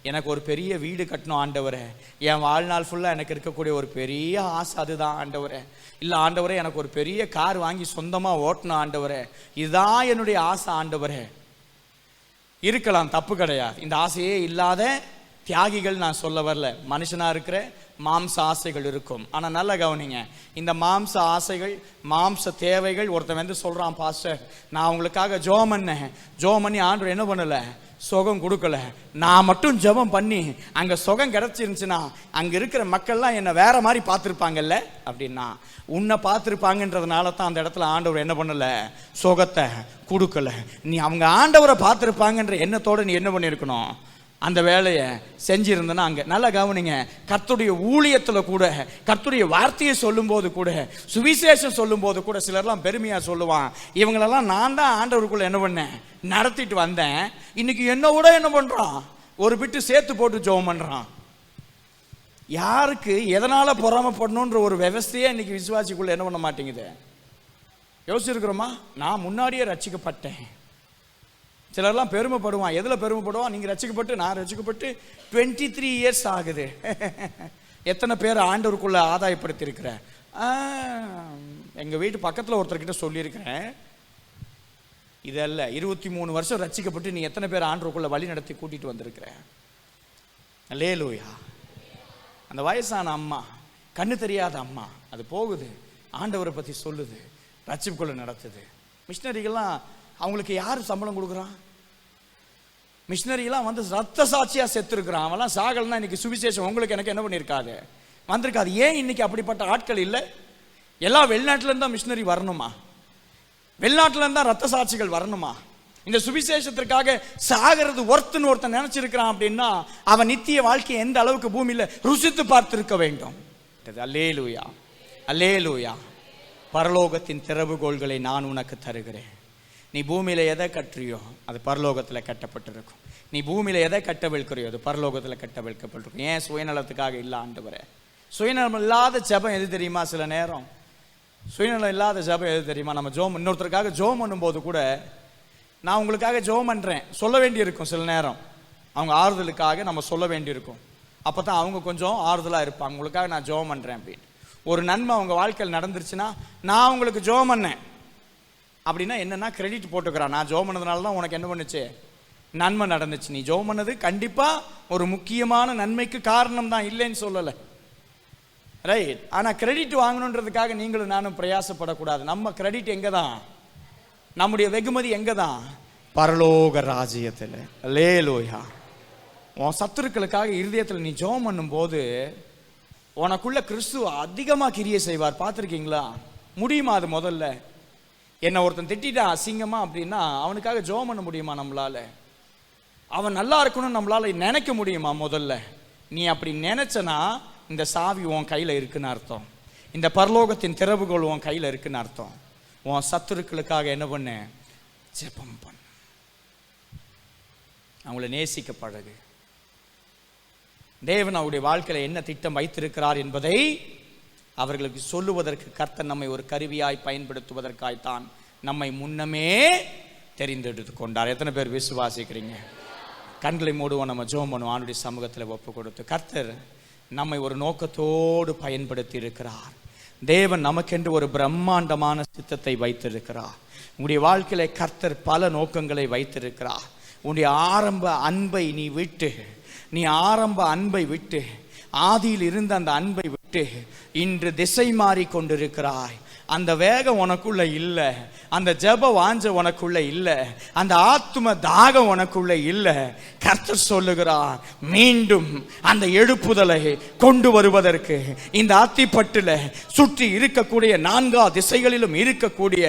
எனக்கு ஒரு பெரிய வீடு கட்டணும் ஆண்டவரே, என் வாழ்நாள் ஃபுல்லாக எனக்கு இருக்கக்கூடிய ஒரு பெரிய ஆசை அதுதான் ஆண்டவரே. இல்லை ஆண்டவரே எனக்கு ஒரு பெரிய கார் வாங்கி சொந்தமாக ஓட்டணும் ஆண்டவரே, இதுதான் என்னுடைய ஆசை ஆண்டவரே. இருக்கலாம், தப்பு கிடையாது. இந்த ஆசையே இல்லாத தியாகிகள் நான் சொல்ல வரல, மனுஷனா இருக்கிற மாம்ச ஆசைகள் இருக்கும். ஆனா நல்லா கவனிங்க, இந்த மாம்ச ஆசைகள், மாம்ச தேவைகள், ஒருத்தன் வந்து சொல்றான், பாஸ்டர் நான் உங்களுக்காக ஜெபம் பண்ணி ஆண்டவர் என்ன பண்ணல, சுகம் கொடுக்கல. நான் மட்டும் ஜெபம் பண்ணி அங்க சுகம் கிடைச்சிருந்துச்சுன்னா அங்க இருக்கிற மக்கள்லாம் என்ன வேற மாதிரி பார்த்துருப்பாங்கல்ல அப்படின்னா, உன்னை பார்த்துருப்பாங்கன்றதுனால தான் அந்த இடத்துல ஆண்டவர் என்ன பண்ணல, சுகத்தை கொடுக்கல. நீ அவங்க ஆண்டவரை பார்த்துருப்பாங்கன்ற எண்ணத்தோட நீ என்ன பண்ணியிருக்கணும், அந்த வேலையை செஞ்சிருந்தனா. அங்க நல்லா கவனிங்க, கர்த்தருடைய ஊழியத்துல கூட, கர்த்தருடைய வார்த்தையை சொல்லும் போது கூட, சுவிசேஷம் சொல்லும் போது கூட சிலர்லாம் பெருமையா சொல்லுவான், இவங்களெல்லாம் நான் தான் ஆண்டவருக்குள்ள என்ன பண்ணேன், நடத்திட்டு வந்தேன். இன்னைக்கு என்னோட என்ன பண்றான், ஒரு பிட்டு சேர்த்து போட்டு ஜெபம் பண்றான். யாருக்கு எதனால பொறாமப்படணுன்ற ஒரு விவசாயே இன்னைக்கு விசுவாசிக்குள்ள என்ன பண்ண மாட்டேங்குது. யோசிச்சிருக்கிறோமா? நான் முன்னாடியே ரட்சிக்கப்பட்டேன். சிலர்லாம் பெருமைப்படுவான். எதில் பெருமைப்படுவான்? நீங்கள் ரட்சிக்கப்பட்டு, நான் ரட்சிக்கப்பட்டு 23 இயர்ஸ் ஆகுது. எத்தனை பேர் ஆண்டவருக்குள்ள ஆதாயப்படுத்தி இருக்கிற? எங்கள் வீட்டு பக்கத்தில் ஒருத்தர்கிட்ட சொல்லியிருக்கிறேன், இதல்ல 23 வருஷம் ரட்சிக்கப்பட்டு நீ எத்தனை பேர் ஆண்டவருக்குள்ள வழி நடத்தி கூட்டிட்டு வந்திருக்கிற? அல்லேலூயா. அந்த வயசான அம்மா, கண்ணு தெரியாத அம்மா, அது போகுது, ஆண்டவரை பற்றி சொல்லுது, ரட்சிப்புக்குள்ள நடத்துது. மிஷினரிகள்லாம் அவங்களுக்கு யார் சம்பளம் கொடுக்குறான்? மிஷினரிலாம் வந்து ரத்த சாட்சியா செத்துருக்கிறான். அவன்லாம் சாகல்னா இன்னைக்கு சுவிசேஷம் உங்களுக்கு எனக்கு என்ன பண்ணியிருக்காது, வந்திருக்காது. ஏன் இன்னைக்கு அப்படிப்பட்ட ஆட்கள் இல்லை? எல்லாம் வெளிநாட்டுல இருந்தா மிஷினரி வரணுமா? வெளிநாட்டுல இருந்தா ரத்த சாட்சிகள் வரணுமா? இந்த சுவிசேஷத்திற்காக சாகிறது ஒருத்தன் ஒருத்தன் நினைச்சிருக்கிறான் அப்படின்னா அவன் நித்திய வாழ்க்கையை எந்த அளவுக்கு பூமியில ருசித்து பார்த்திருக்க வேண்டும். அல்லேலூயா, அல்லேலூயா. பரலோகத்தின் திறவுகோள்களை நான் உனக்கு தருகிறேன். நீ பூமியில எதை கட்டுறியோ அது பரலோகத்தில் கட்டப்பட்டிருக்கும். நீ பூமியில எதை கட்டவிழ்க்கிறியோ அது பரலோகத்தில் கட்டவிழ்க்கப்பட்டிருக்கும். ஏன் சுயநலத்துக்காக இல்லை ஆண்டவரே. சுயநலம் இல்லாத ஜெபம் எது தெரியுமா? சில நேரம் சுயநலம் இல்லாத ஜெபம் எது தெரியுமா? நம்ம ஜெபம் இன்னொருத்தருக்காக ஜெபம் பண்ணும்போது கூட, நான் உங்களுக்காக ஜெபம் பண்றேன் சொல்ல வேண்டியிருக்கும். சில நேரம் அவங்க ஆறுதலுக்காக நம்ம சொல்ல வேண்டியிருக்கும். அப்பதான் அவங்க கொஞ்சம் ஆறுதலா இருப்பாங்க. உங்களுக்காக நான் ஜெபம் பண்றேன் அப்படின்னு. ஒரு நன்மை அவங்க வாழ்க்கையில் நடந்துருச்சுன்னா, நான் உங்களுக்கு ஜெபம் பண்ணேன் அப்படின்னா என்னன்னா கிரெடிட் போட்டுக்கிறான். நான் ஜெபம் பண்ணதுனால தான் உனக்கு என்ன பண்ணுச்சு, நன்மை நடந்துச்சு. நீ ஜெபம் பண்ணது கண்டிப்பா ஒரு முக்கியமான நன்மைக்கு காரணம் தான், இல்லைன்னு சொல்லலை, ரைட்? ஆனா கிரெடிட் வாங்கணுன்றதுக்காக நீங்களும் நானும் பிரயாசப்படக்கூடாது. நம்ம கிரெடிட் எங்க தான், நம்முடைய வெகுமதி எங்க தான், பரலோக ராஜ்யத்தில். அல்லேலூயா. உன் சத்துருக்களுக்காக இருதயத்தில் நீ ஜெபம் பண்ணும் போது உனக்குள்ள கிறிஸ்து அதிகமா கிரியை செய்வார். பார்த்துருக்கீங்களா? முடியுமா அது? முதல்ல என்ன ஒருத்தன் திட்டான் அசிங்கமா அப்படின்னா அவனுக்காக ஜெபம் பண்ண முடியுமா நம்மளால? அவன் நல்லா இருக்கணும்னு நம்மளால நினைக்க முடியுமா? முதல்ல நீ அப்படி நினைச்சனா இந்த சாவி உன் கையில இருக்குன்னு அர்த்தம். இந்த பரலோகத்தின் திறவுகோள் உன் கையில இருக்குன்னு அர்த்தம். உன் சத்துருக்களுக்காக என்ன பண்ண, ஜெபம் பண்ண. அவங்கள நேசிக்க பழகு. தேவன் அவருடைய வாழ்க்கையில என்ன திட்டம் வைத்திருக்கிறார் என்பதை அவர்களுக்கு சொல்லுவதற்கு கர்த்தர் நம்மை ஒரு கருவியாய் பயன்படுத்துவதற்காய்த்தான் நம்மை முன்னமே தெரிந்தெடுத்து கொண்டார். எத்தனை பேர் விசுவாசிக்கிறீங்க? கண்களை மூடுவோம், நம்ம ஜெபம் பண்ணுவோம். ஆண்டவருடைய சமூகத்தில் ஒப்பு கொடுத்து, கர்த்தர் நம்மை ஒரு நோக்கத்தோடு பயன்படுத்தி இருக்கிறார். தேவன் நமக்கென்று ஒரு பிரம்மாண்டமான சித்தத்தை வைத்திருக்கிறார். உங்களுடைய வாழ்க்கையில கர்த்தர் பல நோக்கங்களை வைத்திருக்கிறார். உன்னுடைய ஆரம்ப அன்பை நீ ஆரம்ப அன்பை விட்டு, ஆதியில் இருந்த அந்த அன்பை விட்டு இன்று திசை மாறி கொண்டிருக்கிறாய். அந்த வேகம் உனக்குள்ள இல்லை, அந்த ஜெப வாஞ்ச உனக்குள்ள இல்லை, அந்த ஆத்தும தாகம் உனக்குள்ள இல்லை. கர்த்தர் சொல்லுகிறார், மீண்டும் அந்த எழுப்புதலை கொண்டு வருவதற்கு இந்த அத்திப்பட்டுல சுற்றி இருக்கக்கூடிய 4 திசைகளிலும் இருக்கக்கூடிய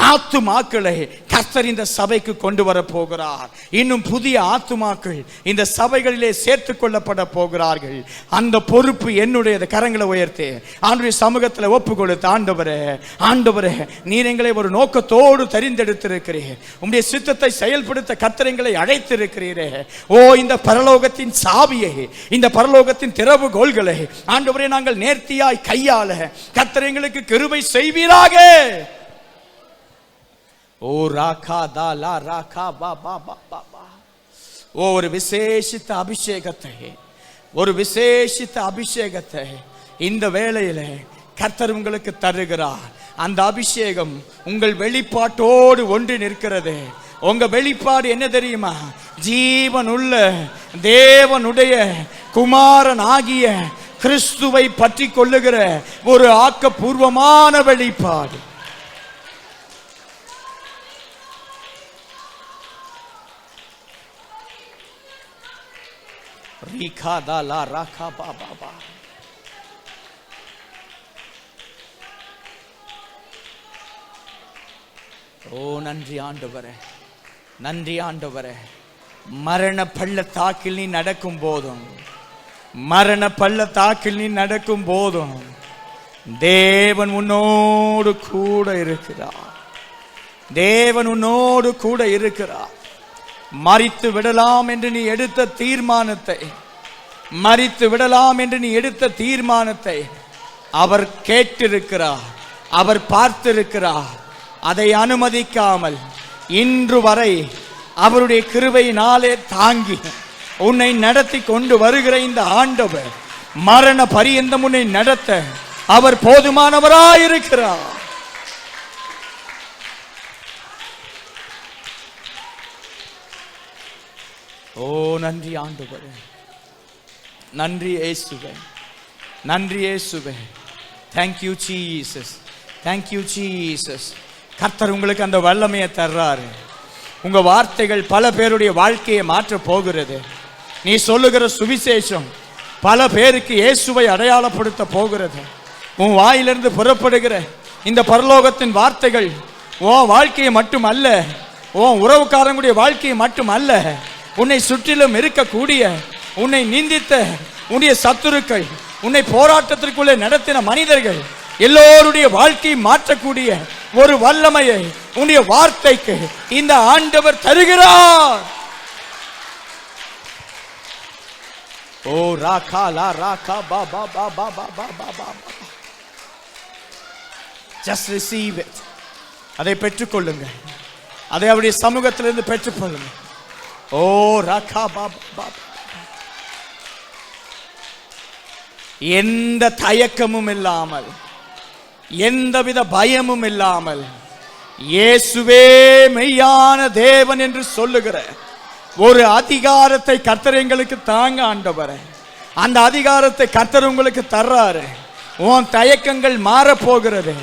ஆத்துமாக்களை கர்த்தர் இந்த சபைக்கு கொண்டு வர போகிறார். இன்னும் புதிய ஆத்துமாக்கள் இந்த சபைகளிலே சேர்த்து கொள்ளப்பட போகிறார்கள். அந்த பொறுப்பு என்னுடையது. கரங்களை உயர்த்தி ஆண்டவருடைய சமூகத்தில் ஒப்பு கொடுத்து, ஆண்டவரே நீர் எங்களை ஒரு நோக்கத்தோடு தெரிந்தெடுத்திருக்கிறீர். உம்முடைய சித்தத்தை செயல்படுத்த கர்த்தர் எங்களை அழைத்திருக்கிறீரே. ஓ, இந்த பரலோகத்தின் சாவியை, இந்த பரலோகத்தின் திறவுகோல்களை ஆண்டவரே நாங்கள் நேர்த்தியாய் கையாள கர்த்தர் எங்களுக்கு கிருபை செய்வீராக. ஓ ராகா தாலா ராகா பா பா பா பா. ஓ, ஒரு விசேஷித்த அபிஷேகத்தை இந்த வேளையில கர்த்தர் உங்களுக்கு தருகிறார். அந்த அபிஷேகம் உங்கள் வெளிப்பாட்டோடு ஒன்று நிற்கிறது. உங்க வெளிப்பாடு என்ன தெரியுமா? ஜீவனுள்ள தேவனுடைய குமாரன் ஆகிய கிறிஸ்துவை பற்றி கொள்ளுகிற ஒரு ஆக்கப்பூர்வமான வெளிப்பாடு. ஓ நன்றி ஆண்டவரே, நன்றி ஆண்டவரே. மரண பள்ளத்தாக்கில் நீ நடக்கும் போதும், மரண பள்ளத்தாக்கில் நீ நடக்கும் போதும் தேவன் உன்னோடு கூட இருக்கிறார். தேவன் உன்னோடு கூட இருக்கிறார். மரித்து விடலாம் என்று நீ எடுத்த தீர்மானத்தை, மரித்து விடலாம் என்று நீ எடுத்த தீர்மானத்தை அவர் கேட்டிருக்கிறார், அவர் பார்த்திருக்கிறார். அதை அனுமதிக்காமல் இன்று வரை அவருடைய கிருபையினாலே தாங்கி உன்னை நடத்தி கொண்டு வருகிற இந்த ஆண்டவர் மரண பரியந்தம் உன்னை நடத்த அவர் போதுமானவராயிருக்கிறார். ஓ நன்றி ஆண்டவரே, நன்றி இயேசுவே, நன்றி இயேசுவே. Thank you Jesus, thank you Jesus. கர்த்தர் உங்களுக்கு அந்த வல்லமையை தர்றாரு. உங்க வார்த்தைகள் பல பேருடைய வாழ்க்கையை மாற்ற போகிறது. நீ சொல்லுகிற சுவிசேஷம் பல பேருக்கு இயேசுவை அடையாளப்படுத்த போகிறது. உன் வாயிலிருந்து புறப்படுகிற இந்த பரலோகத்தின் வார்த்தைகள் உன் வாழ்க்கையை மட்டும் அல்ல, உன் உறவுக்காரங்களுடைய வாழ்க்கையை மட்டும் அல்ல, உன்னை சுற்றிலும் இருக்கக்கூடிய, உன்னை நிந்தித்த உன்னுடைய சத்துருக்கள், உன்னை போராட்டத்திற்குள்ளே நடத்தின மனிதர்கள் எல்லோருடைய வாழ்க்கையை மாற்றக்கூடிய ஒரு வல்லமையை உன்னுடைய வார்த்தைக்கு இந்த ஆண்டவர் தருகிறார். ஓ ராகா லா ராகா பா பா பா பா பா பா பா பா. Just receive it. அதை பெற்றுக்கொள்ளுங்க, அதை அவருடைய சமூகத்திலிருந்து பெற்றுக்கொள்ளுங்க. ஓ ராகா பா பா. எந்த தயக்கமும் இல்லாமல், எந்தவித பயமும் இல்லாமல் இயேசுவே மெய்யான தேவன் என்று சொல்லுகிற ஒரு அதிகாரத்தை கர்த்தர் எங்களுக்கு தாங்க ஆண்டவரே. அந்த அதிகாரத்தை கர்த்தர் உங்களுக்கு தர்றாரு. உன் தயக்கங்கள் மாற போகிறது.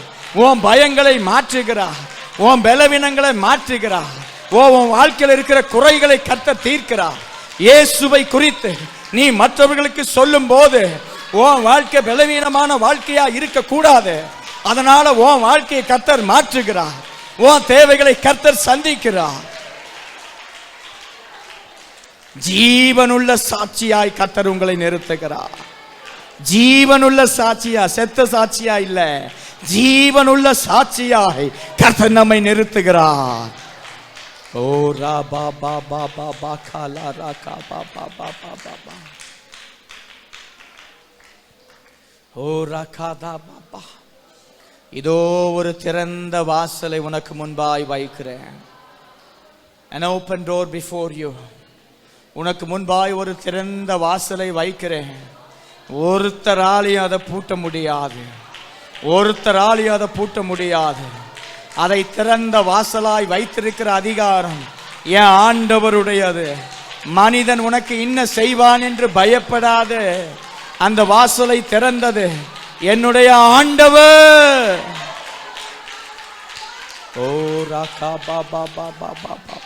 உன் பயங்களை மாற்றுகிறார், உன் பலவீனங்களை மாற்றுகிறார், உன் வாழ்க்கையில் இருக்கிற குறைகளை கர்த்தர் தீர்க்கிறார். இயேசுவை குறித்து நீ மற்றவர்களுக்கு சொல்லும் போது உன் வாழ்க்கை பலவீனமான வாழ்க்கையா இருக்க கூடாது. அதனால உன் வாழ்க்கையை கர்த்தர் மாற்றுகிறார். உன் தேவைகளை கர்த்தர் சந்திக்கிறார். ஜீவனுள்ள சாட்சியாய் கர்த்தர் உங்களை நிறுத்துகிறார். ஜீவனுள்ள சாட்சியா, செத்த சாட்சியா இல்ல, ஜீவனுள்ள சாட்சியாய் கர்த்தர் நம்மை நிறுத்துகிறார். ஓ ரா பா பா பா பா பா காலா ரா கா பா பா பா பா பா பா. ஓ ரா கா தா பா பா. இதோ ஒரு திறந்த வாசலை உனக்கு முன்பாய் வைக்கிறேன். An open door before you. உனக்கு முன்பாய் ஒரு திறந்த வாசலை வைக்கிறேன். ஒருத்தராலையும் அதை பூட்ட முடியாது, ஒருத்தராலையும் அதை பூட்ட முடியாது. அதை திறந்த வாசலாய் வைத்திருக்கிற அதிகாரம் என் ஆண்டவருடையது. மனிதன் உனக்கு என்ன செய்வான் என்று பயப்படாது. அந்த வாசலை திறந்தது என்னுடைய ஆண்டவர். ஓ ராகா பா பா பா பா பா பா.